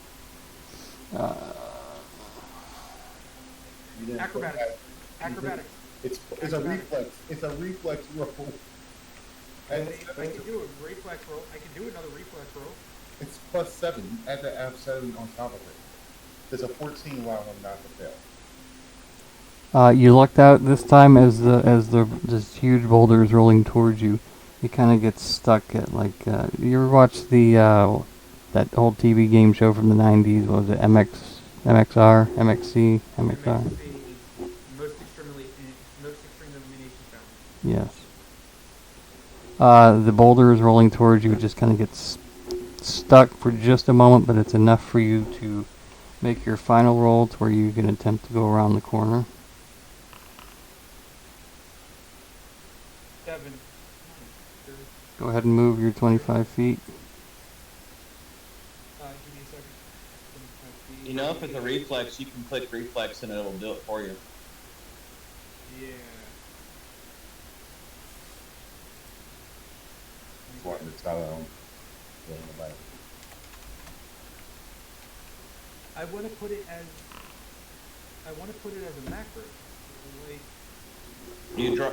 You didn't put Acrobatics. that- Acrobatics. It's a Acrobatics. reflex. It's a reflex roll. And If I can do a reflex roll, I can do another reflex roll. it's plus 7. You add the F7 on top of it. There's a 14 allowing them not to fail. You lucked out this time as this huge boulder is rolling towards you. You kind of get stuck at like you ever watched the that old TV game show from the 90s? What was it? MXR, MXC, MXR? MXC, most extreme elimination challenge. Yes. The boulder is rolling towards you. It just kind of gets stuck for just a moment, but it's enough for you to make your final roll to where you can attempt to go around the corner. 7. Go ahead and move your 25 feet. Give me a second. 25 feet. You know, if it's a reflex, you can click reflex and it'll do it for you. Yeah. It's wanting to tell them. I want to put it as a macro. Like,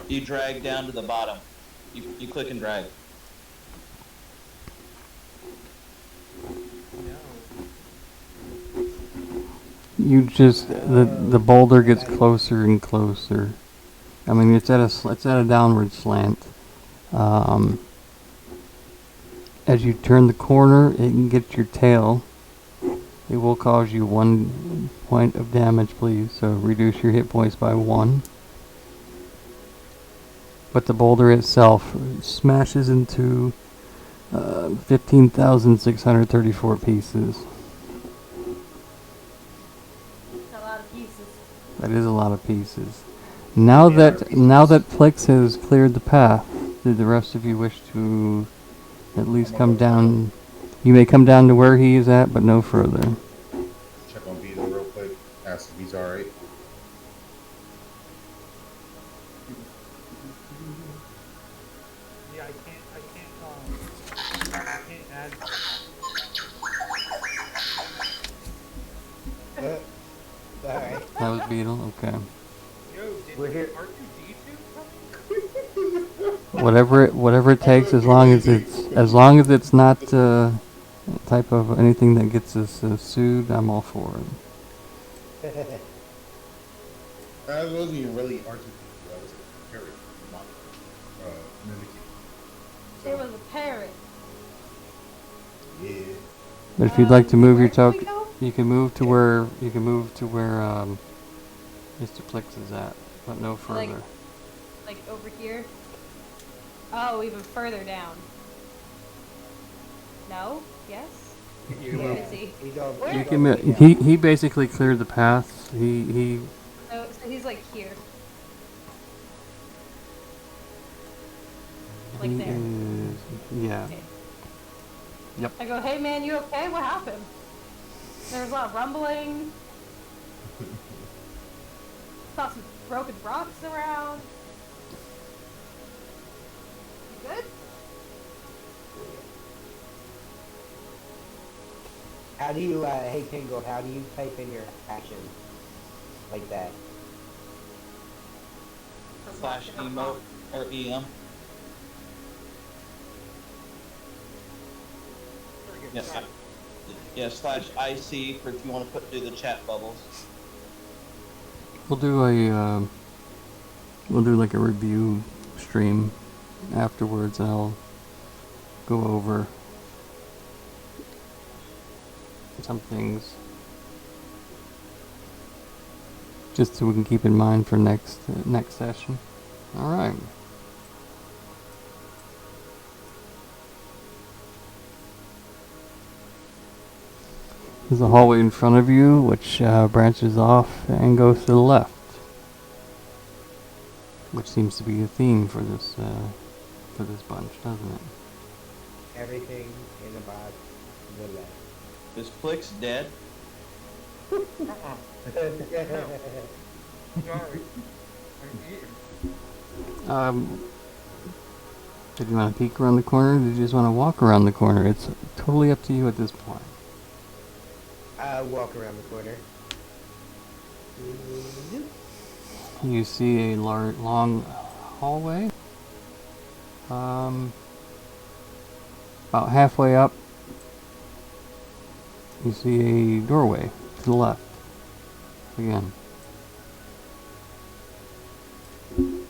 You drag down to the bottom. You click and drag. no. You just the boulder gets closer and closer. I mean, it's at a downward slant. As you turn the corner, it can get your tail. It will cause you 1 point of damage, please. So reduce your hit points by 1. But the boulder itself smashes into 15,634 pieces. A lot of pieces. That is a lot of pieces. Now that Plix has cleared the path, do the rest of you wish to at least come down? You may come down to where he is at, but no further. Check on Beetle real quick. Ask if he's alright. Yeah, I can't add. Alright. That was Beetle. Okay. Yo, did We're here. R2D2 come? Whatever it takes, as long as it's not type of anything that gets us sued, I'm all for it. That wasn't even really R2D2. That was a parrot. Not mimicking. It was a parrot. Yeah. But if you'd like to move your Where can we token, go? you can move to where Mr. Plix is at, but no Like- further. like over here. Oh, even further down. No? Yes? Where is he? He's over, Where? he's You over can, way down. he basically cleared the path. He So he's like here. Like he there. is, yeah. Okay. Yep. I go, hey man, you okay? What happened? There was a lot of rumbling. Saw some broken rocks around. You good? How do you, hey Tingle, how do you type in your action like that? Slash emote or EM. Yeah, yeah, slash IC for if you want to put through the chat bubbles. We'll do a we'll do like a review stream afterwards, and I'll go over some things just so we can keep in mind for next session. All right. There's a hallway in front of you, which branches off and goes to the left, which seems to be a theme for this bunch, doesn't it? Everything in the box to the left. Is Plix dead? Sorry. I'm eating. Did you want to peek around the corner? Or did you just want to walk around the corner? It's totally up to you at this point. Walk around the corner. You see a long hallway. About halfway up, you see a doorway to the left. Again. I'm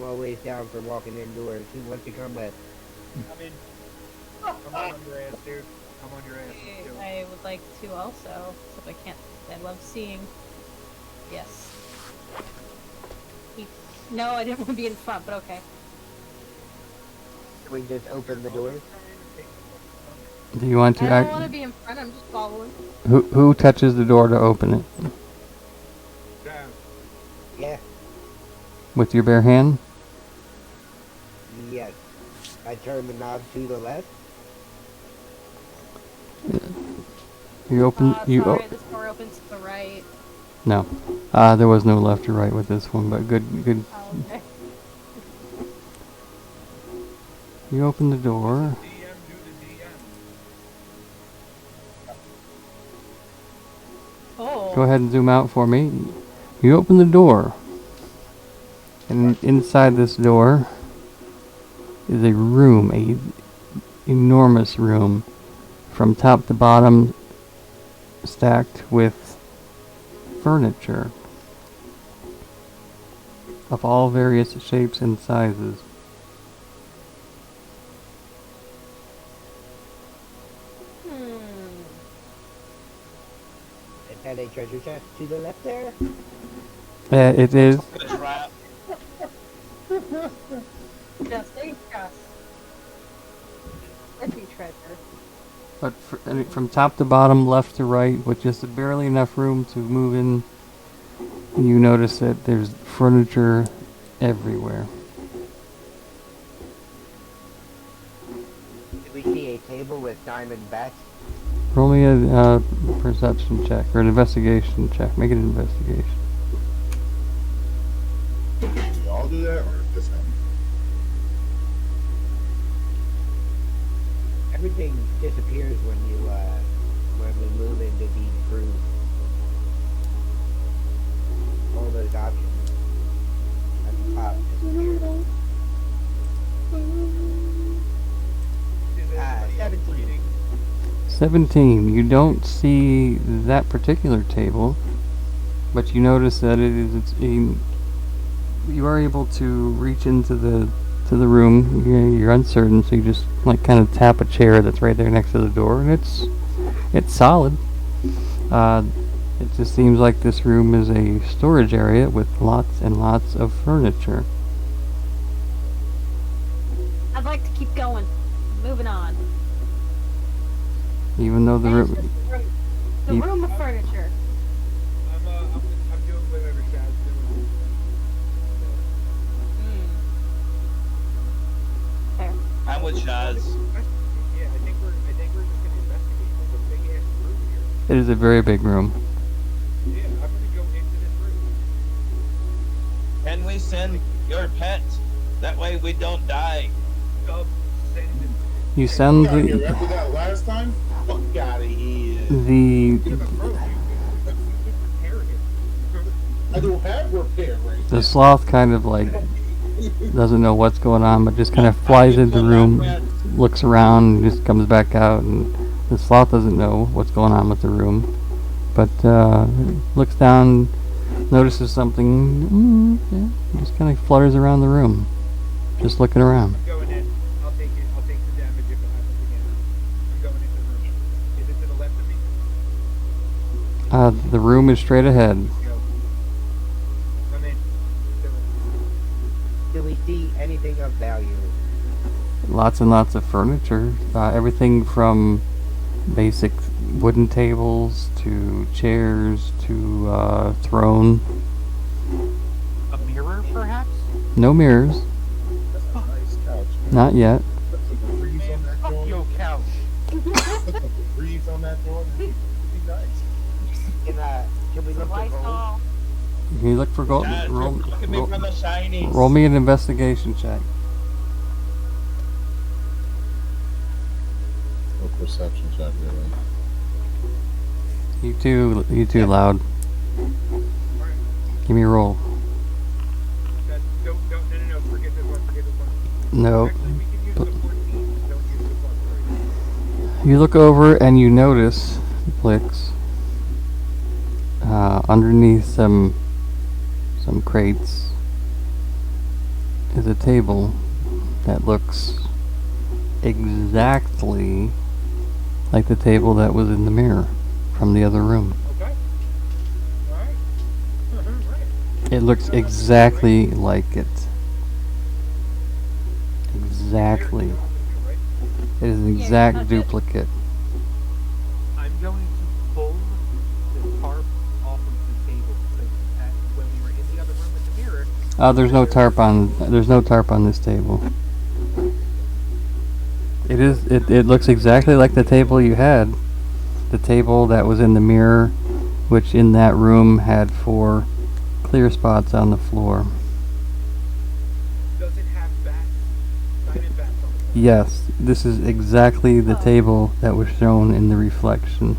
always down for walking indoors. Who wants to come with? I'm in. Come on your ass, dude. Come on your ass. Let's go. I would like to also, except I can't. I love seeing. Yes. No, I didn't want to be in front, but okay. Can we just open the door? Do you want to I don't want to be in front. I'm just following. Who touches the door to open it? Down. Yeah. With your bare hand? Yes. I turn the knob to the left. You open. Sorry, this door opens to the right. No. There was no left or right with this one, but good. Oh, okay. You open the door. DM, do the DM. Oh. Go ahead and zoom out for me. You open the door. And inside this door is a room, a enormous room, from top to bottom, stacked with furniture of all various shapes and sizes. Is that a treasure chest to the left there? It is. A trap. Just a trust. Would be treasure. But from top to bottom, left to right, with just barely enough room to move in, you notice that there's furniture everywhere. Did we see a table with diamond backs? Roll me a perception check, or an investigation check. Make it an investigation. We all do that, or just him? Everything disappears when you when we move into the groove. All those options at the top disappear. 17. 17. You don't see that particular table, but you notice that you are able to reach into the room. You're uncertain, so you just like kind of tap a chair that's right there next to the door, and it's solid. It just seems like this room is a storage area with lots and lots of furniture. I'd like to keep going. Moving on. Even though the And it's room, just the You- room of furniture. I'm doing whatever Shad's doing. Fair. I'm with Shaz. Yeah, I think we're just gonna investigate. There's a big ass room here. it is a very big room. Yeah, I'm gonna go into this room. Can we send your pet? That way we don't die. Send it. You send Get out of here. the After that last time, fuck out of here. the Yeah, but bro, you repair him. I don't have repair right the sloth kind of like doesn't know what's going on, but just kind of flies into the room, looks around, and just comes back out. And the sloth doesn't know what's going on with the room, but looks down, notices something, yeah, just kind of flutters around the room, just looking around. I'm going in. I'll take it. I'll take the damage if it happens again. I'm going into the room. Is it to the left of me? The room is straight ahead. Let's go. I'm in. Do we see anything of value? Lots and lots of furniture, everything from basic wooden tables to chairs to throne. A mirror, perhaps? No mirrors, That's a nice couch. not yet. Let's take a breeze on that Fuck joint. yo, couch. Let's take a breeze on that joint. It'd be nice. Can we look at gold? Lysol. Can you look for gold? Shaz, look at me from the shinies. Roll me an investigation check. No perception check, really. You too, Loud. Give me a roll. No, forget this one, No. Actually, we can use the 14, don't use the +3. You look over and you notice, Plix, underneath some crates is a table that looks exactly like the table that was in the mirror from the other room. Okay. Alright. Right. It looks exactly like it. Exactly. It is an Yeah, exact touch it. duplicate. I'm going to pull the tarp off of the table because when we were in the other room with the mirror, There's no tarp on this table. It looks exactly like the table you had. The table that was in the mirror, which in that room had 4 clear spots on the floor. does it have bats? Diamond bats on it. Yes, this is exactly the table that was shown in the reflection.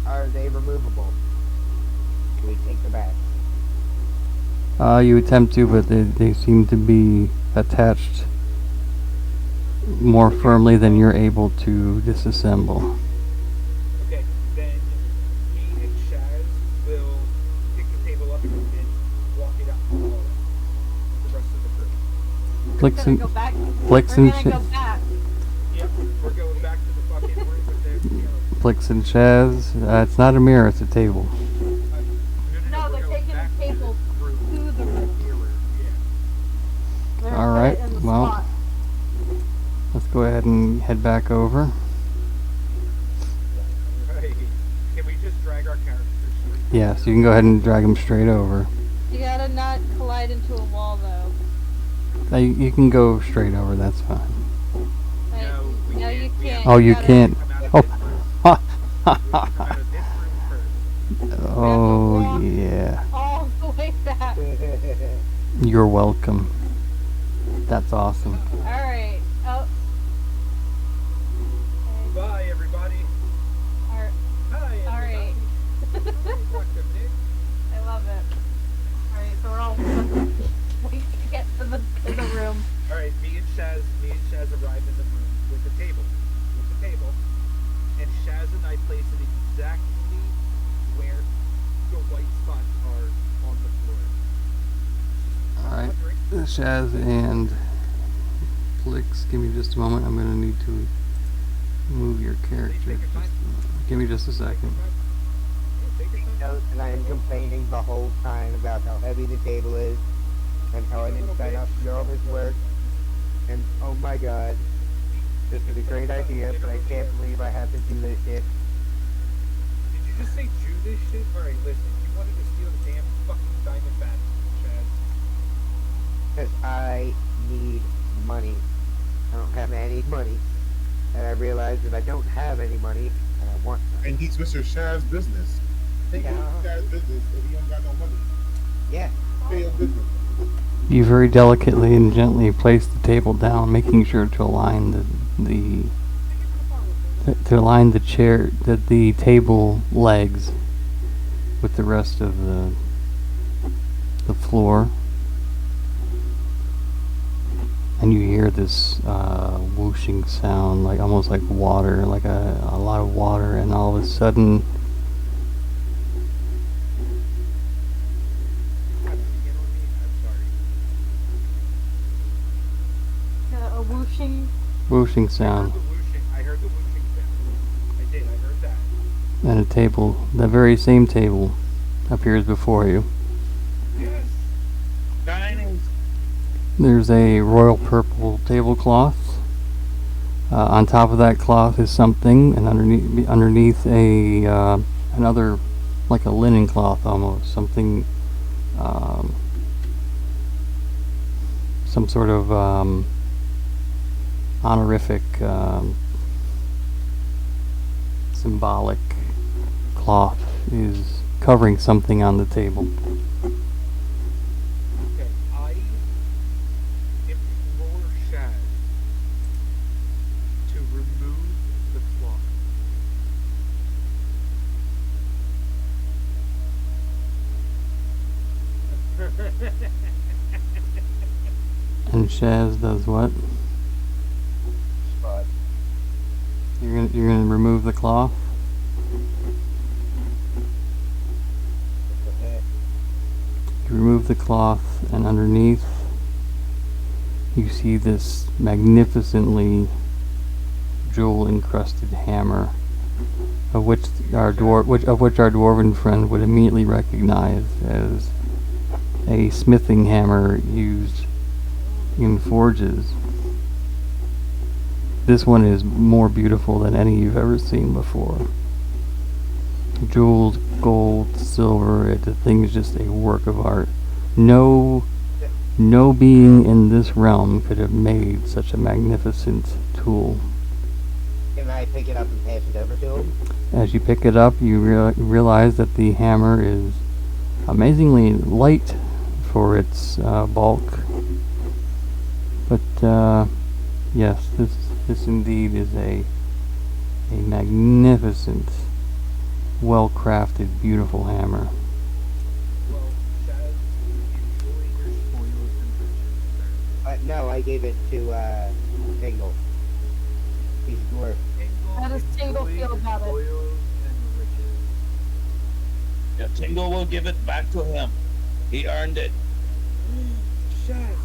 Are they removable? Do we take the back? You attempt to, but they seem to be attached more firmly than you're able to disassemble. Okay, then me and Shaz will pick the table up and walk it out the hallway. The rest of the crew. Plix Gonna and, go back. Plix We're and, gonna go back. Yep, we're going back to the fucking room with the, Plix and Chaz, it's not a mirror, it's a table. No, we're they're going taking back the table room. to the room. Mirror, yeah. They're All gonna right, put it in the well. spot. Let's go ahead and head back over. Right. Can we just drag our characters straight? Yes, you can go ahead and drag them straight over. You gotta not collide into a wall, though. You can go straight over, that's fine. Like, No, we no, you can't. can't. Oh, you gotta- can't. Come out of Oh. this room. Ha, We have to come out of this room first. Oh, yeah. All the way back. You're welcome. That's awesome. Alright. Oh. Okay. Bye, everybody. Alright. Hi, Alright. everybody. Welcome, Nick. I love it. Alright, so we're all wait to get to the room. All right, me and Shaz arrived in the room with the table, and Shaz and I place it exactly where the white spots are on the floor. Alright, Wondering- Chaz and Plix, give me just a moment. I'm going to need to move your character. Give me just a second. Yeah, take your time. Note that I am complaining the whole time about how heavy the table is and how I didn't sign up to do all this work. And oh my god, this is a great idea, but I can't believe I have to do this shit. Did you just say Jew this shit? Alright, listen. You wanted to steal the damn fucking diamond bat, Chaz. Because I need money. I don't have any money. And I realize that I don't have any money, and I want money. And he's Mr. Shaz's business. Take Yeah. Mr. Shaz's business if he don't got no money. Yeah. Pay your business. You very delicately and gently place the table down, making sure to align to align the table legs with the rest of the floor. And you hear this whooshing sound, like almost like water, like a lot of water, and all of a sudden, A whooshing. whooshing sound, I heard the whooshing sound. I did, I heard that. and a table, the very same table, appears before you. Yes! Dining! There's a royal purple tablecloth. On top of that cloth is something, and underneath another, like a linen cloth almost, something, some sort of honorific, symbolic cloth is covering something on the table. Okay, I implore Shaz to remove the cloth. And Shaz does what? But You're gonna remove the cloth. You remove the cloth, and underneath you see this magnificently jewel-encrusted hammer, of which our dwarven friend would immediately recognize as a smithing hammer used in forges. This one is more beautiful than any you've ever seen before. Jeweled, gold, silver, the thing is just a work of art. No being in this realm could have made such a magnificent tool. can I pick it up and pass it over to him? As you pick it up, you realize that the hammer is amazingly light for its bulk. But yes, this indeed is a magnificent, well-crafted, beautiful hammer. Well, Chaz, enjoy your spoils and riches, sir. No, I gave it to Tingle. He's a dwarf. How does Tingle enjoy feel your about it? spoils and riches. Yeah, Tingle will give it back to him. He earned it. Chaz,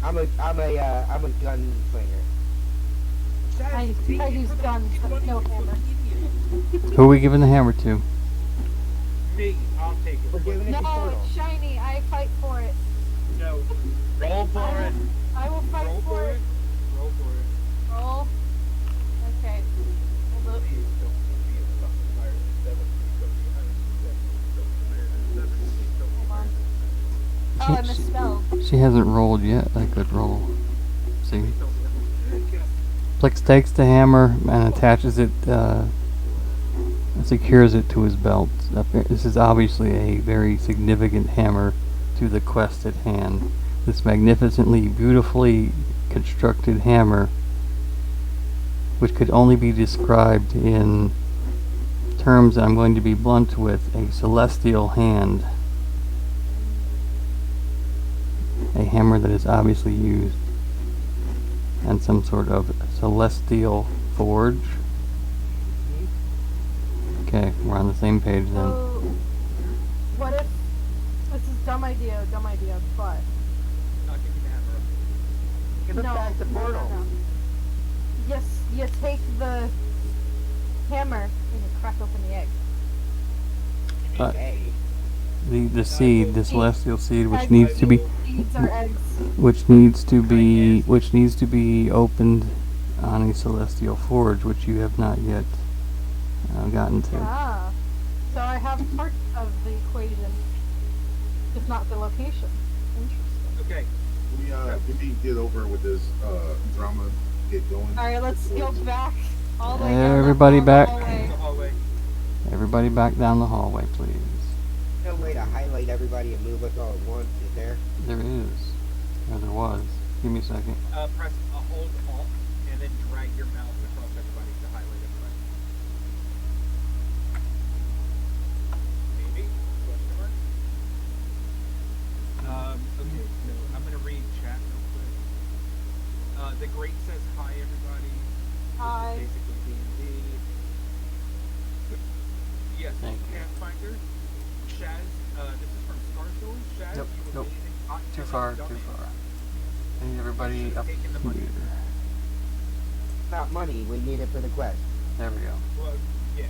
I'm a gunslinger. Chaz, I take it use for the guns, but money, no you hammer. fucking idiot. Who are we giving the hammer to? Me, I'll take it. We're giving it to No, Turtle. it's shiny. I fight for it. No. Roll for it. I will fight Roll for it. Roll for it. Roll. Okay. Hold up. Please don't be a fucking liar. 7, please don't be a liar. 7, please don't be a liar. 7, please don't be a Oh, I liar. misspelled. She hasn't rolled yet. I could roll. See? Please don't be a liar. Plix takes the hammer and attaches it, secures it to his belt. This is obviously a very significant hammer to the quest at hand. This magnificently, beautifully constructed hammer, which could only be described in terms I'm going to be blunt with, a celestial hand. A hammer that is obviously used and some sort of celestial forge. Okay, we're on the same page then. So, what if this is dumb idea, but Not giving the hammer up. Give it back to Portal. Yes, you take the hammer and you crack open the egg. Uh, Hey. the seed, the celestial seed, which I needs to be Seeds are eggs. which needs to be opened on a celestial forge, which you have not yet gotten to. Ah. So I have part of the equation, just not the location. Interesting. Okay. We need to get over with this drama. Get going. Alright, let's go back all the way down Everybody the back. hallway. The hallway. Everybody back down the hallway, please. No way to highlight everybody and move us all at once, is there? There is. Or there was. Give me a second. Press hold Alt and then drag your mouse across everybody to highlight everybody. Maybe? Question mark? Okay, so I'm gonna read chat real quick. The Great says hi everybody. Hi. This is basically D&D. Yes, Thank you. Pathfinder. Shaz, this is from Star Souls. Shaz, Nope, you nope. amazing hot Too yellow far, dummy. too far. I need everybody up Taking the money. here. Not money, we need it for the quest. There we go. Well, yeah.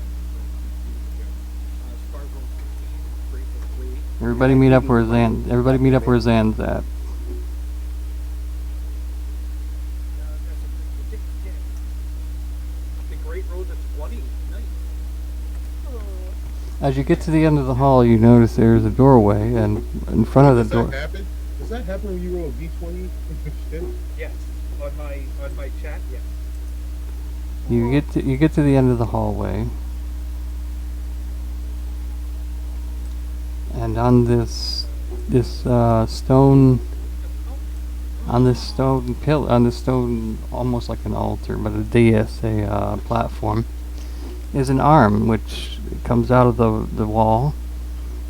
Star Souls 15, Great for 3. Everybody meet up where Zan's at. The Great Road to 20. Nice. As you get to the end of the hall, you notice there's a doorway, and in front of the Does door. that happen? Does that happen when you roll a d20? Yes. On my chat, yes. You get to the end of the hallway, and on this stone almost like an altar, but a dais, a platform, is an arm which comes out of the wall,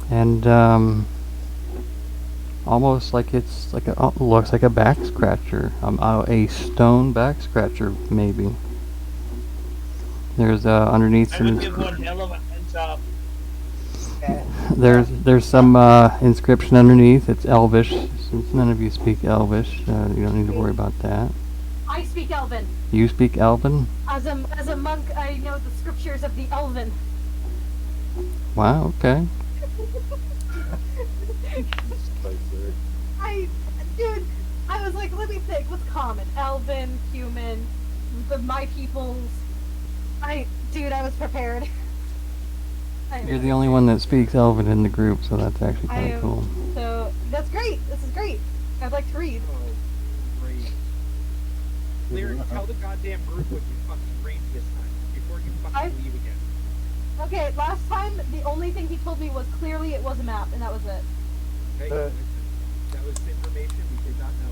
and almost like it's like looks like a back scratcher, a stone back scratcher maybe. There's underneath I some would give one hell of a hand job. there's some inscription underneath. It's Elvish. Since none of you speak Elvish, you don't need to worry about that. I speak Elven. You speak Elven? As a monk, I know the scriptures of the Elven. Wow. Okay. Dude, I was like, let me think. What's common? Elven, human, my peoples. I was prepared. You're the only one that speaks Elven in the group, so that's actually kind of cool. So that's great. This is great. I'd like to read. Oh, great. Lyric, tell the goddamn group what you fucking read this time before you fucking leave again. Okay, last time the only thing he told me was clearly it was a map, and that was it. Hey, listen, that was information we did not know.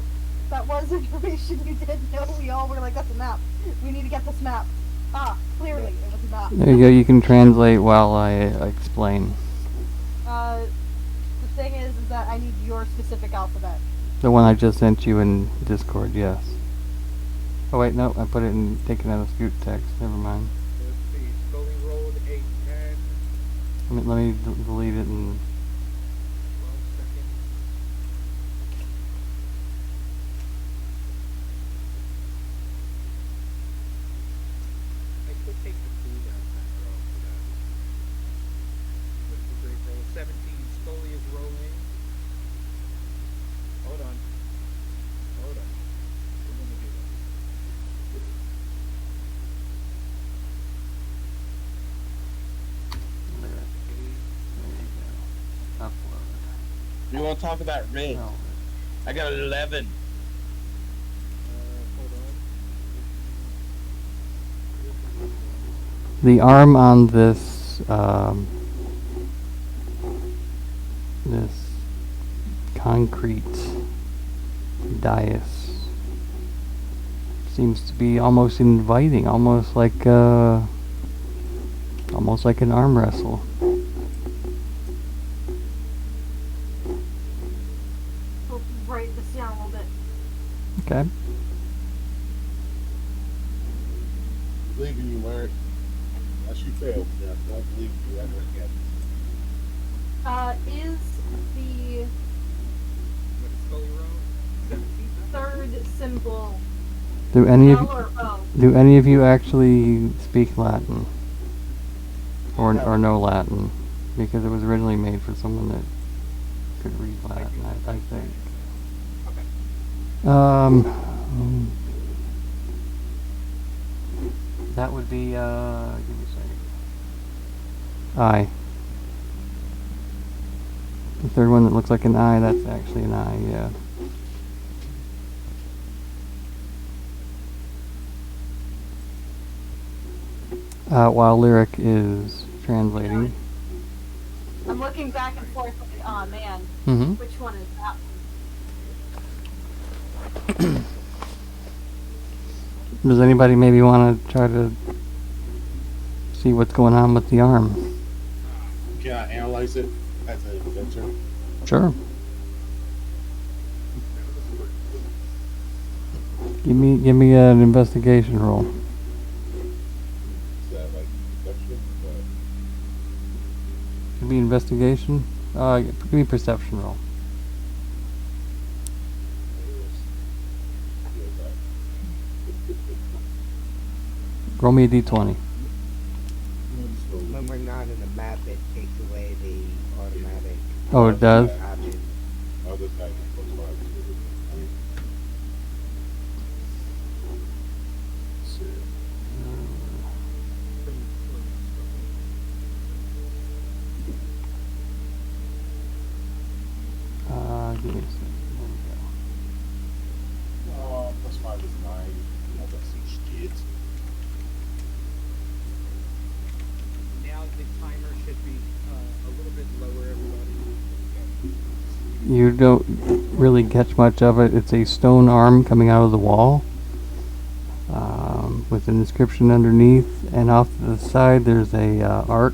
That was information you did know. We all were like, that's a map. We need to get this map. Ah, clearly it was a map. There you go. You can translate while I explain. The thing is that I need your specific alphabet. The one I just sent you in Discord. Yes. Oh wait, no. I put it in taken out of Scoot text. Never mind. Let's see. Scully rolled a 10, Let me delete it and. 12 seconds. I could take the cooldown factor off for that. But it's a great roll. 17. Scully is rolling. Hold on. Hold on. We're gonna do that. There you go. Upload. We want to talk about red. No. I got 11. Hold on. The arm on this this concrete dais seems to be almost inviting, almost like an arm wrestle. We'll write this down a little bit. Okay. Believe in you, Larry. Unless you fail, then I don't believe you ever again. Is the What is Scully roll? 17? third symbol Do any L of or O? do any of you actually speak Latin or know Latin? Because it was originally made for someone that could read Latin. I think. Um, that would be, give me a second. Eye. The third one that looks like an eye, that's actually an eye, yeah. While Lyric is translating. I'm looking back and forth. Like, oh man, Mm-hmm. which one is that one? Does anybody maybe want to try to see what's going on with the arm? Can I analyze it as an adventure? Sure. Give me an investigation roll. Is that like perception? Give me investigation. Give me perception roll. Roll me a d20. When we're not in the map, it takes away the automatic Oh, it does? option. I'll just have it plus 5 to it. Give me a second. There we go. Plus 5 is 9. That's each kid. Now the timer should be a little bit lower, everybody. You don't really catch much of it. It's a stone arm coming out of the wall, with an inscription underneath, and off to the side there's a arc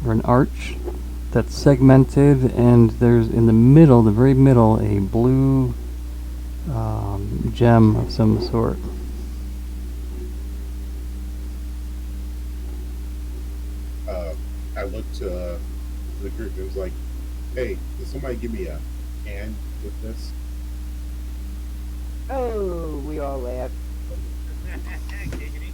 or an arch that's segmented, and there's in the middle, the very middle, a blue gem of some sort. I looked to the group and was like, hey, can somebody give me a hand with this? Oh, we all laughed. Giggity.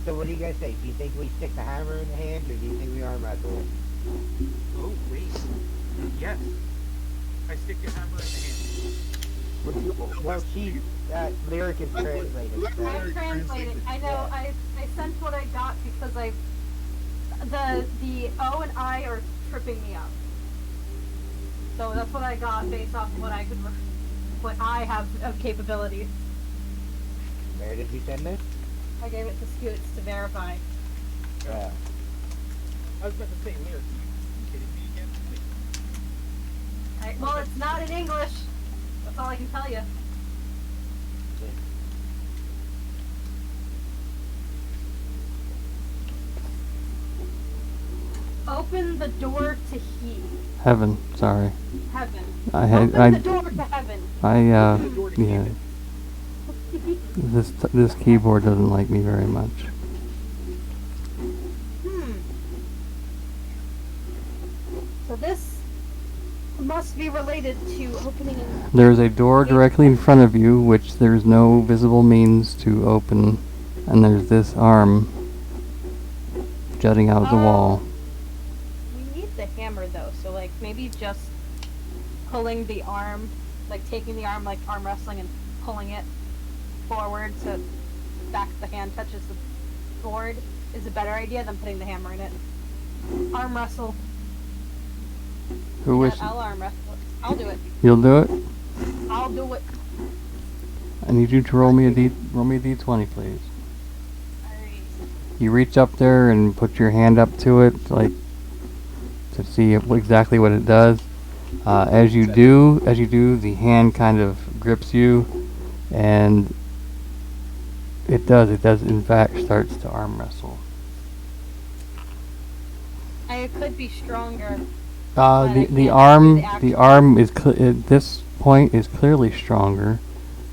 So what do you guys think? Do you think we stick the hammer in the hand, or do you think we arm wrestle? Oh, wait. Yes. I stick the hammer in the hand. Well, she, Lyric is translated. Let so- Lyric I'm translating. I know. Yeah. I sent what I got because the O and I are tripping me up. So that's what I got based off of what I have of capabilities. Where did you send this? I gave it to Scoots to verify. Yeah. I was about to say, Lyric, you kidding me again? Well, it's not in English. That's all I can tell you. Open the door to Heaven, sorry. heaven. Open the door to heaven. Yeah. This keyboard doesn't like me very much. So this must be related to opening and There's a door directly in front of you, which there's no visible means to open, and there's this arm jutting out of the wall. we need the hammer though, so like maybe just pulling the arm, like taking the arm like arm wrestling and pulling it forward so the back of the hand touches the board is a better idea than putting the hammer in it. Arm wrestle. Who Yeah, wishes? I'll arm wrestle it. I'll do it. You'll do it? I'll do it. I need you to roll me a d20, please. Alright. You reach up there and put your hand up to it, like to see exactly what it does. As you do, the hand kind of grips you, and it does in fact starts to arm wrestle. I could be stronger. I The can't arm do the action. is at this point is clearly stronger,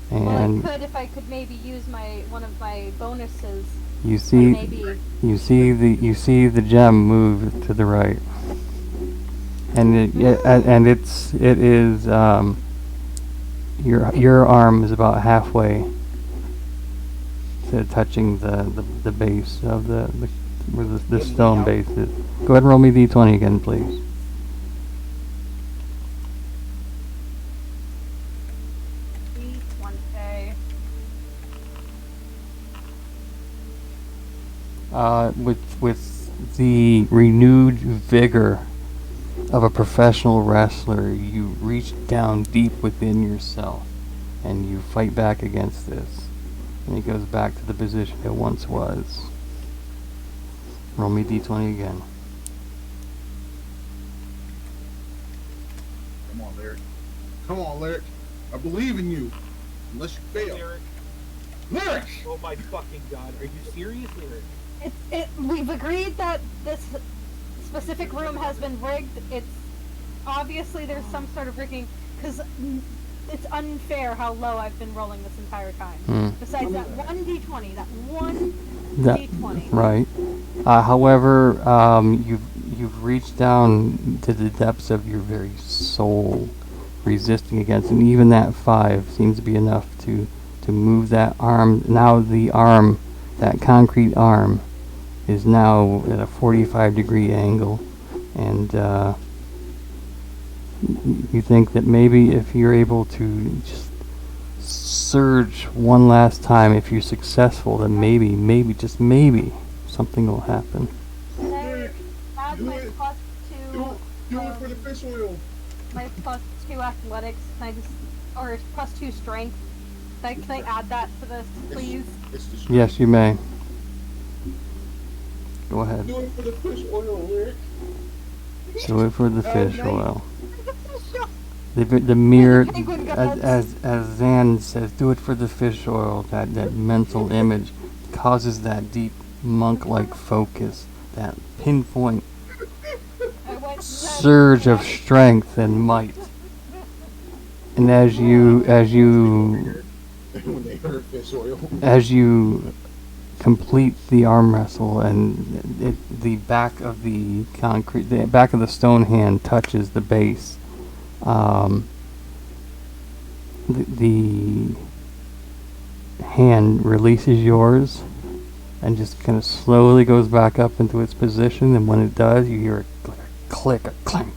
Well, and I could if I could maybe use one of my bonuses. you see Maybe. you see the gem move to the right, and it is your arm is about halfway to touching the base of the where the stone base is. Go ahead and roll me d20 again, please. With the renewed vigor of a professional wrestler, you reach down deep within yourself and you fight back against this. And it goes back to the position it once was. Roll me d20 again. Come on, Lyric. Come on, Lyric. I believe in you. Unless you fail. Lyric. Lyric! Oh my fucking god. Are you serious, Lyric? We've agreed that this specific room has been rigged. It's obviously there's some sort of rigging because it's unfair how low I've been rolling this entire time. Besides that one d20, that one d20. Right. However, you've reached down to the depths of your very soul, resisting against, and even that 5 seems to be enough to move that arm. Now the arm, that concrete arm, is now at a 45-degree angle, and you think that maybe if you're able to just surge one last time, if you're successful, then maybe, just maybe, something will happen. Can I add Do my it. plus Do 2? it for the fish oil. My plus 2 athletics. Can I just, or plus 2 strength? Can I add that to this, please? It's the Yes, you may. Go ahead. Do it for the fish oil, Lyric. Do it for the fish nice. oil. The mere, Penguin guts. as Zan says, do it for the fish oil. That mental image causes that deep monk-like focus, that pinpoint I went surge of strength and might. And as you When they heard fish oil. as you complete the arm wrestle, and the back of the concrete, the back of the stone hand touches the base. The hand releases yours and just kind of slowly goes back up into its position, and when it does, you hear a click, a clank,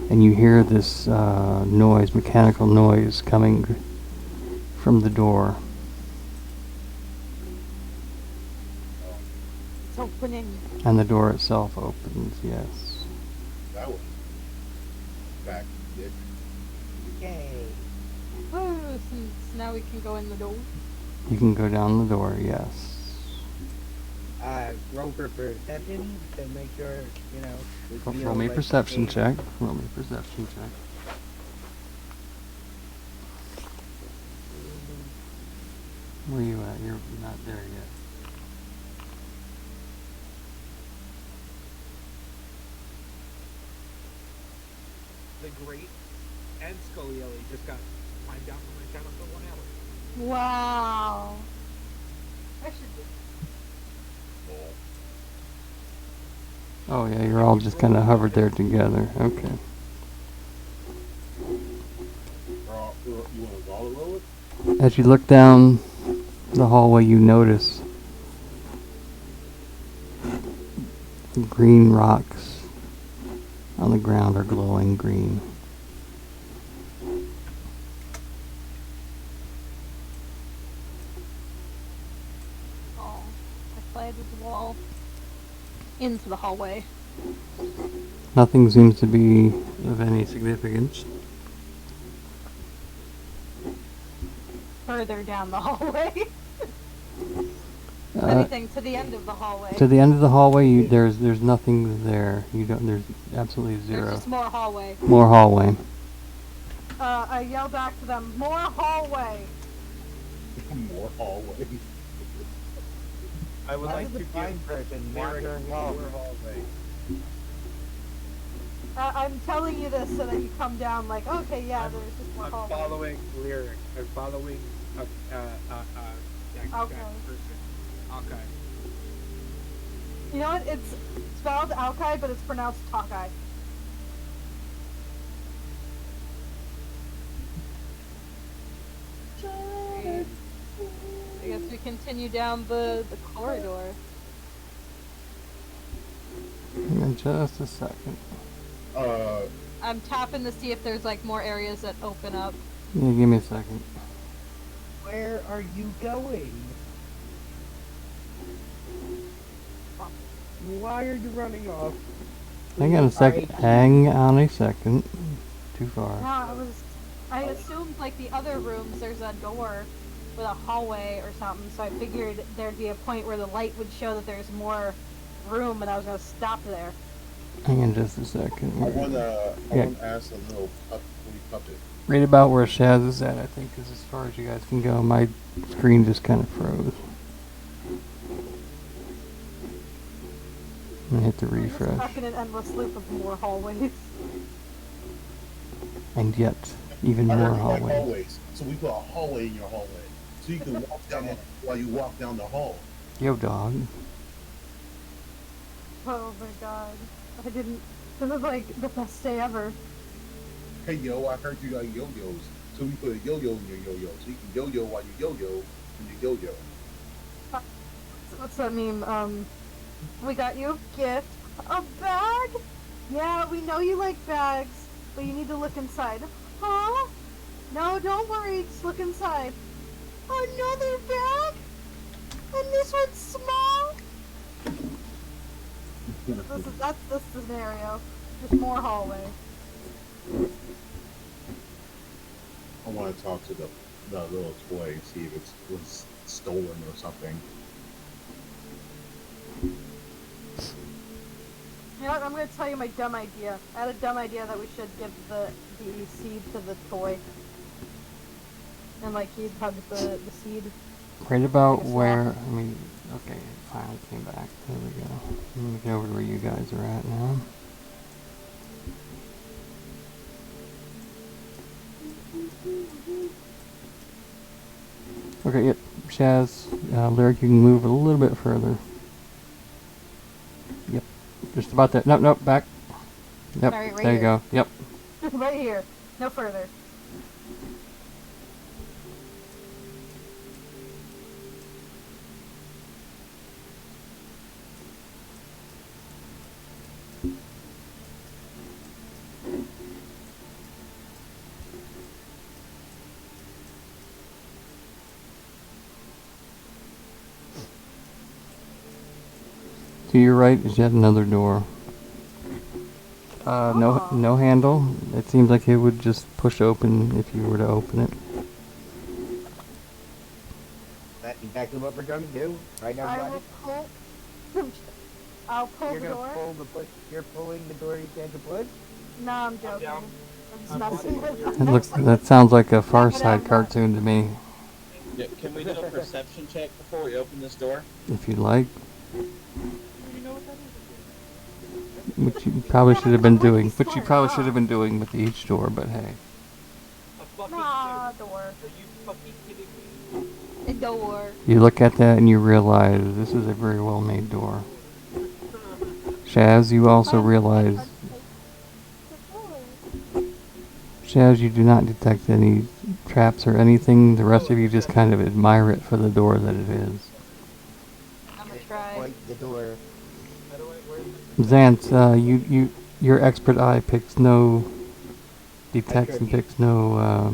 and you hear this noise, mechanical noise coming from the door. It's opening. And the door itself opens, yes. That was back, dick. Yay. Woo, since now we can go in the door. You can go down the door, yes. Roll for perception to make sure, you know. we feel Roll me a like perception they- check. Roll me a perception check. Where are you at? You're not there yet. The Great and Scully just got climbed down from my channel for 1 hour. Wow. I should do. Oh yeah, you're all just kind of hovered there together. Okay. You want to volley roll it? As you look down the hallway, you notice green rocks on the ground are glowing green. Oh, I slide the wall into the hallway. Nothing seems to be of any significance. Further down the hallway. If Uh, anything, to the end of the hallway. to the end of the hallway, there's nothing there. You don't. There's absolutely There's zero. just more hallway. More hallway. I yell back to them, more hallway! More hallway. I would How like does to a blind give person Lyric wander one hall? more hallway. I'm telling you this so that you come down like, okay, yeah, there's just more I'm hallway. following Lyric. I'm following that Okay. person. Okay. You know what? It's spelled Alkai, but it's pronounced Takai. I guess we continue down the corridor. In just a second. I'm tapping to see if there's like more areas that open up. Yeah, give me a second. Where are you going? Why are you running off? Hang on a second. Hang on a second. Too No, far. I assumed like the other rooms there's a door with a hallway or something, so I figured there'd be a point where the light would show that there's more room and I was gonna stop there. Hang on just a second. I wanna Yeah. ask a little puppet. Right about where Shaz is at, I think, is as far as you guys can go. My screen just kind of froze. I'm gonna hit the We're just refresh. stuck in an endless loop of more hallways. And yet, even I more heard you like hallways. hallways, so we put a hallway in your hallway, so you can walk down the, while you walk down the hall. Yo, dog. Oh my god. I didn't. This is like the best day ever. Hey yo, I heard you like yo-yos, so we put a yo-yo in your yo-yo, so you can yo-yo while you yo-yo in your yo-yo. What's that mean? We got you a gift. A bag? Yeah, we know you like bags, but you need to look inside. Huh? No, don't worry, just look inside. Another bag? And this one's small? That's the scenario. Just more hallway. I want to talk to the little toy and see if it was stolen or something. You know what? I'm gonna tell you my dumb idea. I had a dumb idea that we should give the seed to the toy. And like he'd hug the seed. Right about Like a where, I mean, okay, it finally came back. There we go. Let me get over to where you guys are at now. Okay, yep. Shaz, Lyric, you can move a little bit further. Yep. Just about that. Nope, nope, back. Yep, Alright, right there you here. go. Yep. Right here. No further. To your right is yet another door. No handle. It seems like it would just push open if you were to open it. That's exactly what we're going to do. Right now, I buddy. will pull. I'll pull You're the gonna door. pull the push. You're pulling the door you can't push. No, I'm joking. down. I'm just I'm messing pulling with you. That sounds like a Far But I'm Side not. cartoon to me. Yeah, can we do a perception check before we open this door? If you'd like. Do you know what that is? Which you probably should have been That would be doing. Which you smart, probably huh? should have been doing with each door, but hey. A fucking Nah, door. door. Are you fucking kidding me? A door. You look at that and you realize this is a very well made door. Shaz, you also realize... Shaz, you do not detect any traps or anything. The rest of you just kind of admire it for the door that it is. I'm gonna try. Point the door. How do I, where's Xanth, your expert eye picks no... detects and picks no,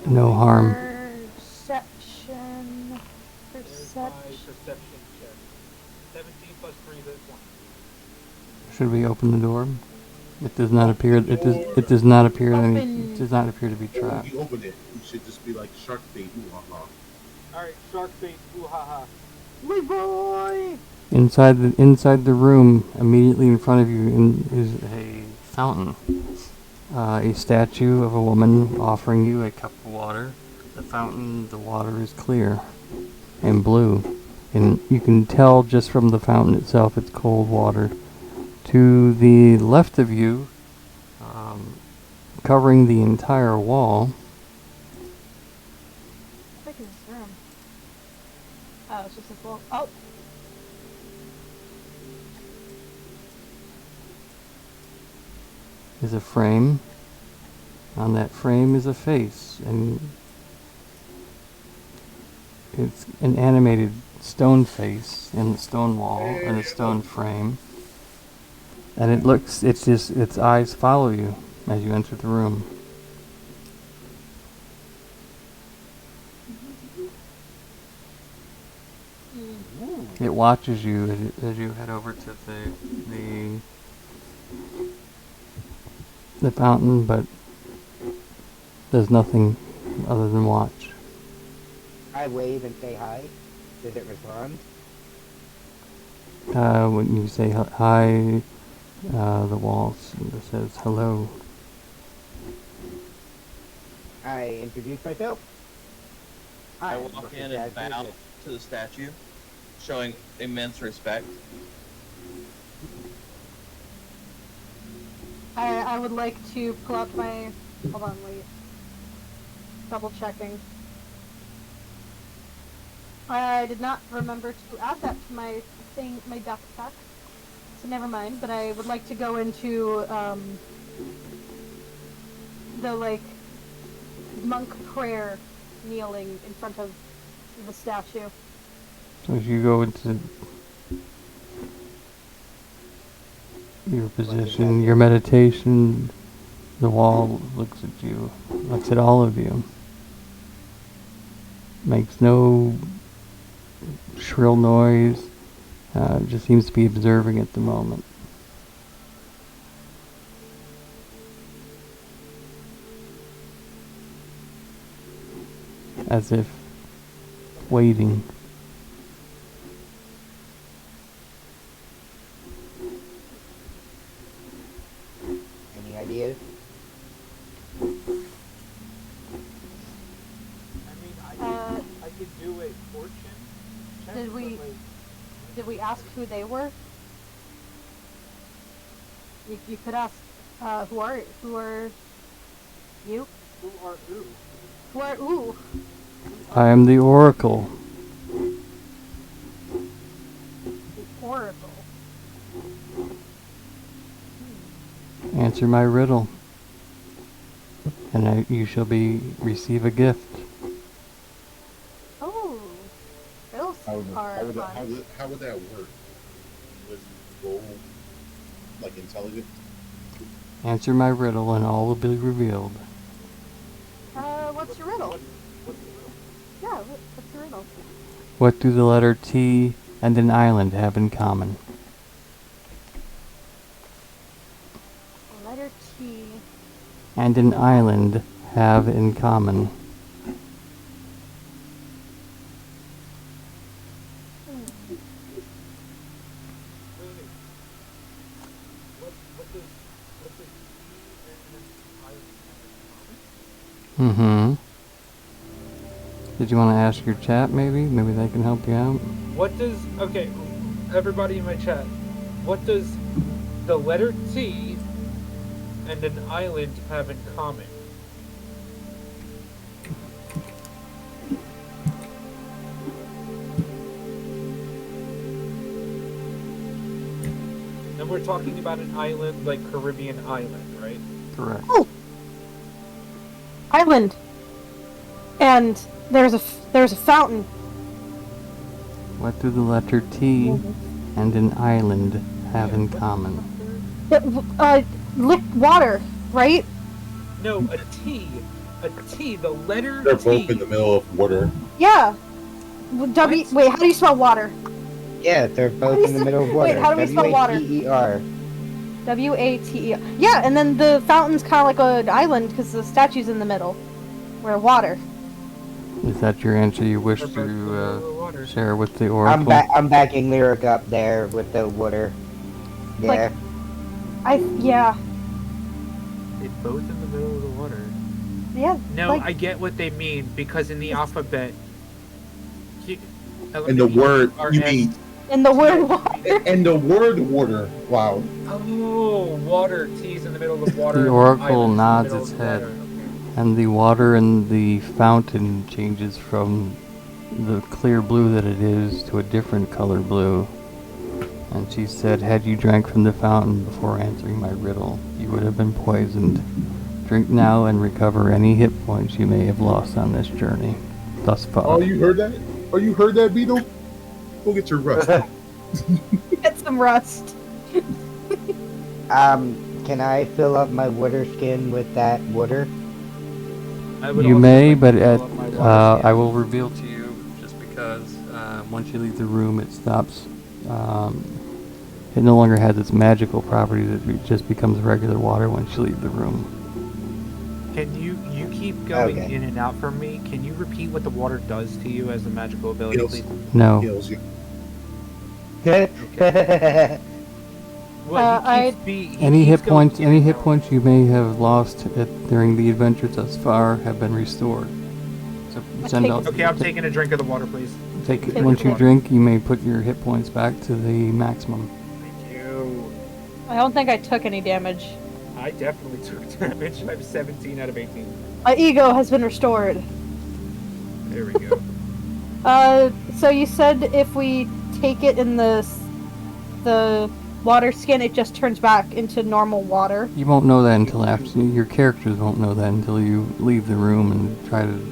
no harm. Perception. there's my Perception. perception check? 17 plus 3 is 20. Should we open the door? It does not appear. It does not appear any. Open. It does not appear to be If trapped. you open it, you should just be like shark bait. Ooh, ha, ha. Alright, shark bait, ooh ha ha. My boy! Inside the room, immediately in front of you, is a fountain. A statue of a woman offering you a cup of water. The fountain, the water is clear and blue, and you can tell just from the fountain itself it's cold water. To the left of you, covering the entire wall, How big is this room? Oh, it's just a full. Oh! is a frame. On that frame is a face, and it's an animated stone face in the stone wall and a stone frame. And its eyes follow you as you enter the room. It watches you as you head over to the fountain, but there's nothing other than watch. I wave and say hi. Does it respond? When you say hi, the wall says hello. I introduce myself. I Hi, walk Mr. in and bow Jasmine. to the statue, showing immense respect. I would like to pull out my. Hold on, wait. Double checking. I did not remember to add that to my thing, my backpack. So never mind. But I would like to go into the like monk prayer, kneeling in front of the statue. So as you go into your position, your meditation, the wall looks at you, looks at all of you. Makes no shrill noise, just seems to be observing at the moment. As if waiting. Any ideas? I mean, I could do a fortune check. Did we- but, like, Did we ask who they were? You could ask. Who are you? Who are who? Who are ooh? I am the Oracle. The Oracle. Answer my riddle, and you shall receive a gift. Oh, those are fun. How would that work? Would you roll like intelligence? Answer my riddle, and all will be revealed. What's your riddle? What's the riddle? Yeah, what's your riddle? What do the letter T and an island have in common? Letter T. And an island have in common? Wait. What does E and I have in common? Mm-hmm. Did you want to ask your chat, maybe? Maybe they can help you out? What does everybody in my chat, what does the letter T and an island have in common? And we're talking about an island like Caribbean island, right? Correct. Oh! Island. And there's a fountain. What do the letter T and an island have in common? Liquid water, right? No, a T, the letter They're T. both in the middle of water. Yeah. What? Wait, how do you spell water? Yeah, they're both in the middle of water. Wait, how do we spell water? W-A-T-E-R. W-A-T-E. Yeah, and then the fountain's kind of like an island because the statue's in the middle. Where water. Is that your answer you wish They're both in the middle of to water. share with the Oracle? I'm backing Lyric up there with the water. Yeah. Yeah. They both in the middle of the water. Yeah. No, like, I get what they mean because in the alphabet. And the word you mean in the word water. and the word water. Wow. Oh, water. T's in the middle of water. The and Oracle island's in the nods middle its of head. water. And the water in the fountain changes from the clear blue that it is to a different color blue. And she said, had you drank from the fountain before answering my riddle, you would have been poisoned. Drink now and recover any hit points you may have lost on this journey. Thus far. Oh, you heard that? Oh, you heard that, Beetle? Go get your rust. Get some rust. Can I fill up my water skin with that water? I would You also may, like but to at fill up my water skin. I will reveal to you just because once you leave the room, it stops. It no longer has its magical properties. It just becomes regular water once you leave the room. Can you keep going Okay. in and out from me? Can you repeat what the water does to you as a magical ability, Heals. please? No. Heals you. Well, I- Any hit points you may have lost during the adventures thus far have been restored. So send take- out. Okay, I'm taking a drink of the water, please. Take Take once you water. drink, you may put your hit points back to the maximum. Thank you. I don't think I took any damage. I definitely took damage. I'm 17 out of 18. My ego has been restored. There we go. So you said if we take it in the water skin, it just turns back into normal water. You won't know that until after. Your characters won't know that until you leave the room and try to.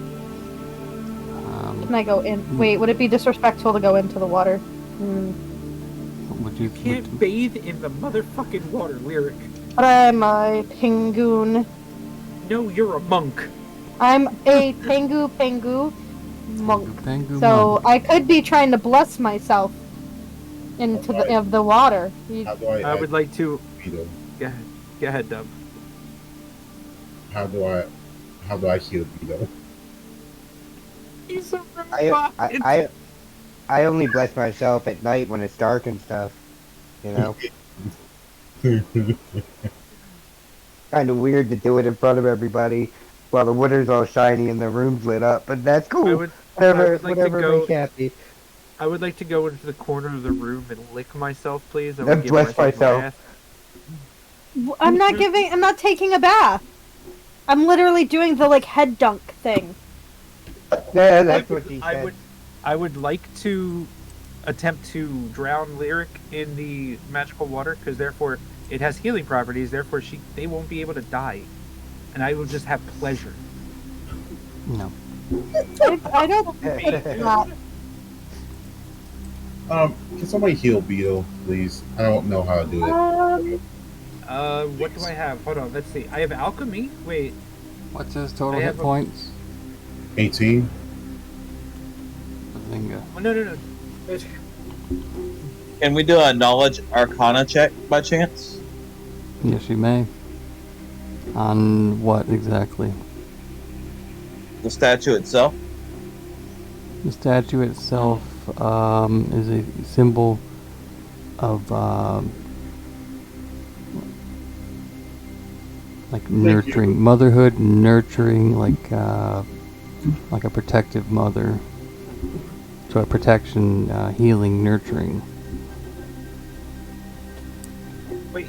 Can I go in? Wait, would it be disrespectful to go into the water? Would you? Can't bathe in the motherfucking water, Lyric. But I'm a penguin. No, you're a monk. I'm a pengu monk. Pengu So monk. I could be trying to bless myself into the water. How do I would like to. Beetle? Go ahead, Dub. How do I heal Beetle? He's a robot. I only bless myself at night when it's dark and stuff. You know? Kind of weird to do it in front of everybody while the winter's all shiny and the room's lit up, but that's I cool. would Whatever, like to whatever go- makes you happy. I would like to go into the corner of the room and lick myself, please. I And would give bless myself a myself. bath. I'm not taking a bath. I'm literally doing the head dunk thing. Yeah, that's what she said. I would like to attempt to drown Lyric in the magical water, because therefore it has healing properties. Therefore, they won't be able to die, and I will just have pleasure. No. I don't think that. Can somebody heal Beetle, please? I don't know how to do it. What do I have? Hold on, let's see. I have alchemy. Wait, What's his total I hit have a- points? 18. Bazinga. oh, no. Can we do a knowledge arcana check by chance? Yes, you may. On what exactly? The statue itself? The statue itself is a symbol of nurturing, motherhood, nurturing, like a protective mother. So a protection, healing, nurturing. Wait.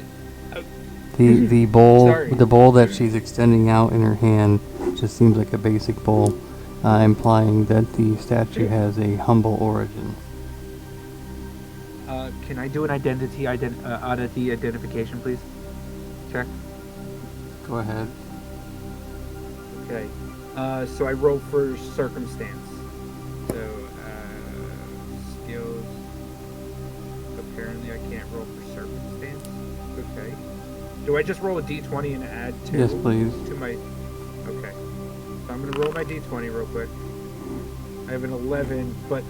The bowl, Sorry. the bowl that she's extending out in her hand, just seems like a basic bowl, implying that the statue has a humble origin. Can I do an oddity identification, please? Check. Go ahead. Okay. So I roll for circumstance. So, skills. Apparently I can't roll for circumstance. Okay. Do I just roll a d20 and add 2 Yes, please. to my... Okay. So I'm going to roll my d20 real quick. I have an 11, but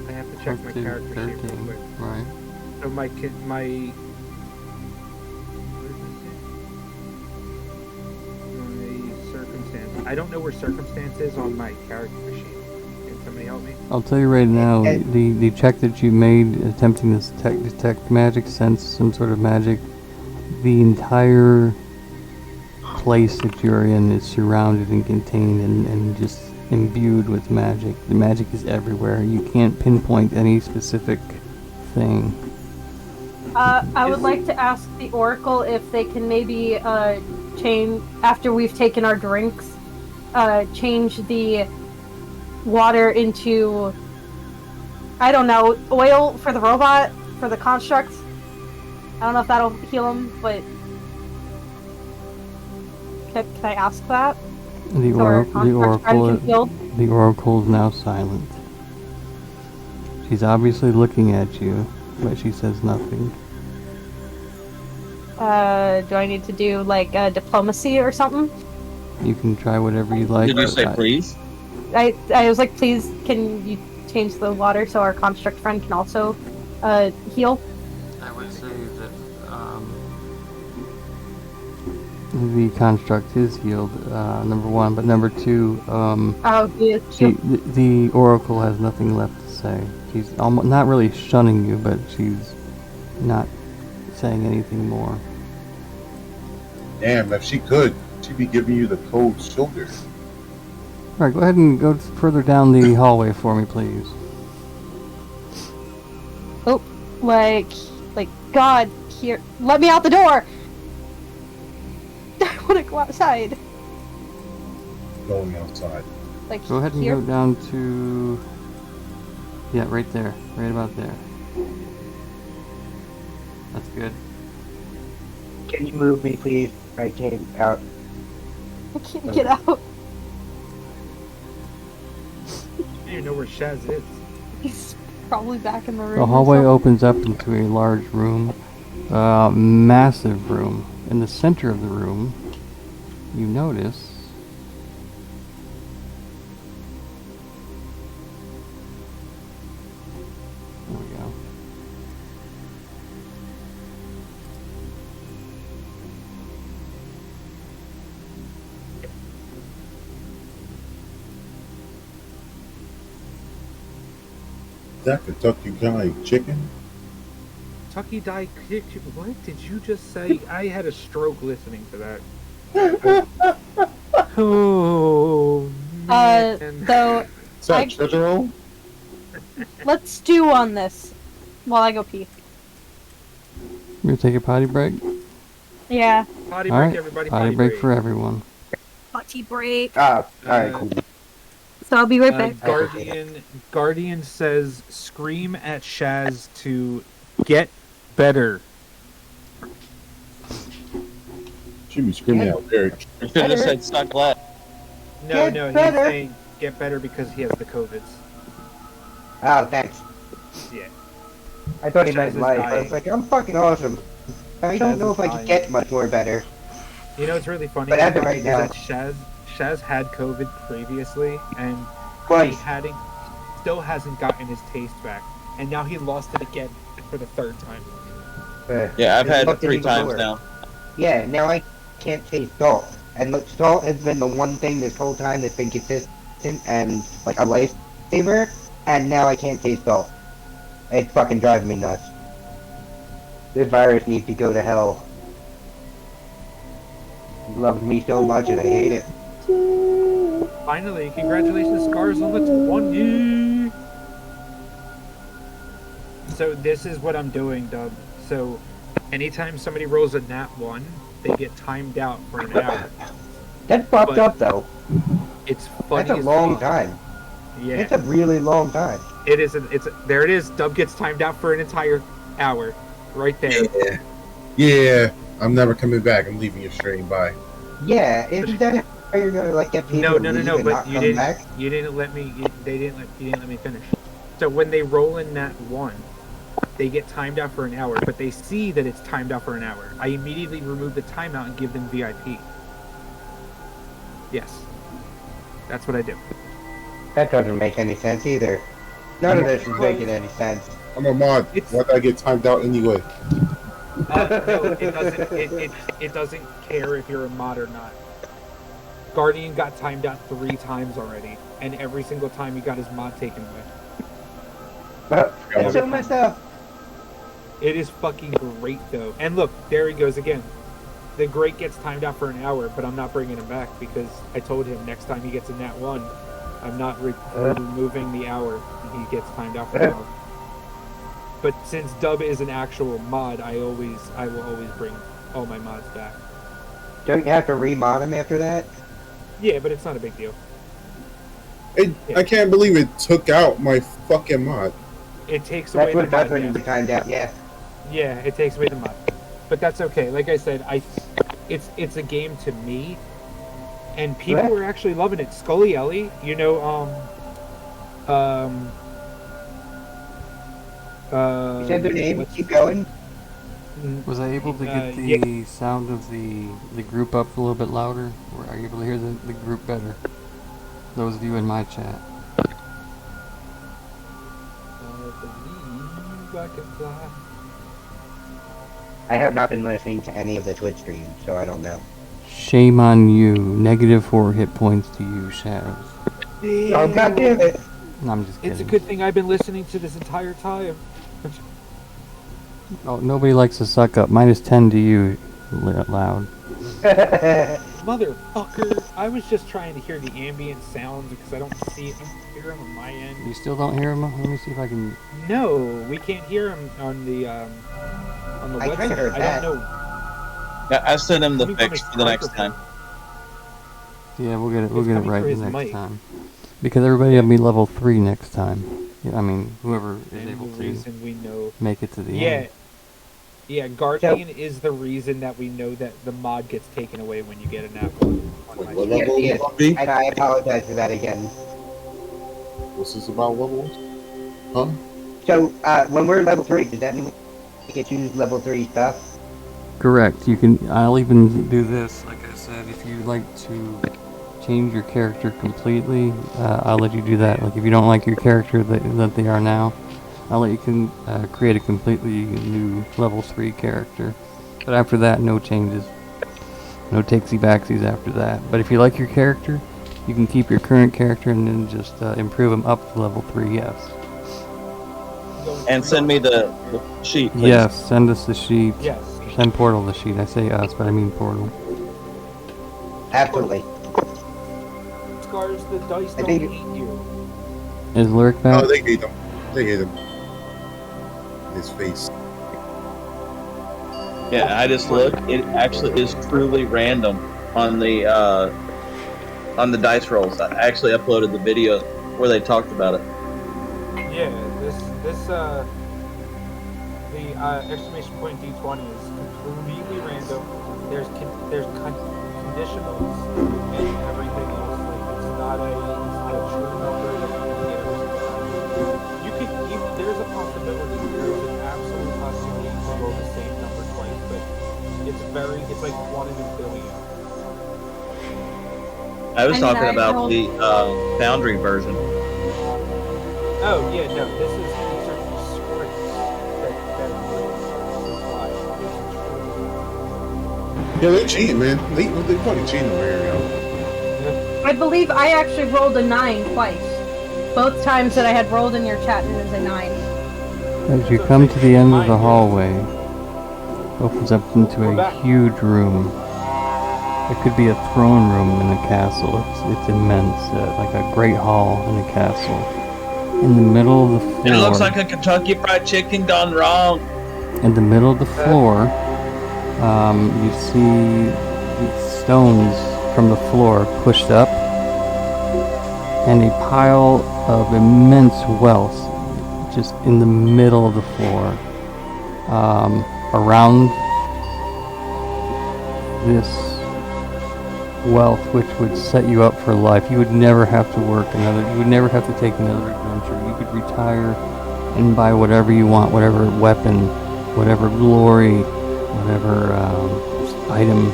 I have to check my 13, character sheet real 13, quick. right. So my circumstance. I don't know where circumstance is on my character sheet. Can somebody help me? I'll tell you right now, Okay. the check that you made attempting to detect magic, sense some sort of magic, the entire place that you're in is surrounded and contained and just imbued with magic. The magic is everywhere. You can't pinpoint any specific thing. I would like to ask the Oracle if they can maybe change, after we've taken our drinks, change the water into, I don't know, oil for the robot, for the construct. I don't know if that'll heal him, but can I ask that? The So our oracle, construct's already healed? the oracle is now silent. She's obviously looking at you, but she says nothing. Do I need to do diplomacy or something? You can try whatever you like. Did you but say please? I was like, please, can you change the water so our construct friend can also heal? I would say that the construct is healed, number one, but number two, Oh, yeah. the Oracle has nothing left to say. She's not really shunning you, but she's not saying anything more. Damn, if she could, she'd be giving you the cold shoulder. Alright, go ahead and go further down the hallway for me, please. Oh, like, God, here, let me out the door! I want to go outside. Going outside. Like, Go ahead and here. go down to... Yeah, right there. Right about there. That's good. Can you move me, please? I came out. I can't get out. I don't even know where Shaz is. He's probably back in the room. The or hallway something. opens up into a large room. Massive room. In the center of the room, you notice... There we go. Is that Kentucky Guy chicken? Tucky Dye kicked you. What did you just say? I had a stroke listening to that. Oh man. So, Is that I- treasure roll? let's stew on this while I go pee. You gonna take a potty break? Yeah. Potty break, Alright, everybody. potty break for everyone. Potty break. Ah, alright, cool. So I'll be right back. Guardian says, scream at Shaz to get better. She be screaming out there. You should have said suck left. No, Get he's better. saying get better because he has the COVIDs. Oh, thanks. Yeah. I thought he Shaz meant is life. I dying. was like, I'm fucking awesome. I don't Shaz know is if I dying. can get much more better. You know what's really funny? But as of right is now- that Shaz had COVID previously, and he Twice. still hasn't gotten his taste back, and now he lost it again for the third time. Yeah, I've had What it did 3 he times lower? now. Yeah, now I can't taste salt. And look, salt has been the one thing this whole time that's been consistent and like a lifesaver, and now I can't taste salt. It's fucking driving me nuts. This virus needs to go to hell. It loves me so much and I hate it. Finally, congratulations, Scars, on the 20! So this is what I'm doing, Dub. So anytime somebody rolls a nat 1, they get timed out for an hour. That's fucked But- up though. It's funny That's a as long fuck. time. Yeah, It's a really long time. it is. There it is. Dub gets timed out for an entire hour, right there. Yeah. Yeah. I'm never coming back. I'm leaving you straight. Bye. Yeah, isn't that how you're gonna like get people No, to no, no, leave no. and But not you come didn't. back? You didn't let me. You didn't let me finish. So when they roll in nat 1, they get timed out for an hour, but they see that it's timed out for an hour. I immediately remove the timeout and give them VIP. Yes, that's what I do. That doesn't make any sense either. None of this is making any sense. I'm a mod. It's- Why'd I get timed out anyway? No, it doesn't. It doesn't care if you're a mod or not. Guardian got timed out 3 times already, and every single time he got his mod taken away. That's so messed up. It is fucking great though. And look, there he goes again. The great gets timed out for an hour, but I'm not bringing him back because I told him next time he gets a nat 1, I'm not removing the hour, and he gets timed out for an hour. But since Dub is an actual mod, I will always bring all my mods back. Don't you have to remod him after that? Yeah, but it's not a big deal. I can't believe it took out my fucking mod. It takes away That's what the it does mod. when Yeah. you timed out, yeah. Yeah, it takes away the mod. But that's okay. Like I said, it's a game to me, and people What? are actually loving it. Scully Ellie, you know, You said their name, what's- keep going. Was I able to get the yeah. sound of the group up a little bit louder? Or are you able to hear the group better? Those of you in my chat. believe I can fly. I have not been listening to any of the Twitch streams, so I don't know. Shame on you. -4 hit points to you, Shadows. Oh, God damn it! No, I'm just kidding. It's a good thing I've been listening to this entire time. Oh, nobody likes to suck up. -10 to you, loud. Motherfucker! I was just trying to hear the ambient sounds because I don't see it. I don't hear them on my end. You still don't hear him? Let me see if I can... No, we can't hear him on the I website. kinda heard I that. don't know. Yeah, I sent him the Coming from fix his for the next microphone. time. Yeah, we'll get it. We'll It's get it coming right through the his next mic. time. Because everybody will be level 3 next time. Yeah, I mean, whoever is And able the to reason we know. make it to the Yeah. end. Yeah, Guardian is the reason that we know that the mod gets taken away when you get an apple. Wait, On what my level Yes, will it be? and I apologize for that again. What's this about levels? Huh? So, when we're level 3, does that mean we can choose level 3 stuff? Correct. You can. I'll even do this. Like I said, if you like to change your character completely, I'll let you do that. Like if you don't like your character that they are now, I'll let you create a completely new level 3 character. But after that, no changes. No takesy backsies after that. But if you like your character, you can keep your current character and then just improve them up to level 3. Yes. And send me the sheet, please. Yes. Send us the sheet. Yes. Send Portal the sheet. I say us, but I mean Portal. Absolutely. Scars, the dice I don't think- hate you. Is Lyric back? Oh, they hate him. They hate him. His face. Yeah, I just looked. It actually is truly random on the dice rolls. I actually uploaded the video where they talked about it. Yeah, the exclamation point D20 is completely random. There's conditionals and everything else. Like it's not a true number that you can get. There's a possibility. There's an absolute possibility to roll the same number twice, but it's like 1 in a billion. I was I mean, talking I about rolled- the Foundry version. Oh yeah, no, these are scripts that apply. Yeah, they're cheating, man. They fucking cheating over here, yo. I believe I actually rolled a 9 twice. Both times that I had rolled in your chat, it was a 9. As you come to the end of the hallway, opens up into a huge room. It could be a throne room in a castle. It's immense, like a great hall in a castle. In the middle of the floor. It looks like a Kentucky Fried Chicken gone wrong. In the middle of the floor, you see these stones from the floor pushed up, and a pile of immense wealth just in the middle of the floor. Around this wealth, which would set you up for life. You would never have to work you would never have to take another adventure. You could retire and buy whatever you want, whatever weapon, whatever glory, whatever item,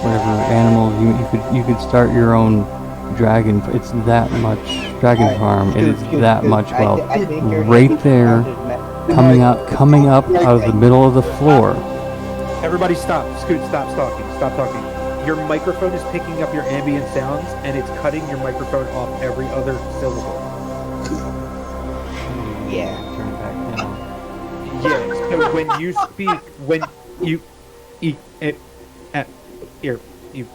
whatever animal. You could start your own dragon. It's that much dragon farm. It is that much wealth. I think your Right next there, round is coming up out of the middle of the floor. Everybody stop. Scoot, stop talking. Stop talking. Your microphone is picking up your ambient sounds, and it's cutting your microphone off every other syllable. Yeah. Turn it back down. Yeah, so when you speak, when you here, you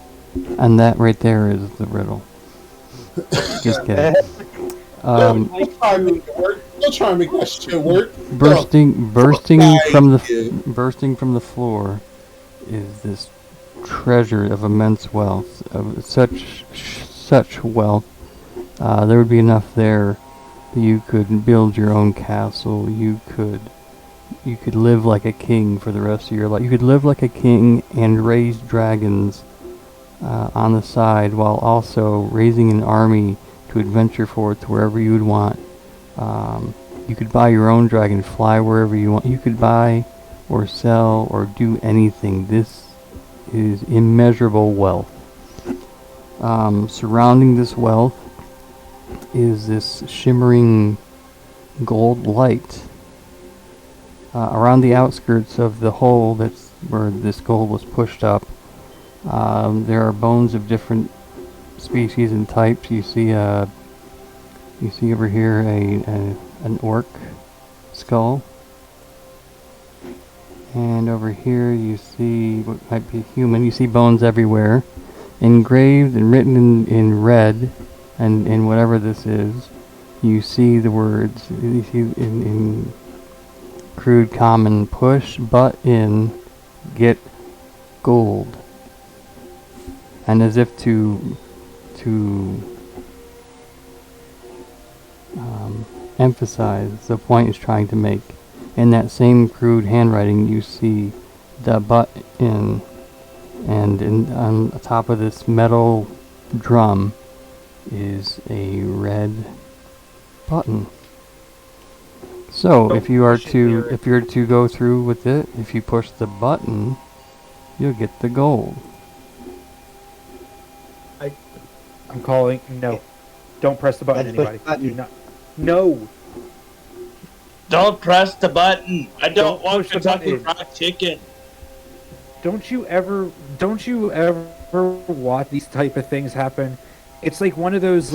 And that right there is the riddle. Just kidding. Don't try and make it work. Don't try and make that shit work. Bursting Fuck bursting from the floor is this treasure of immense wealth, of such wealth. There would be enough there that you could build your own castle. You could live like a king for the rest of your life. You could live like a king and raise dragons on the side, while also raising an army to adventure forth to wherever you would want. You could buy your own dragon, fly wherever you want. You could buy or sell or do anything. This is immeasurable wealth. Surrounding this wealth is this shimmering gold light. Around the outskirts of the hole that's where this gold was pushed up, there are bones of different species and types. You see over here an orc skull, and over here you see what might be human. You see bones everywhere, engraved and written in red, and in whatever this is, you see the words. You see in crude common, push button, get gold. And as if to emphasize the point he's trying to make, in that same crude handwriting you see the button, and on the top of this metal drum is a red button. So if you're to go through with it, if you push the button, you'll get the gold. I'm calling. No. Don't press the button, Let's push anybody. the button. Do not. No. Don't press the button. I don't Don't want push the Kentucky button. Fried Chicken. Don't you ever watch these type of things happen? It's like one of those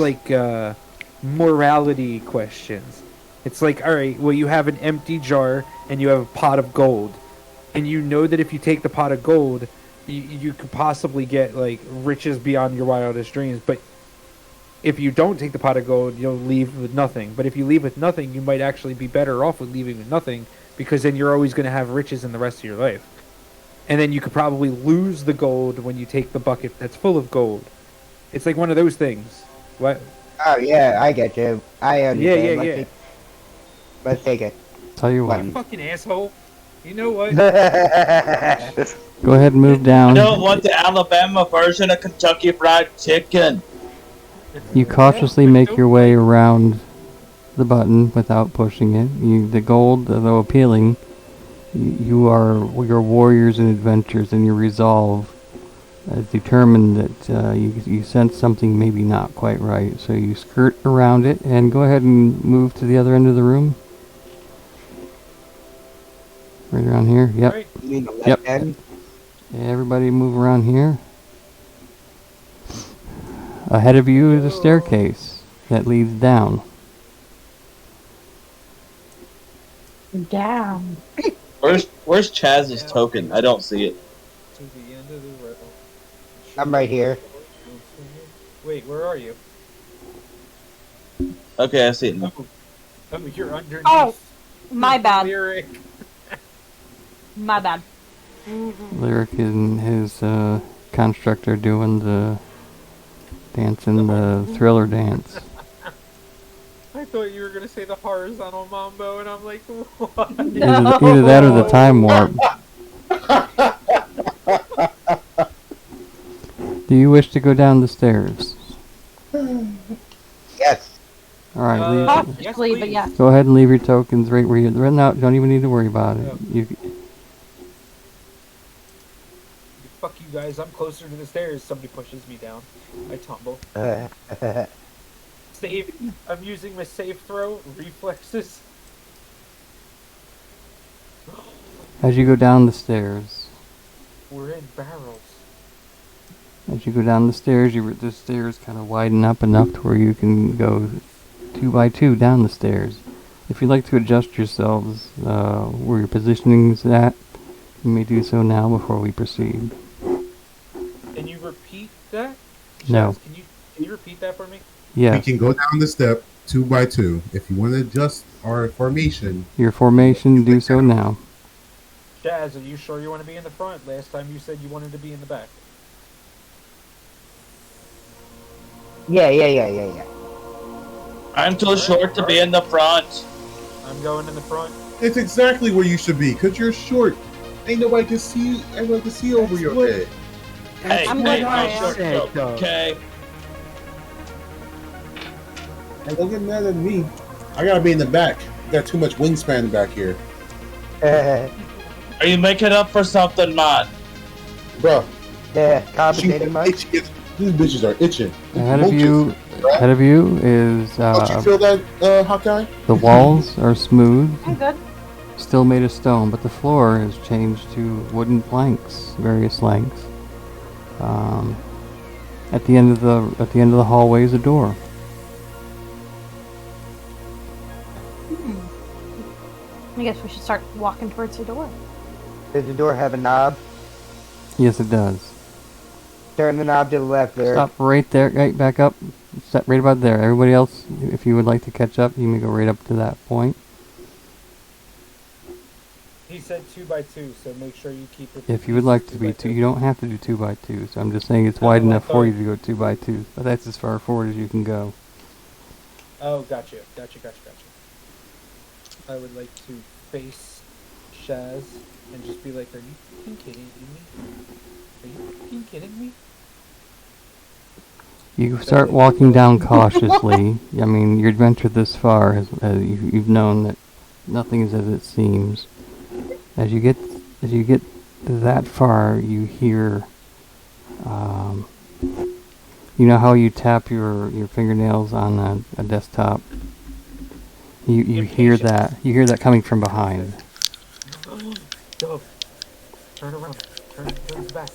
morality questions. It's like, all right, well, you have an empty jar and you have a pot of gold, and you know that if you take the pot of gold, you could possibly get like riches beyond your wildest dreams. But if you don't take the pot of gold, you'll leave with nothing. But if you leave with nothing, you might actually be better off with leaving with nothing, because then you're always going to have riches in the rest of your life. And then you could probably lose the gold when you take the bucket that's full of gold. It's like one of those things. What? Oh yeah, I get you. I understand. Yeah. Let's take it. Tell you what, Button. Fucking asshole. You know what? go ahead and move I down. don't want the Alabama version of Kentucky Fried Chicken. You cautiously make your way around the button without pushing it. The gold, though appealing, you're warriors and adventurers, and your resolve is determined that you sense something maybe not quite right. So you skirt around it and go ahead and move to the other end of the room. Right around here. Yep. Right. You mean the left Yep. end? Yeah, everybody move around here. Ahead of you is a staircase that leads down. Down. Where's Chaz's token? I don't see it. To the end of the road. I'm right here. Wait, where are you? Okay, I see it now. Oh, you're underneath. Oh, my bad. Lyric. My bad. Lyric and his constructor doing the dancing the thriller dance. I thought you were gonna say the horizontal mambo, and I'm like, what? Either that or the time warp. Do you wish to go down the stairs? Yes. All right, Possibly, yes, but please. yes. go ahead and leave your tokens right where you. Right now, don't even need to worry about it. Fuck you guys, I'm closer to the stairs. Somebody pushes me down. I tumble. Save. I'm using my save throw reflexes. As you go down the stairs, We're in barrels. the stairs kind of widen up enough to where you can go 2 by 2 down the stairs. If you'd like to adjust yourselves where your positioning is at, you may do so now before we proceed. Can you repeat that? No. Can you repeat that for me? We Yes, can go down the step 2 by 2. If you want to adjust our formation, your formation, do so now. Jazz, are you sure you want to be in the front? Last time you said you wanted to be in the back. Yeah. I'm too short to be in the front. I'm going in the front. it's exactly where you should be, because you're short. Ain't nobody can see, everybody can see over your head. Hey, I'm hey, what I short, said, short, though. okay. And don't get mad at me. I gotta be in the back. Got too much wingspan back here. Are you making up for something, man? Bro, Yeah, compensating much? these bitches are itching. Ahead of you ahead of you is How'd you feel that, Hawkeye? the walls are smooth, I'm good. still made of stone, but the floor has changed to wooden planks, various lengths. At the end of the hallway is a door. I guess we should start walking towards the door. Does the door have a knob? Yes, it does. Turn the knob to the left there. Stop right there. Right, back up. Stop right about there. Everybody else, if you would like to catch up, you may go right up to that point. He said 2x2, so make sure you keep it. If you would like to be two, you don't have to do 2x2. So I'm just saying it's wide enough for you to go 2x2. But that's as far forward as you can go. Oh, gotcha. I would like to face Shaz and just be like, are you fucking kidding me? Are you fucking kidding me? You start walking down cautiously. I mean, your adventure this far has you've known that nothing is as it seems. As you get that far, you hear. You know how you tap your fingernails on a desktop. You hear that. You hear that coming from behind. Dove, turn around. Turn back.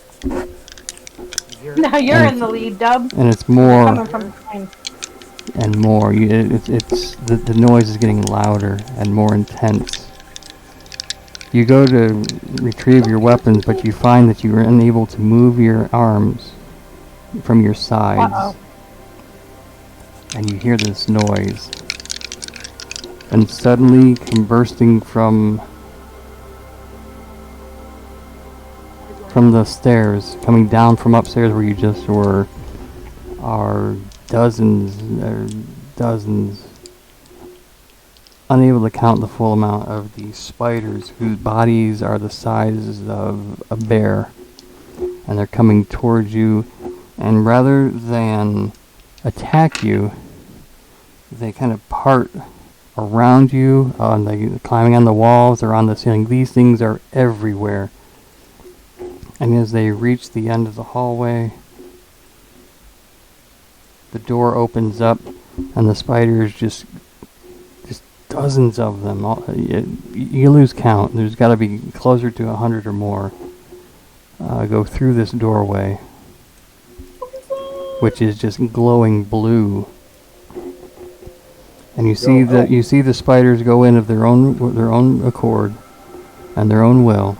Now you're in the lead, Dub. And it's more Coming from behind. and more. It's the noise is getting louder and more intense. You go to retrieve your weapons, but you find that you are unable to move your arms from your sides. Uh-oh. And you hear this noise. And suddenly, bursting from the stairs, coming down from upstairs where you just were, are dozens, unable to count the full amount of these spiders whose bodies are the size of a bear. And they're coming towards you, and rather than attack you, they kind of part around you, climbing on the walls or on the ceiling. These things are everywhere. And as they reach the end of the hallway, the door opens up, and the spiders just dozens of them. You lose count. There's got to be closer to 100 or more. Go through this doorway, which is just glowing blue. And you see the spiders go in of their own accord and their own will.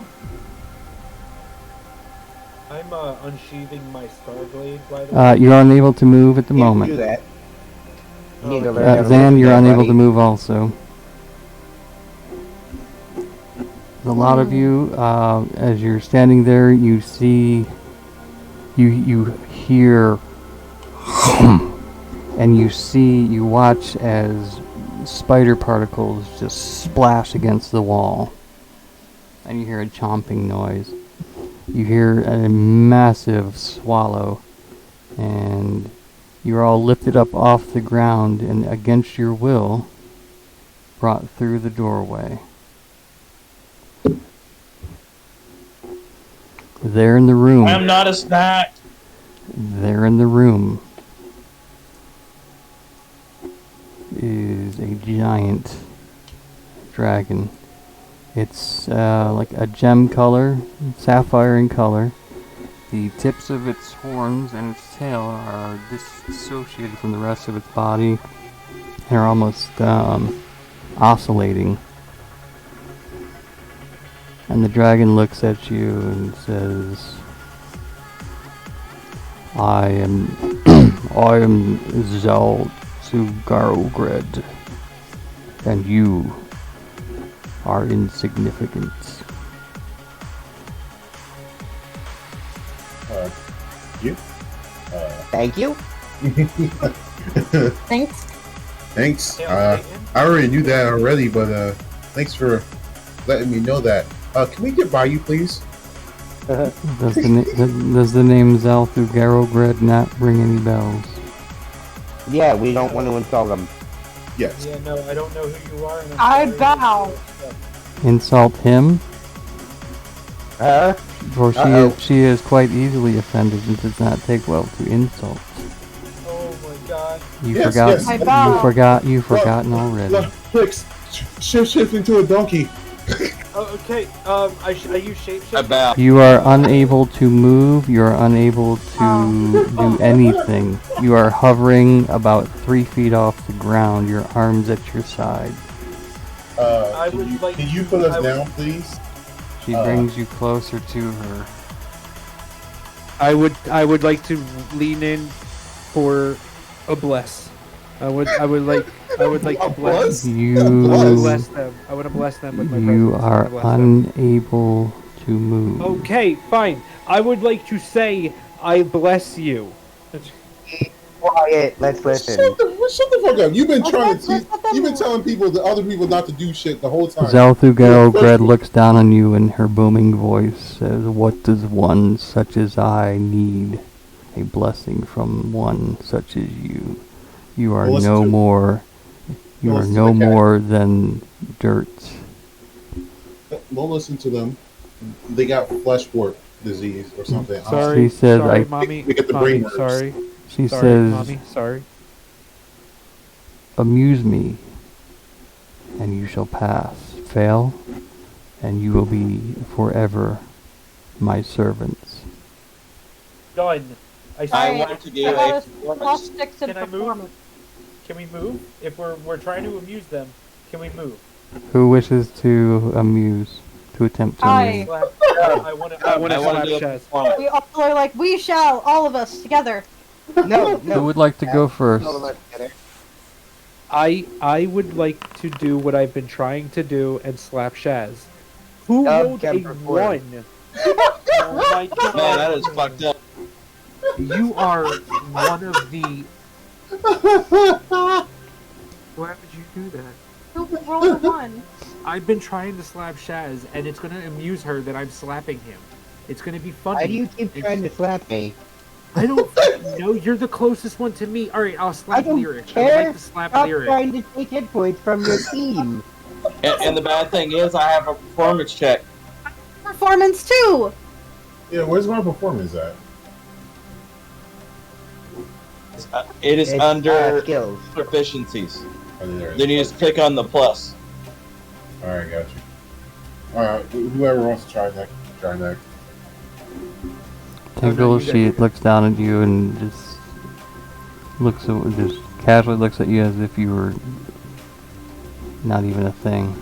I'm unsheathing my Starblade, by the way. You're unable to move at the Can't moment. do that. You need to learn how to Zan, move you're that, unable buddy. to move also. A lot of you, as you're standing there, you see, you hear, and you watch as spider particles just splash against the wall. And you hear a chomping noise. You hear a massive swallow, and you're all lifted up off the ground and against your will brought through the doorway. There in the room. I'm not a snack. There in the room is a giant dragon. It's like a gem color, sapphire in color. The tips of its horns and its tail are dissociated from the rest of its body and are almost oscillating. And the dragon looks at you and says, I am Zal Sugarogred, and you are insignificant. You? Thank you. Thanks. Thanks. I already knew that already, but thanks for letting me know that. Can we get by you, please? Does the name Zal Sugarogred not ring any bells? Yeah, we don't want to insult them. Yes. Yeah, no, I don't know who you are. And I sorry. bow. Insult him? Huh? For Uh-oh. she is quite easily offended and does not take well to insult. Oh my god. You Yes, forgot. yes. I bow. You've forgotten already. Clicks. Shift into a donkey. Oh, okay. I use shapeshift. About. You are unable to move. You are unable to do anything. You are hovering about 3 feet off the ground. Your arms at your side. Can you put us down, please? She brings you closer to her. I would like to lean in for a bless. I would like to bless. You. Bless them. I want to bless them with my You presence. I are wanna bless them. unable to move. Okay, fine. I would like to say I bless you. Quiet, let's listen. Shut the fuck up. You've been trying let's let to. them You've been know. telling people, the other people, not to do shit the whole time. Zelthugero Gred looks down on you and her booming voice says, "What does one such as I need? A blessing from one such as you. You are Well, listen no to- more. You well, are listen to no the cat. more than dirt." Don't listen to them. They got flesh warp disease or something. Sorry, She says, sorry, I- mommy. We get the Mommy, brainworms. sorry, She sorry, says, mommy, sorry. "Amuse me, and you shall pass. Fail, and you will be forever my servants." Done. I Alright, want to do I a got us performance. plus 6 in Can I move? performance. Can we move? If we're trying to amuse them, can we move? Who wishes to amuse? To attempt to I- amuse? I want to I want to slap do a Shaz. performance. We all are like, we shall, all of us, together. No, Who no. would like to go first? All of us together. I would like to do what I've been trying to do and slap Shaz. Who Dub rolled can a perform. 1? Oh my god. Man, that is fucked up. You are one of the... Why would you do that? Who rolled a 1? I've been trying to slap Shaz, and it's going to amuse her that I'm slapping him. It's going to be funny. Why do you keep trying to slap me? I don't fucking know. You're the closest one to me. Alright, I'll I slap don't Lyric. I care. would like to slap Stop Lyric. trying to take hit points from your team. And the bad thing is, I have a performance check. Performance 2! Yeah, where's my performance at? It is It's, under skills. proficiencies. Oh, there it Then you is. just click on the plus. Alright, got you. Alright, whoever wants to try next, try next. Tingle, you she got- looks down at you and just just casually looks at you as if you were not even a thing.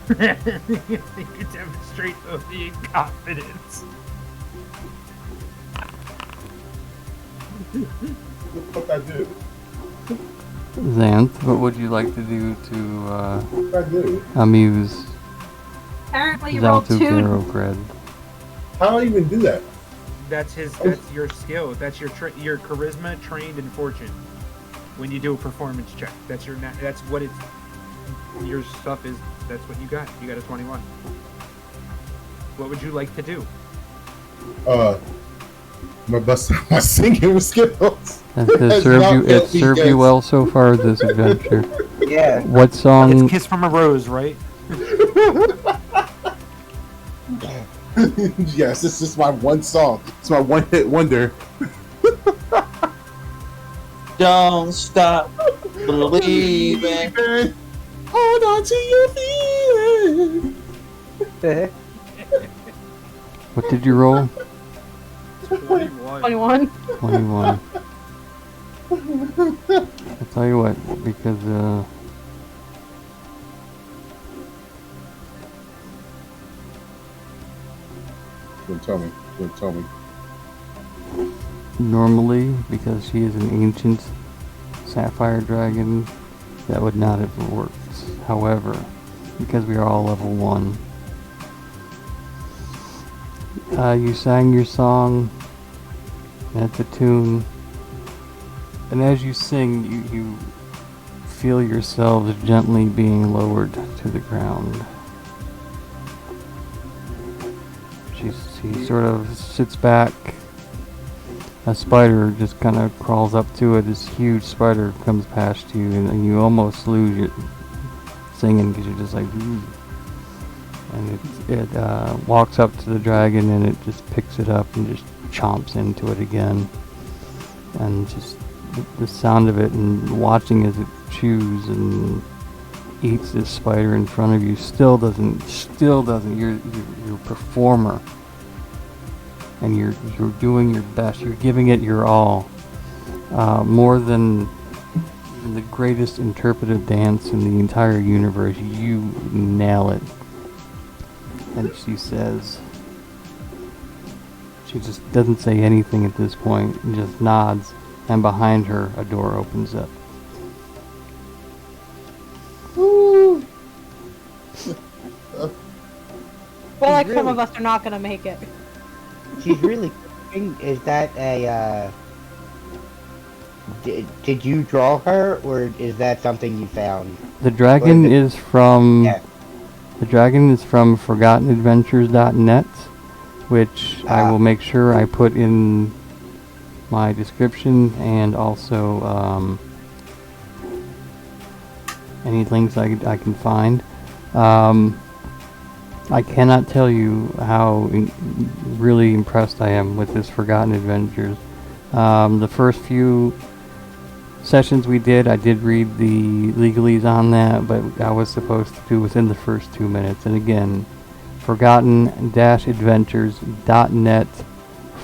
You demonstrate the confidence. What I do? Xanth, what would you like to do to What I do? amuse Apparently you rolled 2. Zelthugero? How do I even do that? That's your skill. That's your charisma, trained, and fortune. When you do a performance check, that's that's what it's. Your stuff is. That's what you got. You got a 21. What would you like to do? My singing skills. It Has served not you. It helped me served get- you well so far this adventure. Yeah. What song? Kiss from a Rose, right? Yes, this is my one song. It's my one hit wonder. Don't stop believing. Hold on to your feelings. What did you roll? 21. 21. 21. I'll tell you what, because Don't tell me. normally, because she is an ancient sapphire dragon, that would not have worked. However, because we are all level 1, you sang your song, and it's a tune, and as you sing, you feel yourselves gently being lowered to the ground. She sort of sits back. A spider just kind of crawls up to it. This huge spider comes past you, and you almost lose your singing because you're just like, "Ooh." and it walks up to the dragon and it just picks it up and just chomps into it again, and just the sound of it and watching as it chews and eats this spider in front of you still doesn't. You're a performer, and you're doing your best. You're giving it your all, more than the greatest interpretive dance in the entire universe. You nail it. And she says, she just doesn't say anything at this point, and just nods, and behind her a door opens up. Well, like some really- of us are not gonna make it. She's really cooking. Is that a, did you draw her, or is that something you found? The dragon What is from Yeah. the dragon is from ForgottenAdventures.net, which I will make sure I put in my description, and also any links I can find. I cannot tell you how really impressed I am with this Forgotten Adventures. The first few sessions we did, I did read the legalese on that, but I was supposed to do within the first 2 minutes. And again, Forgotten-Adventures.net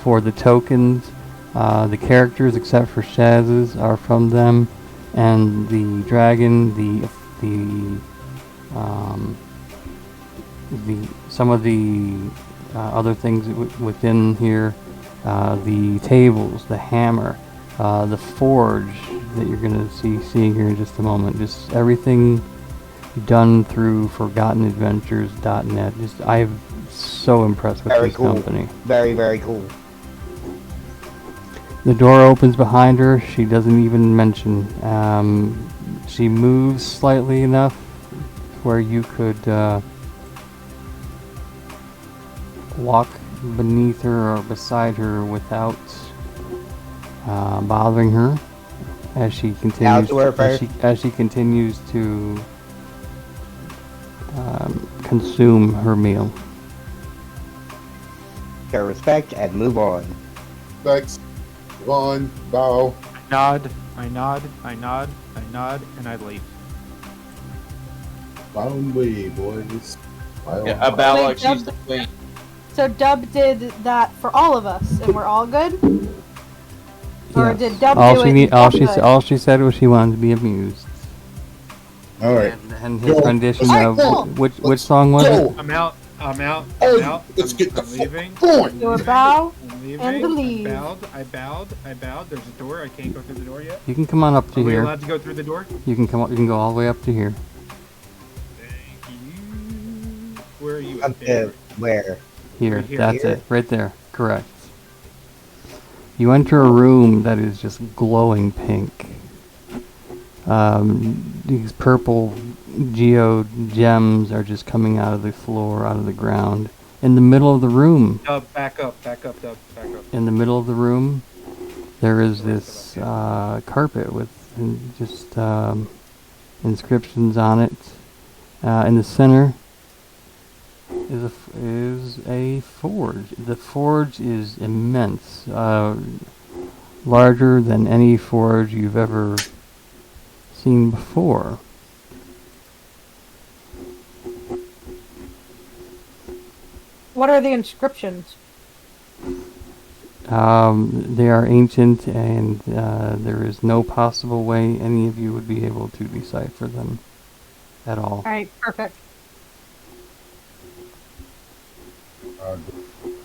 for the tokens. The characters, except for Shaz's, are from them, and the dragon, some of the other things within here, the tables, the hammer, the forge that you're gonna seeing here in just a moment. Just everything done through ForgottenAdventures.net. I'm so impressed with Very this cool. company. Very, very cool. The door opens behind her. She doesn't even mention. She moves slightly enough where you could walk beneath her or beside her without bothering her, as she continues as she continues to consume her meal. Show respect and move on. Thanks. Vaughn, bow. I nod, and I leave. Bound way, boys. Yeah, a bow Wait, like she's the Dub- queen. So Dub did that for all of us, and we're all good? Or Yes. did Dub all do she it? need, and all Dub she good? all she said was she wanted to be amused. All right. And his Go. rendition Alright, of go. which song was Go. it? I'm out. Oh, let's I'm, get the I'm leaving. going. Do a bow. I'm leaving. And to leave. I bowed. There's a door. I can't go through the door yet. You can come on up to Are we here. allowed to go through the door? You can come. You can go all the way up to here. Thank you. Where are you? Up to where? Here, Right here. that's Here? it. Right there. Correct. You enter a room that is just glowing pink. These purple geode gems are just coming out of the floor, out of the ground. In the middle of the room, Dub, back up, Dub, back up. in the middle of the room, there is this carpet with just inscriptions on it. In the center is a forge. The forge is immense, larger than any forge you've ever seen before. What are the inscriptions? They are ancient, and there is no possible way any of you would be able to decipher them at all. Alright, perfect.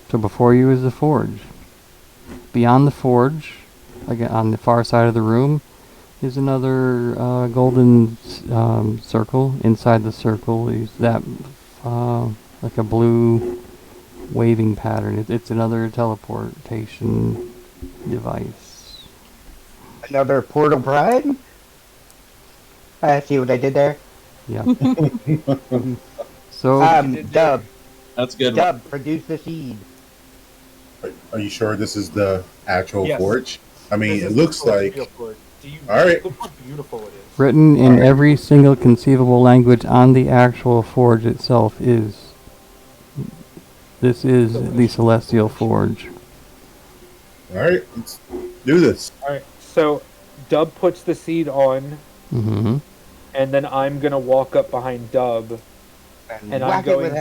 So before you is the forge. Beyond the forge, again on the far side of the room, is another golden circle. Inside the circle is that like a blue waving pattern. It's another teleportation device. Another Portal Prime? I see what I did there. Yeah. So Dub, That's good. Dub, produce the seed. Are you sure this is the actual Yes. forge? I mean, This it is looks the like. real forge. Do you All right. look how beautiful it is? written in Alright. every single conceivable language on the actual forge itself is This is the Celestial Forge. All right, let's do this. All right. So, Dub puts the seed on, Mm-hmm. and then I'm gonna walk up behind Dub, and I'm going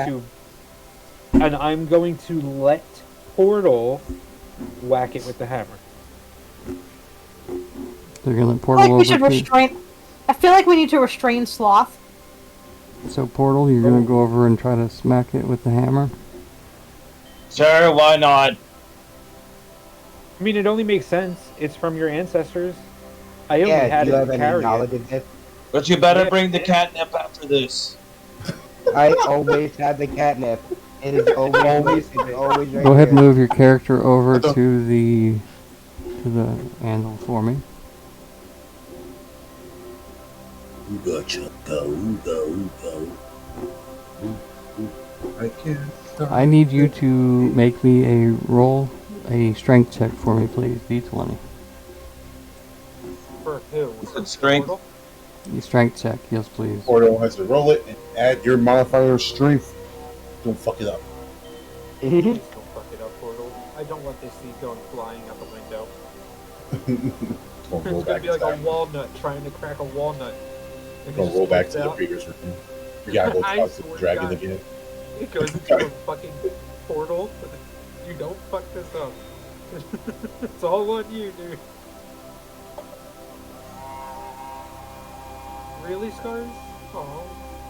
to let Portal whack it with the hammer. They're gonna I portal feel like we should over to. restrain. I feel like we need to restrain Sloth. So portal, you're gonna go over and try to smack it with the hammer. Sure, why not? I mean, it only makes sense. It's from your ancestors. I only Yeah, had do you it have to any carry knowledge it. of this? But you better Yeah. bring the catnip after this. I always have the catnip. It is always right Go ahead, here. move your character over to the anvil for me. Ooga chugga, ooga ooga. I can't. I need you to make me a strength check for me, please. D20. For who? For strength? Portal? The strength check, yes, please. Portal has to roll it and add your modifier of strength. Don't fuck it up. Please don't fuck it up, Portal. I don't want this seed going flying out the window. Don't roll It's gonna back be like in time. a walnut trying to crack a walnut. It Don't just roll back flips to the out. previous room. You gotta go I talk to swear the to dragon God. again. It goes into a fucking portal. You don't fuck this up. It's all on you, dude. Really, Scars? Oh,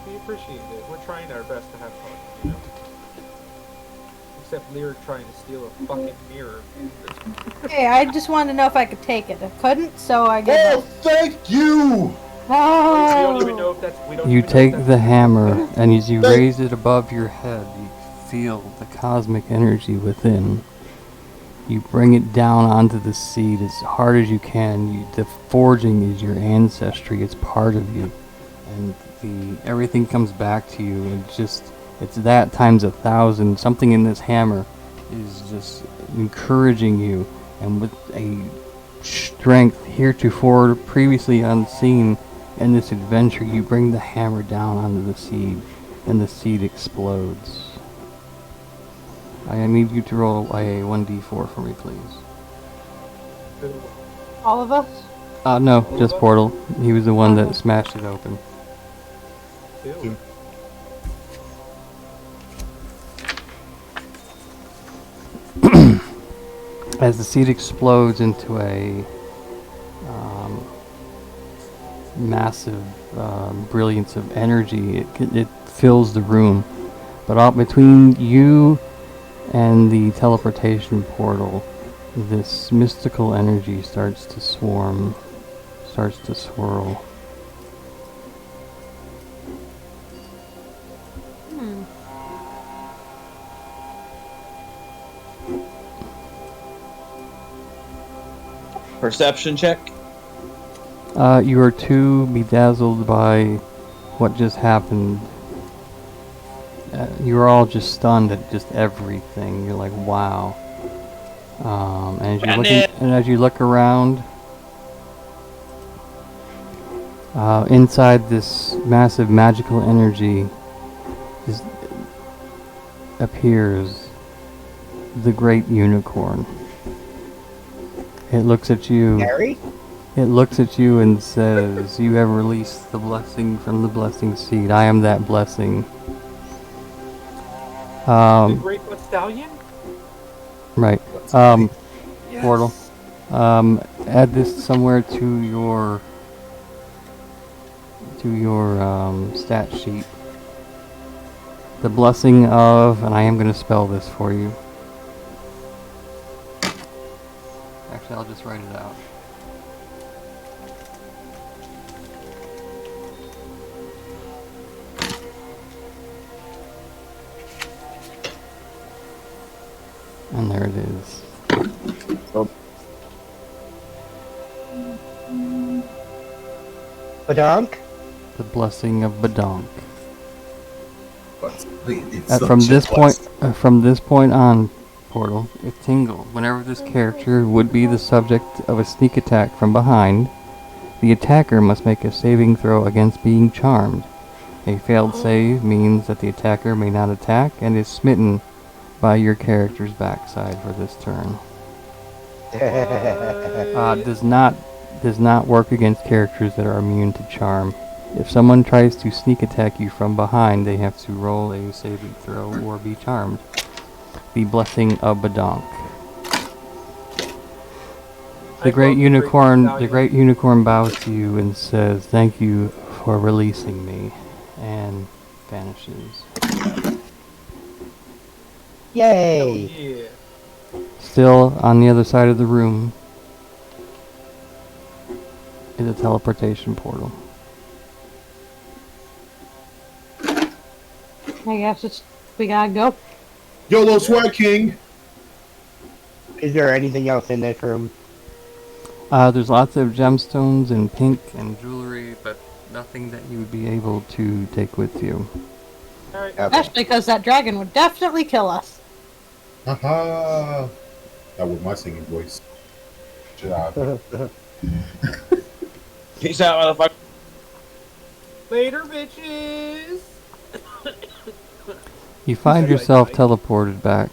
we appreciate it. We're trying our best to have fun, you know? Except Lear trying to steal a fucking mirror. Hey, I just wanted to know if I could take it. I couldn't, so I gave Oh, up. thank you! We don't even know Oh. if that's. We don't You even know take if the that's hammer, and as you raise it above your head, you feel the cosmic energy within. You bring it down onto the seed as hard as you can. The forging is your ancestry; it's part of you, and everything comes back to you. And it's that times 1,000. Something in this hammer is just encouraging you, and with a strength heretofore previously unseen. In this adventure, you bring the hammer down onto the seed, and the seed explodes. I need you to roll a 1d4 for me, please. All of us? No, just Portal. He was the one that smashed it open. Ew. As the seed explodes into a massive brilliance of energy, it fills the room. But out between you and the teleportation portal, this mystical energy starts to swarm, starts to swirl. Hmm. Perception check. You are too bedazzled by what just happened. You're all just stunned at just everything. You're like, wow. And as you look around, inside this massive magical energy appears the great unicorn. It looks at you. Gary? It looks at you and says, "You have released the blessing from the blessing seed. I am that blessing." The Great Blood Stallion? Right. Yes. Portal. Add this somewhere to your stat sheet. The blessing of, and I am going to spell this for you. Actually, I'll just write it out. And there it is. Badonk? The blessing of Badonk. But it's From such a this point, blessing. from this point on, Portal, it tingle. Whenever this character would be the subject of a sneak attack from behind, the attacker must make a saving throw against being charmed. A failed save means that the attacker may not attack and is smitten by your character's backside for this turn. Does not work against characters that are immune to charm. If someone tries to sneak attack you from behind, they have to roll a saving throw or be charmed. The Blessing of Badonk. The great unicorn bows to you and says, "Thank you for releasing me," and vanishes. Yay! Yeah. Still on the other side of the room is a teleportation portal. I guess we gotta go. YOLO Swag King! Is there anything else in this room? There's lots of gemstones and pink and jewelry, but nothing that you would be able to take with you. Alright. Okay. Especially because that dragon would definitely kill us. Haha! That was my singing voice. Shut up. Peace out, motherfucker. Later, bitches! You find Bye, yourself bye. teleported back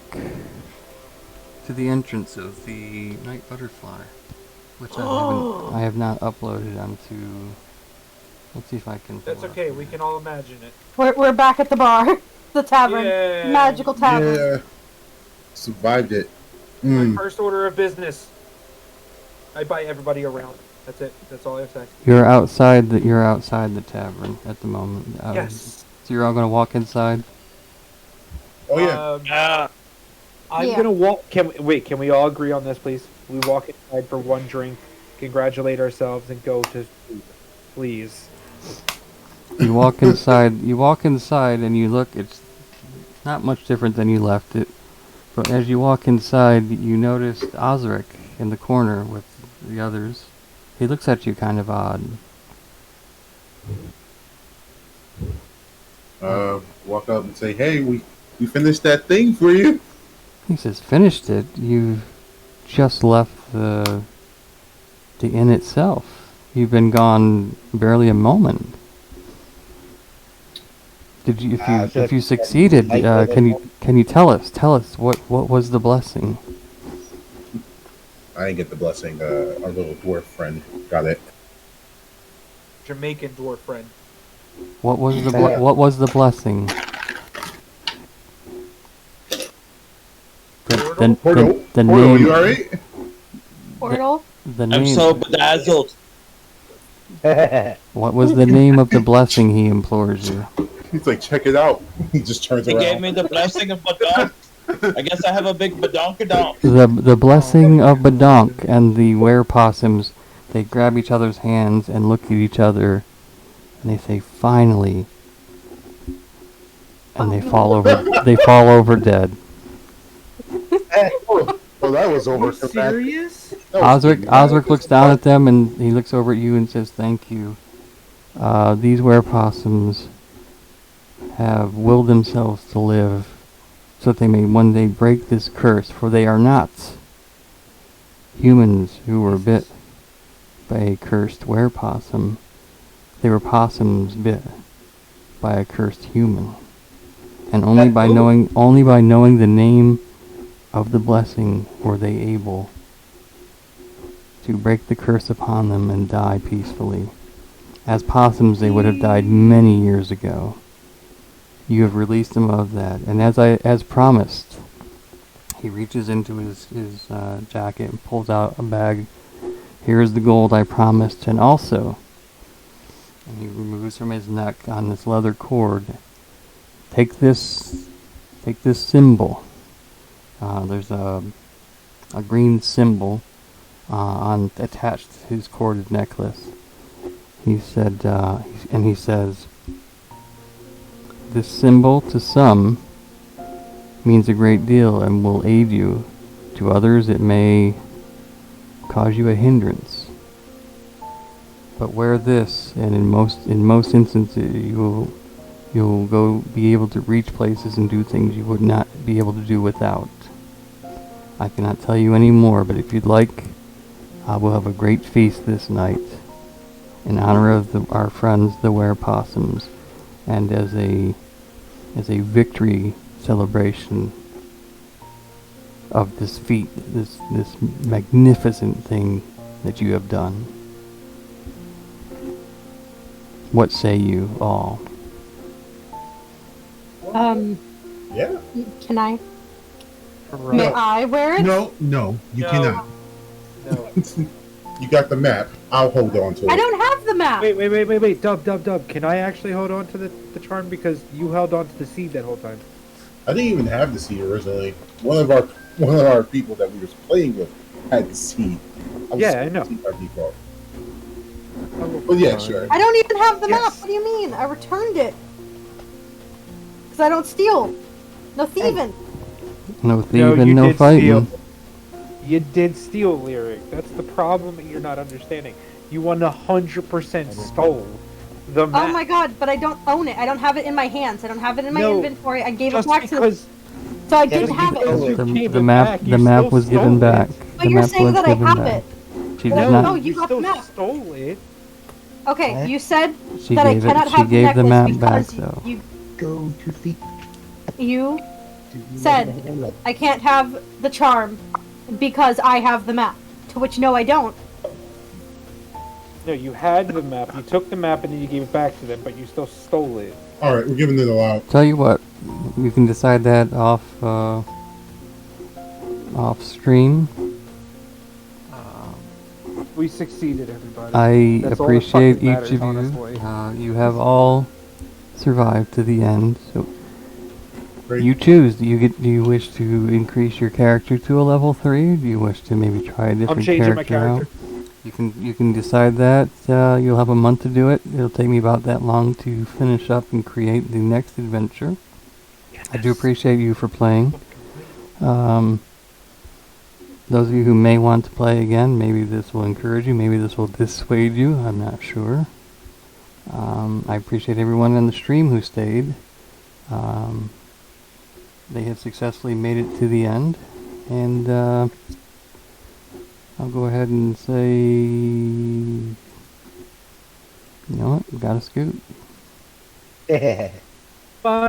to the entrance of the Night Butterfly, which I have not uploaded onto. Let's see if I can. That's pull it okay, up we here. can all imagine it. We're back at the bar, the tavern, Yeah. magical tavern. Yeah. Survived it. My Mm. first order of business. I buy everybody around. That's it. That's all I have to say. You're outside the tavern at the moment. Yes. So you're all gonna walk inside. Oh yeah. Ah, I'm Yeah. gonna walk. Can we all agree on this, please? We walk inside for one drink, congratulate ourselves, and go to sleep. Please. You walk inside. You walk inside and you look. It's not much different than you left it. But as you walk inside, you notice Osric in the corner with the others. He looks at you kind of odd. Walk up and say, "Hey, we finished that thing for you." He says, "Finished it? You just left the inn itself. You've been gone barely a moment. Did you? If you succeeded, can you tell us? Tell us what was the blessing?" I didn't get the blessing. Our little dwarf friend got it. Jamaican dwarf friend. What was the blessing? The Portal, name. you alright? Portal. The I'm name. so bedazzled. What was the name of the blessing he implores you? He's like, check it out. He just turns He around. gave me the blessing of Badonk. I guess I have a big badonkadonk. The blessing of Badonk. And the WerePossums, they grab each other's hands and look at each other, and they say, "Finally," and they fall over. They fall over dead. Well, that was over. so fast. Serious? That was Osric looks down at them and he looks over at you and says, "Thank you. These WerePossums have willed themselves to live so that they may one day break this curse, for they are not humans who were bit by a cursed WerePossum. They were possums bit by a cursed human. And only by knowing the name of the blessing were they able to break the curse upon them and die peacefully. As possums, they would have died many years ago. You have released them of that, and as promised, he reaches into his jacket and pulls out a bag. Here is the gold I promised, and also," and he removes from his neck on this leather cord, Take this symbol. There's a green symbol attached to his corded necklace. He said, and he says, "This symbol to some means a great deal and will aid you. To others it may cause you a hindrance. But wear this, and in most instances you'll be able to reach places and do things you would not be able to do without. I cannot tell you any more, but if you'd like, I will have a great feast this night in honor of our friends, the WerePossums, and as a victory celebration of this feat, this magnificent thing that you have done. What say you all? Yeah. Can I? Right. May I wear it? No, you No. cannot. No. You got the map. I'll hold on to it. I don't have the map. Wait. Dub. Can I actually hold on to the charm because you held on to the seed that whole time? I didn't even have the seed originally. One of our people that we were playing with had the seed. Yeah, I know. By default. But yeah, sure. I don't even have the map. Yes. What do you mean? I returned it. Because I don't steal. No thieving. No thieving, no did fighting. steal. You did steal, Lyric. That's the problem that you're not understanding. You 100% stole the map. Oh my god, but I don't own it. I don't have it in my hands. I don't have it in my No, inventory. I gave it Just back to them. because So I Yeah, didn't but have you it. stole it. The, gave the it map, back, the you map still was given stole back. it. But The you're map saying was that I given have back. it. She But did I- not. oh, you got the still map. stole it. Okay, What? you said She that I gave cannot it. She have the gave the necklace map back, because though. Go to the. you said I can't have the charm because I have the map. To which, no, I don't. No, you had the map. You took the map and then you gave it back to them, but you still stole it. All right, we're giving it a lot. Tell you what, you can decide that off stream. We succeeded, everybody. I That's all that appreciate fucking matters, each of you. honestly. You have all survived to the end. So Great. you choose. Do you wish to increase your character to a level 3? Do you wish to maybe try a different changing my character out? character. You can decide that. You'll have a month to do it. It'll take me about that long to finish up and create the next adventure. I do appreciate you for playing. Those of you who may want to play again, maybe this will encourage you, maybe this will dissuade you, I'm not sure. I appreciate everyone on the stream who stayed. They have successfully made it to the end, and I'll go ahead and say, you know what, gotta scoot. Bye.